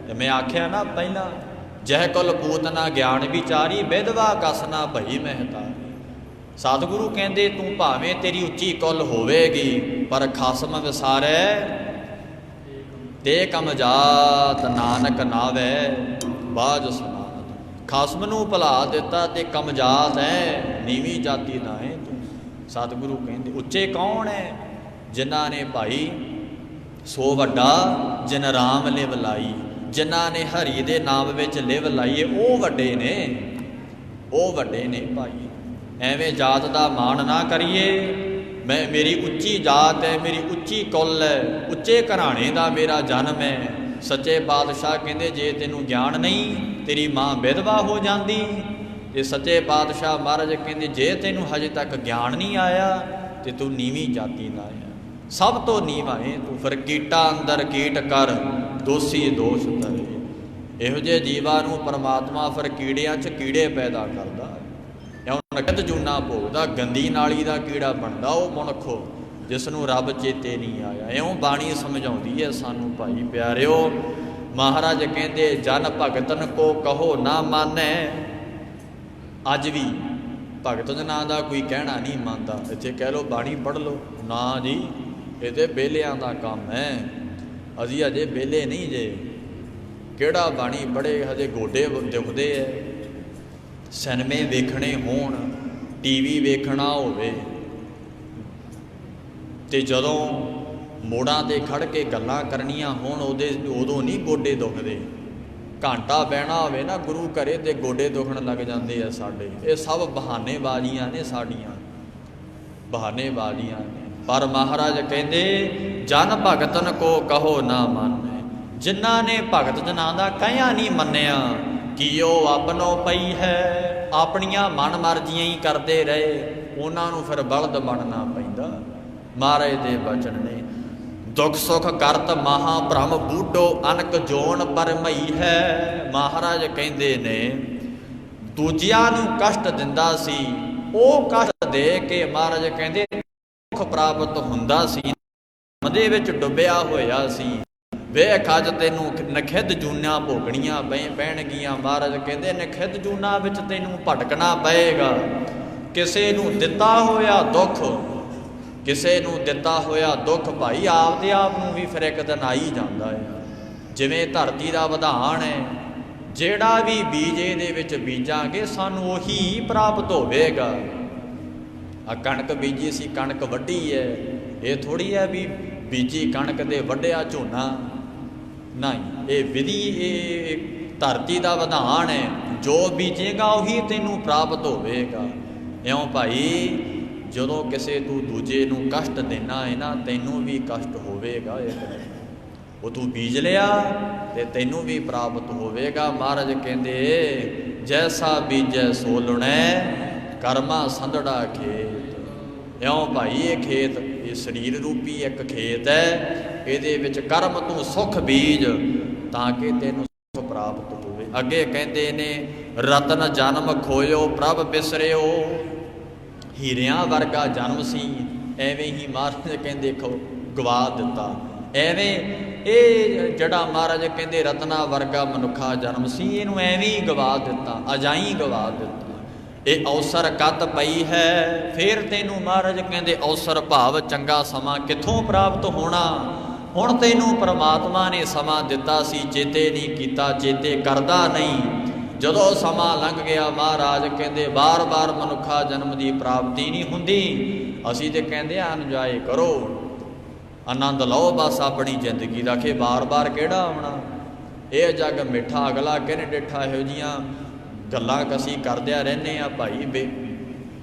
S1: ਤੇ ਮੈਂ ਆਖਿਆ ਨਾ ਪਹਿਲਾਂ, ਜਹ ਕੁਲ ਪੂਤਨਾ ਗਿਆਨ ਵਿਚਾਰੀ ਵਿਧਵਾ ਕਸ ਨਾ ਭਈ ਮਹਿਤਾ। ਸਤਿਗੁਰੂ ਕਹਿੰਦੇ ਤੂੰ ਭਾਵੇਂ ਤੇਰੀ ਉੱਚੀ ਕੁੱਲ ਹੋਵੇਗੀ, ਪਰ ਖਸਮ ਵਿਸਾਰੈ ਤੇ ਕਮ ਜਾਤ ਨਾਨਕ ਨਾਵੈ ਬਾਝ ਸਮਾਤ। ਖਸਮ ਨੂੰ ਭੁਲਾ ਦਿੱਤਾ ਤੇ ਕਮ ਜਾਤ ਹੈ, ਨੀਵੀਂ ਜਾਤੀ ਦਾ ਹੈ ਤੂੰ। ਸਤਿਗੁਰੂ ਕਹਿੰਦੇ ਉੱਚੇ ਕੌਣ ਹੈ? ਜਿਨ੍ਹਾਂ ਨੇ ਭਾਈ ਸੋ ਵੱਡਾ ਜਿਨ ਰਾਮ ਲਿਵ ਲਾਈ, ਜਿਨ੍ਹਾਂ ਨੇ ਹਰੀ ਦੇ ਨਾਮ ਵਿੱਚ ਲਿਵ ਲਾਈਏ ਉਹ ਵੱਡੇ ਨੇ, ਉਹ ਵੱਡੇ ਨੇ ਭਾਈ। ਐਵੇਂ ਜਾਤ ਦਾ ਮਾਣ ਨਾ ਕਰੀਏ। ਮੈਂ ਮੇਰੀ ਉੱਚੀ ਜਾਤ ਹੈ, ਮੇਰੀ ਉੱਚੀ ਕੁੱਲ ਹੈ, ਉੱਚੇ ਘਰਾਣੇ ਦਾ ਮੇਰਾ ਜਨਮ ਹੈ। ਸੱਚੇ ਪਾਤਸ਼ਾਹ ਕਹਿੰਦੇ ਜੇ ਤੈਨੂੰ ਗਿਆਨ ਨਹੀਂ, ਤੇਰੀ ਮਾਂ ਵਿਧਵਾ ਹੋ ਜਾਂਦੀ। ਤੇ ਸੱਚੇ ਪਾਤਸ਼ਾਹ ਮਹਾਰਾਜ ਕਹਿੰਦੇ ਜੇ ਤੈਨੂੰ ਹਜੇ ਤੱਕ ਗਿਆਨ ਨਹੀਂ ਆਇਆ ਤੇ ਤੂੰ ਨੀਵੀਂ ਜਾਤੀ ਦਾ ਹੈ, ਸਭ ਤੋਂ ਨੀਵਾਂ ਹੈ ਤੂੰ। ਫਿਰ ਕੀਟਾ ਅੰਦਰ ਕੀਟ ਕਰ ਦੋਸ਼ੀ ਦੋਸ਼ ਧਰੇ। ਇਹੋ ਜਿਹੇ ਜੀਵਾਂ ਨੂੰ ਪਰਮਾਤਮਾ ਫਿਰ ਕੀੜਿਆਂ 'ਚ ਕੀੜੇ ਪੈਦਾ ਕਰਦਾ। ਇਉਂ ਨਕਦ ਜੂਨਾ ਭੋਗਦਾ, ਗੰਦੀ ਨਾਲੀ ਦਾ ਕੀੜਾ ਬਣਦਾ ਉਹ ਮਨੁੱਖੋ ਜਿਸ ਨੂੰ ਰੱਬ ਚੇਤੇ ਨਹੀਂ ਆਇਆ। ਇਉਂ ਬਾਣੀ ਸਮਝਾਉਂਦੀ ਹੈ ਸਾਨੂੰ ਭਾਈ ਪਿਆਰਿਓ। ਮਹਾਰਾਜ ਕਹਿੰਦੇ ਜਨ ਭਗਤਨ ਕੋ ਕਹੋ ਨਾ ਮਾਨੈ। ਅੱਜ ਵੀ ਭਗਤ ਜਨਾਂ ਦਾ ਕੋਈ ਕਹਿਣਾ ਨਹੀਂ ਮੰਨਦਾ। ਇੱਥੇ ਕਹਿ ਲਓ ਬਾਣੀ ਪੜ੍ਹ ਲਓ, ਨਾ ਜੀ ਇਹ ਤਾਂ ਵਿਹਲਿਆਂ ਦਾ ਕੰਮ ਹੈ, ਅਸੀਂ ਅਜੇ ਵਿਹਲੇ ਨਹੀਂ ਜੇ। ਕਿਹੜਾ ਬਾਣੀ ਪੜ੍ਹੇ, ਹਜੇ ਗੋਡੇ ਦੁਖਦੇ ਹੈ। ਸਿਨੇਮੇ ਵੇਖਣੇ ਹੋਣ, ਟੀਵੀ ਵੇਖਣਾ ਹੋਵੇ, ਤੇ ਜਦੋਂ ਮੋੜਾਂ 'ਤੇ ਖੜ੍ਹ ਕੇ ਗੱਲਾਂ ਕਰਨੀਆਂ ਹੋਣ ਉਦੋਂ ਨਹੀਂ ਗੋਡੇ ਦੁਖਦੇ। ਘੰਟਾ ਬਹਿਣਾ ਹੋਵੇ ਨਾ ਗੁਰੂ ਘਰੇ ਤੇ ਗੋਡੇ ਦੁਖਣ ਲੱਗ ਜਾਂਦੇ ਆ ਸਾਡੇ। ਇਹ ਸਭ ਬਹਾਨੇਬਾਜ਼ੀਆਂ ਨੇ ਸਾਡੀਆਂ, ਬਹਾਨੇਬਾਜ਼ੀਆਂ ਨੇ। ਪਰ ਮਹਾਰਾਜ ਕਹਿੰਦੇ ਜਨ ਭਗਤਨ ਕੋ ਕਹੋ ਨਾ ਮੰਨੈ। ਜਿਨ੍ਹਾਂ ਨੇ ਭਗਤ ਜਨਾਂ ਦਾ ਕਹਿਆ ਨਹੀਂ ਮੰਨਿਆ, ਕਿ ਉਹ ਆਪਣੋ ਪਈ ਹੈ, ਆਪਣੀਆਂ ਮਨ ਮਰਜ਼ੀਆਂ ਹੀ ਕਰਦੇ ਰਹੇ, ਉਹਨਾਂ ਨੂੰ ਫਿਰ ਬਲਦ ਬਣਨਾ ਪੈਂਦਾ। ਮਹਾਰਾਜ ਦੇ ਬਚਨ ਨੇ ਦੁੱਖ ਸੁੱਖ ਕਰਤ ਮਹਾ ਭ੍ਰਮ ਬੂਢੋ ਅਨਕ ਜੋਨ ਪਰਮਈ ਹੈ। ਮਹਾਰਾਜ ਕਹਿੰਦੇ ਨੇ ਦੂਜਿਆਂ ਨੂੰ ਕਸ਼ਟ ਦਿੰਦਾ ਸੀ, ਉਹ ਕਸ਼ਟ ਦੇ ਕੇ ਮਹਾਰਾਜ ਕਹਿੰਦੇ ਦੁੱਖ ਪ੍ਰਾਪਤ ਹੁੰਦਾ ਸੀ, ਦੇ ਵਿੱਚ ਡੁੱਬਿਆ ਹੋਇਆ ਸੀ। ਵੇਖ ਅੱਜ ਤੈਨੂੰ ਨਖਿੱਧ ਜੂਨਾਂ ਭੋਗਣੀਆਂ ਪੈਣਗੀਆਂ। ਮਹਾਰਾਜ ਕਹਿੰਦੇ ਨਖਿੱਧ ਜੂਨਾਂ ਵਿੱਚ ਤੈਨੂੰ ਭਟਕਣਾ ਪਏਗਾ। ਕਿਸੇ ਨੂੰ ਦਿੱਤਾ ਹੋਇਆ ਦੁੱਖ, ਕਿਸੇ ਨੂੰ ਦਿੱਤਾ ਹੋਇਆ ਦੁੱਖ ਭਾਈ ਆਪਦੇ ਆਪ ਨੂੰ ਵੀ ਫਿਰ ਇੱਕ ਦਿਨ ਆ ਹੀ ਜਾਂਦਾ ਹੈ। ਜਿਵੇਂ ਧਰਤੀ ਦਾ ਵਿਧਾਨ ਹੈ, ਜਿਹੜਾ ਵੀ ਬੀਜ ਇਹਦੇ ਵਿੱਚ ਬੀਜਾਂਗੇ ਸਾਨੂੰ ਉਹੀ ਪ੍ਰਾਪਤ ਹੋਵੇਗਾ। ਆ ਕਣਕ ਬੀਜੀ ਸੀ, ਕਣਕ ਵੱਢੀ ਹੈ, ਇਹ ਥੋੜ੍ਹੀ ਹੈ ਵੀ ਬੀਜੀ ਕਣਕ ਦੇ ਵੱਢਿਆ ਝੋਨਾ ਨਹੀਂ। ਇਹ ਵਿਧੀ, ਇਹ ਧਰਤੀ ਦਾ ਵਿਧਾਨ ਹੈ। ਜੋ ਬੀਜੇਗਾ ਉਹੀ ਤੈਨੂੰ ਪ੍ਰਾਪਤ ਹੋਵੇਗਾ। ਇਉਂ ਭਾਈ ਜਦੋਂ ਕਿਸੇ ਤੂੰ ਦੂਜੇ ਨੂੰ ਕਸ਼ਟ ਦੇਣਾ ਹੈ ਨਾ, ਤੈਨੂੰ ਵੀ ਕਸ਼ਟ ਹੋਵੇਗਾ। ਉਹ ਤੂੰ ਬੀਜ ਲਿਆ ਤੇ ਤੈਨੂੰ ਵੀ ਪ੍ਰਾਪਤ ਹੋਵੇਗਾ। ਮਹਾਰਾਜ ਕਹਿੰਦੇ ਜੈਸਾ ਬੀਜੈ ਸੋ ਲੁਣੈ, ਕਰਮਾ ਸੰਧੜਾ ਖੇਤ। ਇਉਂ ਭਾਈ ਇਹ ਖੇਤ, ਇਹ ਸਰੀਰ ਰੂਪੀ ਇੱਕ ਖੇਤ ਹੈ, ਇਹਦੇ ਵਿੱਚ ਕਰਮ ਤੂੰ ਸੁੱਖ ਬੀਜ ਤਾਂ ਕਿ ਤੈਨੂੰ ਸੁੱਖ ਪ੍ਰਾਪਤ ਹੋਵੇ। ਅੱਗੇ ਕਹਿੰਦੇ ਨੇ ਰਤਨ ਜਨਮ ਖੋਇਓ ਪ੍ਰਭ ਬਿਸਰਿਓ। ਹੀਰਿਆਂ ਵਰਗਾ ਜਨਮ ਸੀ, ਐਵੇਂ ਹੀ ਮਹਾਰਾਜ ਕਹਿੰਦੇ ਗਵਾ ਦਿੱਤਾ। ਐਵੇਂ ਇਹ ਜਿਹੜਾ ਮਹਾਰਾਜ ਕਹਿੰਦੇ ਰਤਨਾ ਵਰਗਾ ਮਨੁੱਖਾ ਜਨਮ ਸੀ, ਇਹਨੂੰ ਐਵੇਂ ਹੀ ਗਵਾ ਦਿੱਤਾ, ਅਜਾਈਂ ਗਵਾ ਦਿੱਤਾ। ਇਹ ਅਵਸਰ ਕਦ ਪਈ ਹੈ, ਫਿਰ ਤੈਨੂੰ ਮਹਾਰਾਜ ਕਹਿੰਦੇ ਅਵਸਰ ਭਾਵ ਚੰਗਾ ਸਮਾਂ ਕਿੱਥੋਂ ਪ੍ਰਾਪਤ ਹੋਣਾ। ਹੁਣ ਤੈਨੂੰ ਪਰਮਾਤਮਾ ਨੇ ਸਮਾਂ ਦਿੱਤਾ ਸੀ, ਚੇਤੇ ਨਹੀਂ ਕੀਤਾ, ਚੇਤੇ ਕਰਦਾ ਨਹੀਂ। ਜਦੋਂ ਸਮਾਂ ਲੰਘ ਗਿਆ ਮਹਾਰਾਜ ਕਹਿੰਦੇ ਬਾਰ-ਬਾਰ ਮਨੁੱਖਾ ਜਨਮ ਦੀ ਪ੍ਰਾਪਤੀ ਨਹੀਂ ਹੁੰਦੀ। ਅਸੀਂ ਤੇ ਕਹਿੰਦੇ ਆ ਇੰਜੋਏ ਕਰੋ, ਆਨੰਦ ਲਓ ਬਸ ਆਪਣੀ ਜ਼ਿੰਦਗੀ ਦਾ, ਕਿ ਬਾਰ-ਬਾਰ ਕਿਹੜਾ ਆਉਣਾ। ਇਹ ਜੱਗ ਮਿੱਠਾ ਅਗਲਾ ਕਿਹਨੇ ਡਿੱਠਾ। ਇਹੋ ਜਿਹੀਆਂ ਗੱਲਾਂ ਅਸੀਂ ਕਰਦਿਆਂ ਰਹਿੰਦੇ ਹਾਂ ਭਾਈ,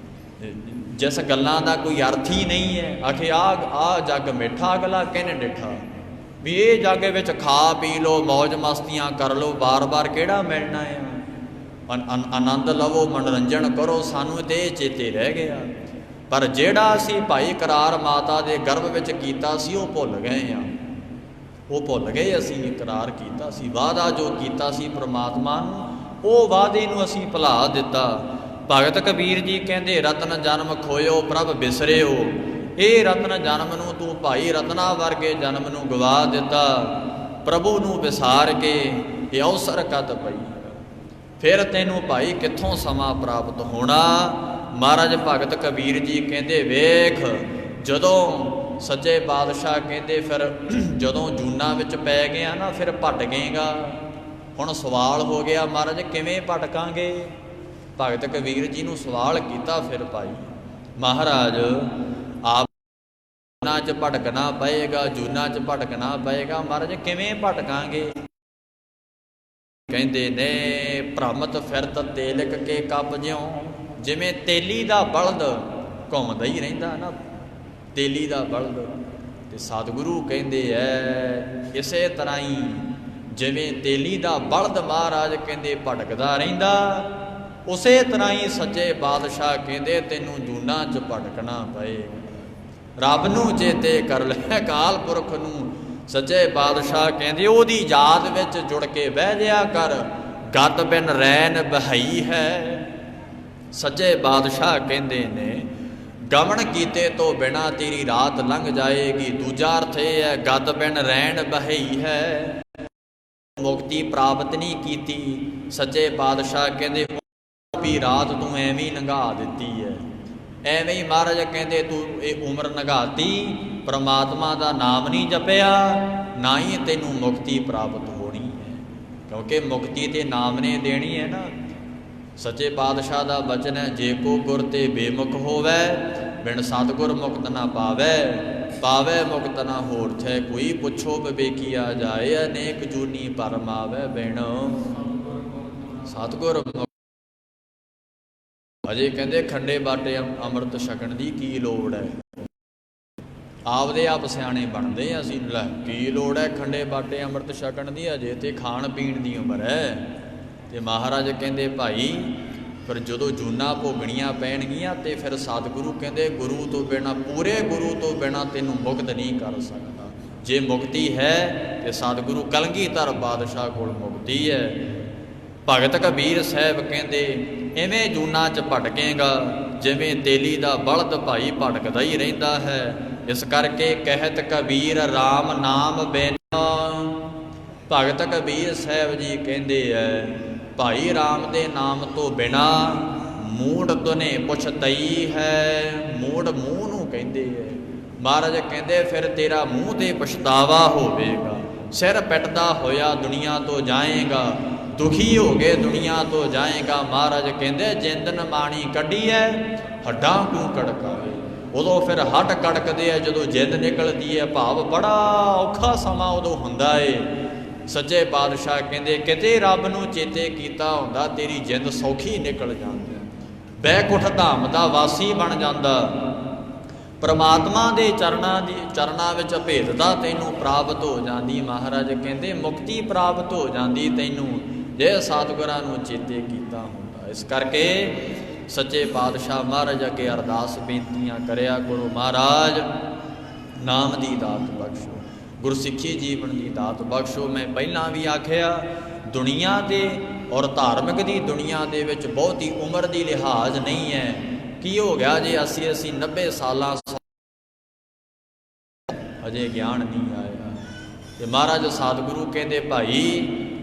S1: ਜਿਸ ਗੱਲਾਂ ਦਾ ਕੋਈ ਅਰਥ ਹੀ ਨਹੀਂ ਹੈ। ਆਖੇ ਆ ਜੱਗ ਮਿੱਠਾ ਅਗਲਾ ਕਿਹਨੇ ਡਿੱਠਾ, ਵੀ ਇਹ ਜੱਗ ਵਿੱਚ ਖਾ ਪੀ ਲਓ, ਮੌਜ ਮਸਤੀਆਂ ਕਰ ਲਓ, ਬਾਰ-ਬਾਰ ਕਿਹੜਾ ਮਿਲਣਾ ਆ। ਆਨੰਦ ਲਵੋ, ਮਨੋਰੰਜਨ ਕਰੋ, ਸਾਨੂੰ ਤੇ ਇਹ ਚੇਤੇ ਰਹਿ ਗਿਆ। ਪਰ ਜਿਹੜਾ ਅਸੀਂ ਭਾਈ ਇਕਰਾਰ ਮਾਤਾ ਦੇ ਗਰਭ ਵਿੱਚ ਕੀਤਾ ਸੀ ਉਹ ਭੁੱਲ ਗਏ ਆ। ਉਹ ਭੁੱਲ ਗਏ ਅਸੀਂ ਇਕਰਾਰ ਕੀਤਾ ਸੀ, ਵਾਅਦਾ ਜੋ ਕੀਤਾ ਸੀ ਪ੍ਰਮਾਤਮਾ ਨੂੰ, ਉਹ ਵਾਅਦੇ ਨੂੰ ਅਸੀਂ ਭੁਲਾ ਦਿੱਤਾ। ਭਗਤ ਕਬੀਰ ਜੀ ਕਹਿੰਦੇ ਰਤਨ ਜਨਮ ਖੋਇਓ ਪ੍ਰਭ ਬਿਸਰਿਓ। ਇਹ ਰਤਨ ਜਨਮ ਨੂੰ ਤੂੰ ਭਾਈ ਰਤਨਾ ਵਰਗੇ ਜਨਮ ਨੂੰ ਗਵਾ ਦਿੱਤਾ। ਪ੍ਰਭੂ ਨੂੰ ਵਿਸਾਰ ਕੇ ਇਹ ਅਵਸਰ ਕਦ ਪਈ, ਫਿਰ ਤੈਨੂੰ ਭਾਈ ਕਿੱਥੋਂ ਸਮਾਂ ਪ੍ਰਾਪਤ ਹੋਣਾ। ਮਹਾਰਾਜ ਭਗਤ ਕਬੀਰ ਜੀ ਕਹਿੰਦੇ ਵੇਖ, ਜਦੋਂ ਸੱਚੇ ਪਾਤਸ਼ਾਹ ਕਹਿੰਦੇ ਫਿਰ ਜਦੋਂ ਜੂਨਾਂ ਵਿੱਚ ਪੈ ਗਿਆ ਨਾ ਫਿਰ ਭਟਕੇਗਾ। ਹੁਣ ਸਵਾਲ ਹੋ ਗਿਆ ਮਹਾਰਾਜ ਕਿਵੇਂ ਭਟਕਾਂਗੇ। ਭਗਤ ਕਬੀਰ ਜੀ ਨੂੰ ਸਵਾਲ ਕੀਤਾ ਫਿਰ ਭਾਈ ਮਹਾਰਾਜ ਆਪ ਜੂਨਾਂ 'ਚ ਭਟਕਣਾ ਪਏਗਾ, ਜੂਨਾਂ 'ਚ ਭਟਕਣਾ ਪਏਗਾ। ਮਹਾਰਾਜ ਕਿਵੇਂ ਭਟਕਾਂਗੇ। ਕਹਿੰਦੇ ਨੇ ਭ੍ਰਮਤ ਫਿਰਤ ਤੇਲਕ ਕੇ ਕੱਪ ਜਿਉਂ, ਜਿਵੇਂ ਤੇਲੀ ਦਾ ਬਲਦ ਘੁੰਮਦਾ ਹੀ ਰਹਿੰਦਾ ਨਾ, ਤੇਲੀ ਦਾ ਬਲਦ। ਤੇ ਸਤਿਗੁਰੂ ਕਹਿੰਦੇ ਐ ਇਸੇ ਤਰ੍ਹਾਂ ਹੀ ਜਿਵੇਂ ਤੇਲੀ ਦਾ ਬਲਦ ਮਹਾਰਾਜ ਕਹਿੰਦੇ ਭਟਕਦਾ ਰਹਿੰਦਾ, ਉਸੇ ਤਰ੍ਹਾਂ ਹੀ ਸੱਚੇ ਬਾਦਸ਼ਾਹ ਕਹਿੰਦੇ ਤੈਨੂੰ ਜੂਨਾਂ 'ਚ ਭਟਕਣਾ ਪਏਗਾ। ਰੱਬ ਨੂੰ ਚੇਤੇ ਕਰ ਲੈ, ਅਕਾਲ ਪੁਰਖ ਨੂੰ। ਸੱਚੇ ਬਾਦਸ਼ਾਹ ਕਹਿੰਦੇ ਉਹਦੀ ਯਾਦ ਵਿੱਚ ਜੁੜ ਕੇ ਬਹਿ ਜਿਆ ਕਰ। ਗਤ ਬਿਨ ਰੈਨ ਬਹਾਈ ਹੈ। ਸੱਚੇ ਬਾਦਸ਼ਾਹ ਕਹਿੰਦੇ ਨੇ ਗਮਨ ਕੀਤੇ ਤੋਂ ਬਿਨਾ ਤੇਰੀ ਰਾਤ ਲੰਘ ਜਾਏਗੀ। ਦੂਜਾ ਅਰਥ ਇਹ ਹੈ ਗਤ ਬਿਨ ਰੈਨ ਬਹਾਈ ਹੈ, ਮੁਕਤੀ ਪ੍ਰਾਪਤ ਨਹੀਂ ਕੀਤੀ। ਸੱਚੇ ਪਾਤਸ਼ਾਹ ਕਹਿੰਦੇ ਵੀ ਰਾਤ ਤੂੰ ਐਵੇਂ ਹੀ ਲੰਘਾ ਦਿੱਤੀ ਹੈ। ਐਵੇਂ ਹੀ ਮਹਾਰਾਜ ਕਹਿੰਦੇ ਤੂੰ ਇਹ ਉਮਰ ਲੰਘਾਤੀ, ਪਰਮਾਤਮਾ ਦਾ ਨਾਮ ਨਹੀਂ ਜਪਿਆ, ਨਾ ਹੀ ਤੈਨੂੰ ਮੁਕਤੀ ਪ੍ਰਾਪਤ ਹੋਣੀ ਹੈ। ਕਿਉਂਕਿ ਮੁਕਤੀ ਤੇ ਨਾਮ ਨੇ ਦੇਣੀ ਹੈ ਨਾ। ਸੱਚੇ ਪਾਤਸ਼ਾਹ ਦਾ ਬਚਨ ਹੈ ਜੇ ਕੋ ਗੁਰ ਤੇ ਬੇਮੁਖ ਹੋਵੇ, ਬਿਨ ਸਤਿਗੁਰ ਮੁਕਤ ਨਾ ਪਾਵੇ। ਪਾਵੇ ਮੁਕਤ ਨਾ ਹੋਰ ਥੈ ਕੋਈ, ਪੁੱਛੋ ਵਿਵੇਕੀਆ ਜਾਏ ਅਨੇਕ ਜੂਨੀ ਭਰਮ ਆਵੇ ਬਿਨ ਸਤਿਗੁਰ। ਅਜੇ ਕਹਿੰਦੇ ਖੰਡੇ ਬਾਟੇ ਅੰਮ੍ਰਿਤ ਛਕਣ ਦੀ ਕੀ ਲੋੜ ਹੈ। ਆਪਦੇ ਆਪ ਸਿਆਣੇ ਬਣਦੇ ਆ ਅਸੀਂ, ਲੈ ਕੀ ਲੋੜ ਹੈ ਖੰਡੇ ਬਾਟੇ ਅੰਮ੍ਰਿਤ ਛਕਣ ਦੀ, ਅਜੇ ਤੇ ਖਾਣ ਪੀਣ ਦੀ ਉਮਰ ਹੈ। ਤੇ ਮਹਾਰਾਜ ਕਹਿੰਦੇ ਭਾਈ ਫਿਰ ਜਦੋਂ ਜੂਨਾਂ ਭੋਗਣੀਆਂ ਪੈਣਗੀਆਂ ਤੇ ਫਿਰ ਸਤਿਗੁਰੂ ਕਹਿੰਦੇ ਗੁਰੂ ਤੋਂ ਬਿਨਾਂ, ਪੂਰੇ ਗੁਰੂ ਤੋਂ ਬਿਨਾਂ ਤੈਨੂੰ ਮੁਕਤ ਨਹੀਂ ਕਰ ਸਕਦਾ। ਜੇ ਮੁਕਤੀ ਹੈ ਤੇ ਸਤਿਗੁਰੂ ਕਲਗੀਧਰ ਬਾਦਸ਼ਾਹ ਕੋਲ ਮੁਕਤੀ ਹੈ। ਭਗਤ ਕਬੀਰ ਸਾਹਿਬ ਕਹਿੰਦੇ ਇਵੇਂ ਜੂਨਾਂ 'ਚ ਭਟਕੇਗਾ ਜਿਵੇਂ ਤੇਲੀ ਦਾ ਬਲਦ ਭਾਈ ਭਟਕਦਾ ਹੀ ਰਹਿੰਦਾ ਹੈ। ਇਸ ਕਰਕੇ ਕਹਿਤ ਕਬੀਰ RAM ਨਾਮ ਬਿਨਾ। ਭਗਤ ਕਬੀਰ ਸਾਹਿਬ ਜੀ ਕਹਿੰਦੇ ਐ ਭਾਈ RAM ਦੇ ਨਾਮ ਤੋਂ ਬਿਨਾ ਮੂੜ ਤੁਨੇ ਪੁਛਤਈ ਹੈ। ਮੂੜ ਮੂੰਹ ਨੂੰ ਕਹਿੰਦੇ ਐ। ਮਹਾਰਾਜ ਕਹਿੰਦੇ ਫਿਰ ਤੇਰਾ ਮੂੰਹ ਤੇ ਪਛਤਾਵਾ ਹੋਵੇਗਾ। ਸਿਰ ਪਿੱਟਦਾ ਹੋਇਆ ਦੁਨੀਆ ਤੋਂ ਜਾਏਗਾ, ਦੁਖੀ ਹੋ ਕੇ ਦੁਨੀਆ ਤੋਂ ਜਾਏਗਾ। ਮਹਾਰਾਜ ਕਹਿੰਦੇ ਜਿੰਦਨ ਮਾਣੀ ਕੱਢੀ ਐ ਹੱਡਾਂ ਕਿਉਂ ਕੜਕਾਵੇ। ਉਦੋਂ ਫਿਰ ਹੱਡ ਕੜਕਦੇ ਆ ਜਦੋਂ ਜਿੰਦ ਨਿਕਲਦੀ ਹੈ। ਭਾਵ ਬੜਾ ਔਖਾ ਸਮਾਂ ਉਦੋਂ ਹੁੰਦਾ ਏ। ਸੱਚੇ ਪਾਤਸ਼ਾਹ ਕਹਿੰਦੇ ਕਿਤੇ ਰੱਬ ਨੂੰ ਚੇਤੇ ਕੀਤਾ ਹੁੰਦਾ ਤੇਰੀ ਜਿੰਦ ਸੌਖੀ ਨਿਕਲ ਜਾਂਦੀ, ਬੈਕੁੰਠ ਧਾਮ ਦਾ ਵਾਸੀ ਬਣ ਜਾਂਦਾ। ਪਰਮਾਤਮਾ ਦੇ ਚਰਨਾਂ ਵਿੱਚ ਭੇਦਤਾ ਤੈਨੂੰ ਪ੍ਰਾਪਤ ਹੋ ਜਾਂਦੀ। ਮਹਾਰਾਜ ਕਹਿੰਦੇ ਮੁਕਤੀ ਪ੍ਰਾਪਤ ਹੋ ਜਾਂਦੀ ਤੈਨੂੰ ਜੇ ਸਤਿਗੁਰਾਂ ਨੂੰ ਚੇਤੇ ਕੀਤਾ ਹੁੰਦਾ। ਇਸ ਕਰਕੇ ਸੱਚੇ ਪਾਤਸ਼ਾਹ ਮਹਾਰਾਜ ਅੱਗੇ ਅਰਦਾਸ ਬੇਨਤੀਆਂ ਕਰਿਆ ਕਰੋ, ਮਹਾਰਾਜ ਨਾਮ ਦੀ ਦਾਤ ਬਖਸ਼ੋ, ਗੁਰਸਿੱਖੀ ਜੀਵਨ ਦੀ ਦਾਤ ਬਖਸ਼ੋ। ਮੈਂ ਪਹਿਲਾਂ ਵੀ ਆਖਿਆ ਦੁਨੀਆ ਦੇ ਔਰ ਧਾਰਮਿਕ ਦੀ ਦੁਨੀਆ ਦੇ ਵਿੱਚ ਬਹੁਤੀ ਉਮਰ ਦੀ ਲਿਹਾਜ਼ ਨਹੀਂ ਹੈ। ਕੀ ਹੋ ਗਿਆ ਜੇ ਅਸੀਂ 90 ਸਾਲਾਂ ਅਜੇ ਗਿਆਨ ਨਹੀਂ ਆਇਆ। ਤੇ ਮਹਾਰਾਜ ਸਤਿਗੁਰੂ ਕਹਿੰਦੇ ਭਾਈ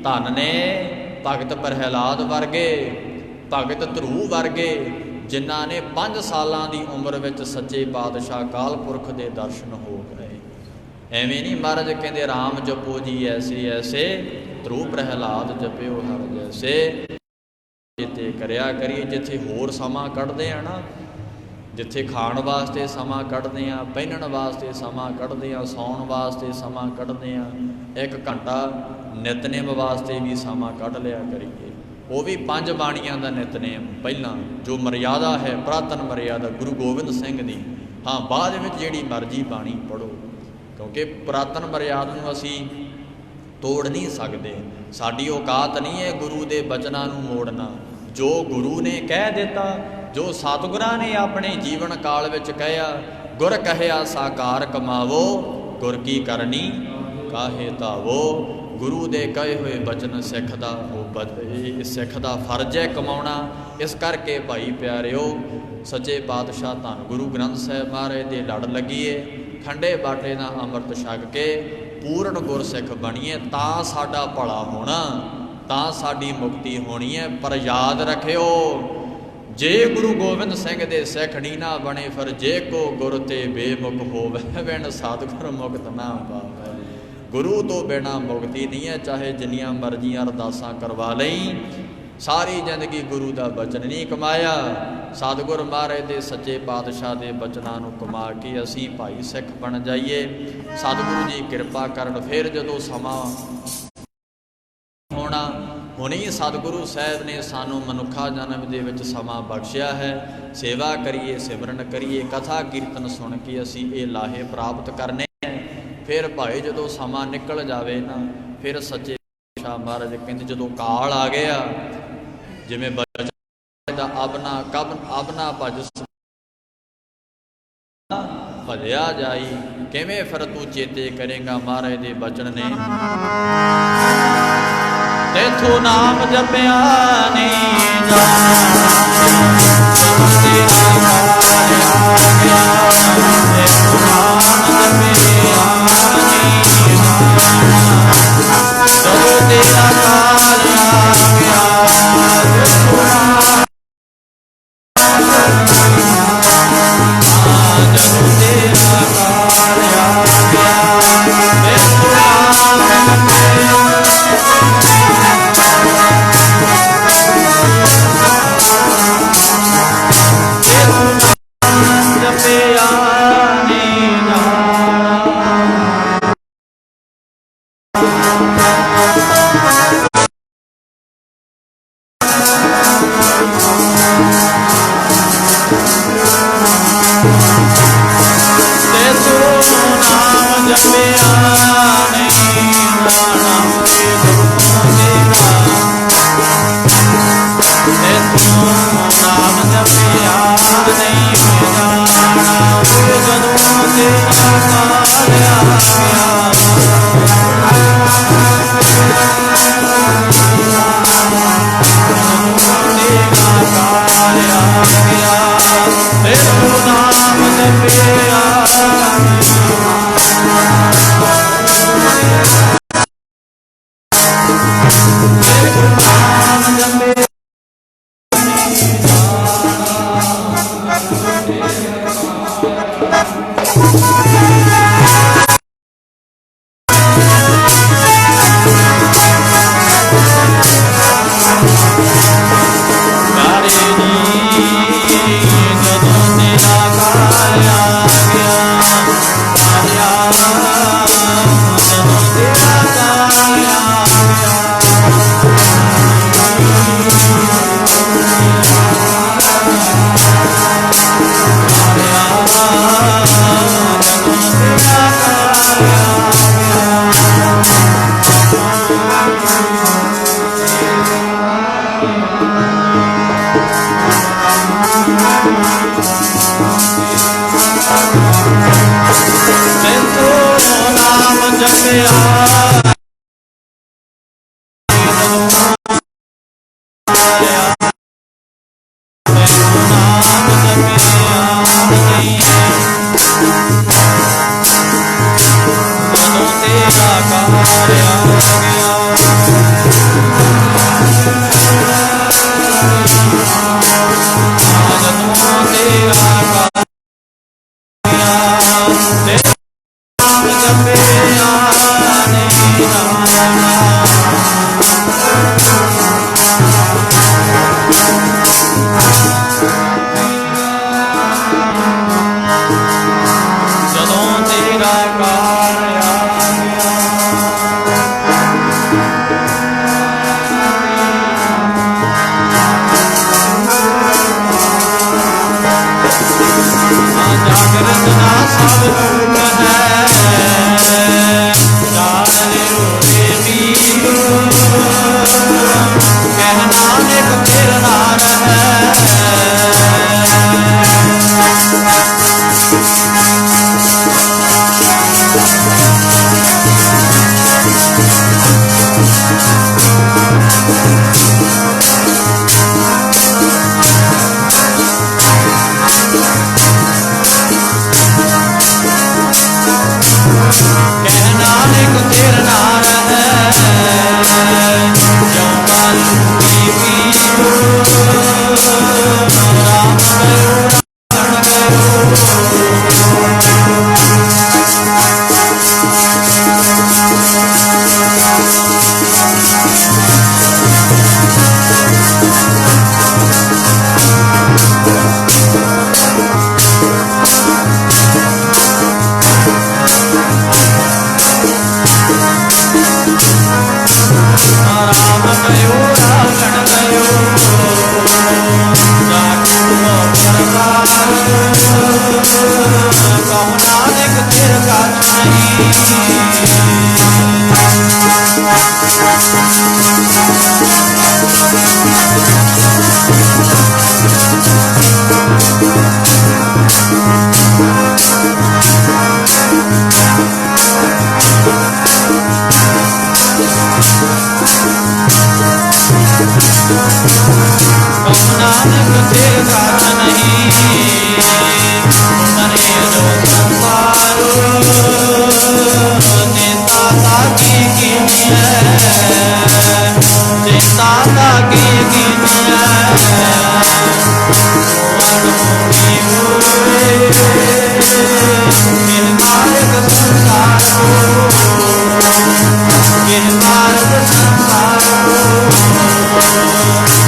S1: ਧੰਨ ਨੇ ਭਗਤ ਪ੍ਰਹਿਲਾਦ ਵਰਗੇ, ਭਗਤ ਧਰੂ ਵਰਗੇ, ਜਿਨ੍ਹਾਂ ਨੇ 5 ਸਾਲਾਂ ਦੀ ਉਮਰ ਵਿੱਚ ਸੱਚੇ ਪਾਤਸ਼ਾਹ ਅਕਾਲ ਪੁਰਖ ਦੇ ਦਰਸ਼ਨ ਹੋ ਗਏ। ਐਵੇਂ ਨਹੀਂ ਮਹਾਰਾਜ ਕਹਿੰਦੇ ਰਾਮ ਜਪੋ ਜੀ ਐਸੇ ਐਸੇ, ਧਰੂ ਪ੍ਰਹਿਲਾਦ ਜਪਿਓ ਹਰ ਜੈਸੇ। ਚੇਤੇ ਕਰਿਆ ਕਰੀਏ ਜਿੱਥੇ ਹੋਰ ਸਮਾਂ ਕੱਢਦੇ ਆ ਨਾ, ਜਿੱਥੇ ਖਾਣ ਵਾਸਤੇ ਸਮਾਂ ਕੱਢਦੇ ਆ, ਪਹਿਨਣ ਵਾਸਤੇ ਸਮਾਂ ਕੱਢਦੇ ਆ, ਸੌਣ ਵਾਸਤੇ ਸਮਾਂ ਕੱਢਦੇ ਆ, 1 ਘੰਟਾ ਨਿਤਨੇਮ ਵਾਸਤੇ ਵੀ ਸਮਾਂ ਕੱਢ ਲਿਆ ਕਰੀਏ। ਉਹ ਵੀ 5 ਬਾਣੀਆਂ ਦਾ ਨਿਤਨੇਮ ਪਹਿਲਾਂ ਜੋ ਮਰਿਆਦਾ ਹੈ, ਪੁਰਾਤਨ ਮਰਿਆਦਾ ਗੁਰੂ ਗੋਬਿੰਦ ਸਿੰਘ ਦੀ। ਹਾਂ ਬਾਅਦ ਵਿੱਚ ਜਿਹੜੀ ਮਰਜ਼ੀ ਬਾਣੀ ਪੜ੍ਹੋ, ਕਿਉਂਕਿ ਪੁਰਾਤਨ ਮਰਿਆਦਾ ਨੂੰ ਅਸੀਂ ਤੋੜ ਨਹੀਂ ਸਕਦੇ। ਸਾਡੀ ਔਕਾਤ ਨਹੀਂ ਹੈ ਗੁਰੂ ਦੇ ਬਚਨਾਂ ਨੂੰ ਮੋੜਨਾ। जो गुरु ने कह दिता, जो सतगुरां ने अपने जीवन काल विच कहिया, गुर कहया साकार कमावो, गुर की करनी काहे धावो। गुरु दे कहे हुए बचन सिख दा सिख दा फर्ज है कमाउणा। इस करके भाई प्यारिओ, सच्चे पातशाह धन गुरु ग्रंथ साहिब महाराज दे लड़ लगीए, खंडे बाटे दा अंमृत छक के पूर्ण गुरसिख बणीए, तां साडा भला होना, तां साडी मुक्ति होनी है। पर याद रखियो, जे गुरु गोबिंद सिंह दे सिख नी ना बने, फिर जे को गुर ते बेमुख होवे, बिन सतगुर मुक्त ना पावे। गुरु तो बिना मुक्ति नहीं है, चाहे जिन्नियां मर्जियां अरदासां करवा लई, सारी जिंदगी गुरु का बचन नहीं कमाया। सतगुर महाराज दे सच्चे पातशाह दे बचनां नूं कमा के असीं भाई सिख बन जाइए। सतगुरु जी किरपा करन, फिर जदों समां होना हुणे सतगुरु साहब ने सानू मनुखा जन्म दे विच समां बख्शिया है। सेवा करिए, सिमरन करिए, कथा कीर्तन सुन के असीं ये लाहे प्राप्त करने हैं। फिर भाई जदों समां निकल जावे ना, फिर सच्चे पातशाह महाराज कहंदे जदों काल आ गया, जिवें बचन दा अबना भज भजया जाई, किवें फिर तू चेते करेगा महाराज दे बचन ने, तेथों नाम जपिया नहीं जाना, तेरा काल आ गया, तेथों नाम जपिया नहीं जाना, जदों तेरा काल आ गया, तेथों नाम जदों तेरा काल आ गया, तेथों नाम
S2: नानक फिर घाट नहीं। मरे जो संसारो चिंता ताकी कीनिए, चिंता ताकी कीनिए। किह मार्ग संसारो, किह मार्ग संसारो,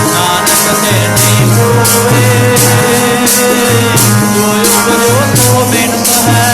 S2: नानक ते नहीं होए, जो उपजो सो बिनत है।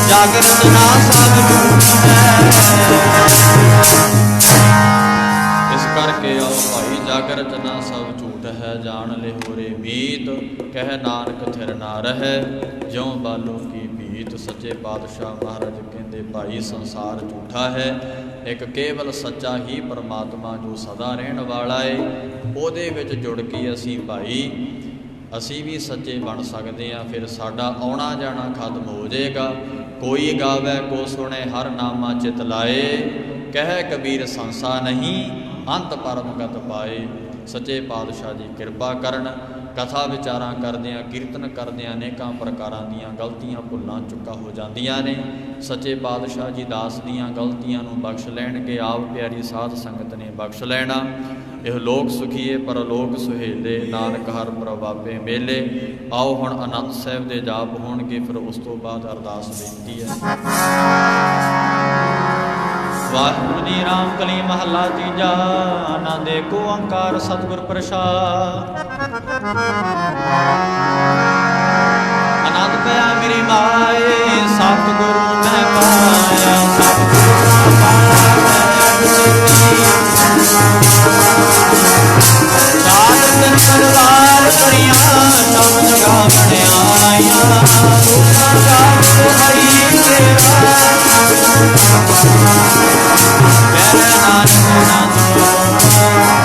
S2: जागृत ना सब झूठ है।
S1: इस करके आओ भाई जागृत ना सब झूठ है, जान ले होरे मीत, कह नानक थिर ना रहे, ज्यों बालों की भीत। सच्चे पातशाह महाराज कहते भाई संसार झूठा है, एक केवल सच्चा ही परमात्मा जो सदा रहन वाला है, ਉਹਦੇ ਵਿੱਚ ਜੁੜ ਕੇ ਅਸੀਂ ਭਾਈ ਅਸੀਂ ਵੀ ਸੱਚੇ ਬਣ ਸਕਦੇ ਹਾਂ। ਫਿਰ ਸਾਡਾ ਆਉਣਾ ਜਾਣਾ ਖਤਮ ਹੋ ਜਾਏਗਾ। ਕੋਈ ਗਾਵੇ ਕੋ ਸੁਣੇ ਹਰ ਨਾਮਾ ਚਿਤ ਲਾਏ, ਕਹਿ ਕਬੀਰ ਸੰਸਾ ਨਹੀਂ ਅੰਤ ਪਰਮਗਤ ਪਾਏ। ਸੱਚੇ ਪਾਤਸ਼ਾਹ ਜੀ ਕਿਰਪਾ ਕਰਨ। ਕਥਾ ਵਿਚਾਰਾਂ ਕਰਦਿਆਂ ਕੀਰਤਨ ਕਰਦਿਆਂ ਅਨੇਕਾਂ ਪ੍ਰਕਾਰਾਂ ਦੀਆਂ ਗਲਤੀਆਂ ਭੁੱਲਾਂ ਚੁੱਕਾ ਹੋ ਜਾਂਦੀਆਂ ਨੇ। ਸੱਚੇ ਪਾਤਸ਼ਾਹ ਜੀ ਦਾਸ ਦੀਆਂ ਗਲਤੀਆਂ ਨੂੰ ਬਖਸ਼ ਲੈਣਗੇ, ਆਪ ਪਿਆਰੀ ਸਾਧ ਸੰਗਤ ਨੇ ਬਖਸ਼ ਲੈਣਾ। ਇਹ ਲੋਕ ਸੁਖੀਏ ਪਰਲੋਕ ਸੁਹੇਲੇ, ਨਾਨਕ ਹਰ ਪ੍ਰਭਾਵੇ ਮੇਲੇ। ਆਓ ਹੁਣ ਆਨੰਦ ਸਾਹਿਬ ਦੇ ਜਾਪ ਹੋਣਗੇ, ਫਿਰ ਉਸ ਤੋਂ ਬਾਅਦ ਅਰਦਾਸ ਬੇਨਤੀ ਹੈ। ਵਾਹਿਗੁਰੂ ਜੀ ਰਾਮ ਕਲੀ ਮਹੱਲਾ ਤੀਜਾ। ਆਨੰਦ ਏਕ ਓੰਕਾਰ ਸਤਿਗੁਰ ਪ੍ਰਸਾਦ। ਆਨੰਦ ਪਿਆ ਮੇਰੀ ਮਾਏ, ਸਤਿਗੁਰੂ ਮੈਂ ਪਾਇਆ, ਸਤਿਗੁਰੂ ਪਾਇਆ ਸਰਵਾਰ ਕਰੀਆਂ ਸਭ ਜਗਾ ਬਣਾਈਆਂ, ਰੂਪਾਂ ਗਾਵੋ ਹਰੀ ਤੇਰਾ। ਕਹਿ ਨਾਨਕ ਨਾਨਕ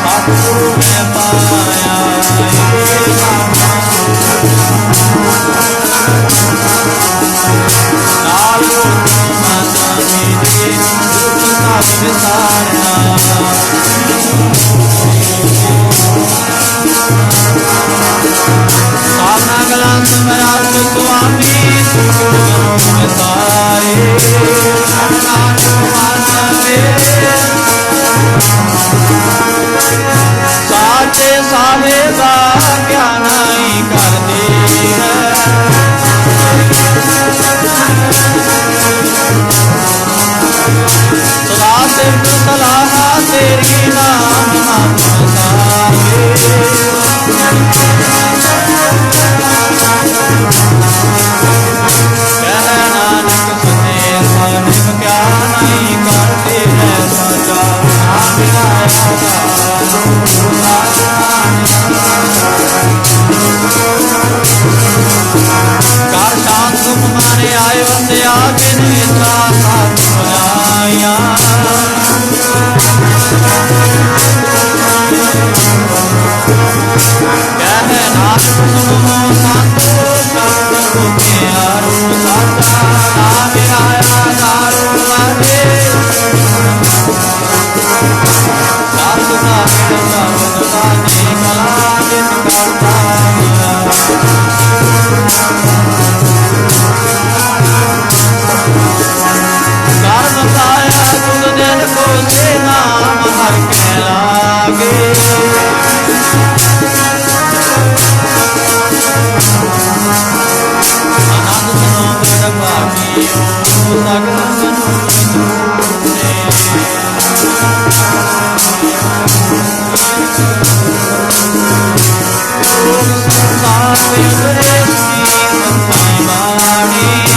S1: ਸਤਿਗੁਰੂ ਮੈਂ ਪਾਇਆ, ਨਾਲ ਮਾਤਾ ਮੇਰੀ ਦੁੱਖ ਸਭ ਵਿਸਾਰਿਆ। ਸਾਨਾ ਗਲਾਂ ਸਮਰਾਟ ਸੁਆਮੀ ਸੁਖੋ ਵਿਸਾਰੇ। ਨਾਨਕ ਮਾਤਾ ਮੇਰੇ ਸਾਚੇ ਸਾਹਿਬ ਦਾ ਗਿਆਨ ਹੀ ਕਰਦੀ ਹੈ। ਸਲਾਹ ਸਿਫਤ ਸਲਾਹ ਤੇਰੀ ਨਾਮ ਨਾਮ ਸਾਰੇ। ਕਹਿ ਨਾਨਕ ਸੁਨੇ ਸਾਹਿਬ ਕਿਆ ਨਹੀਂ ਕਰਦੇ ਹੈ ਸਾਜਾ। ਆ ਮੇਰਾ ਕਰ ਸ਼ਾਂਤ ਸੁਖ ਮਾਰੇ ਆਏ ਵਸਿਆ, ਬਿਨ ਵਿਸਾ ਸਾਧ ਬੁਲਾਇਆ। ਕਹਿ ਨਾਨਕ ਸੁਣੋ ਸੰਤੋ ਸ਼ਬਦ ਸੁਖਿਆਰੋ ਸਾਚਾ। ਨਾ ਮੇਰਾ ਆਧਾਰੋ ਵਾਜੇ, ਸਾਧ ਦਾ ਸ਼ਬਦ ਵਾਜੇ, ਕਲਾ ਜਿਤ ਕਰਤਾ ਕਰਮ ਪਾਇਆ ਤੁਧ ਦਿਲ ਕੋ ਸੇ ਨਾਮ ਹਰ ਕੇ ਲਾਗੇ। ਆਨੰਦ ਸੁਨੋ ਮੇਰਾ ਭਾਗੀਓ ਸਗਲ ਮਨੁਨੇ। ਸੰਸਾਰ ਵਿੱਚ
S2: ਰਖੀ ਬਾਣੀ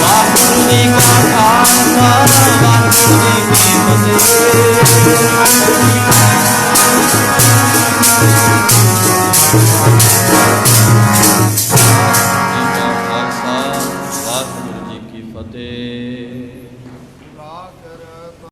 S2: ਵਾਹਿਗੁਰੂ ਜੀ ਕਾ ਖਾਲਸਾ ਵਾਹਿਗੁਰੂ ਜੀ ਕੀ ਫਤਿਹ।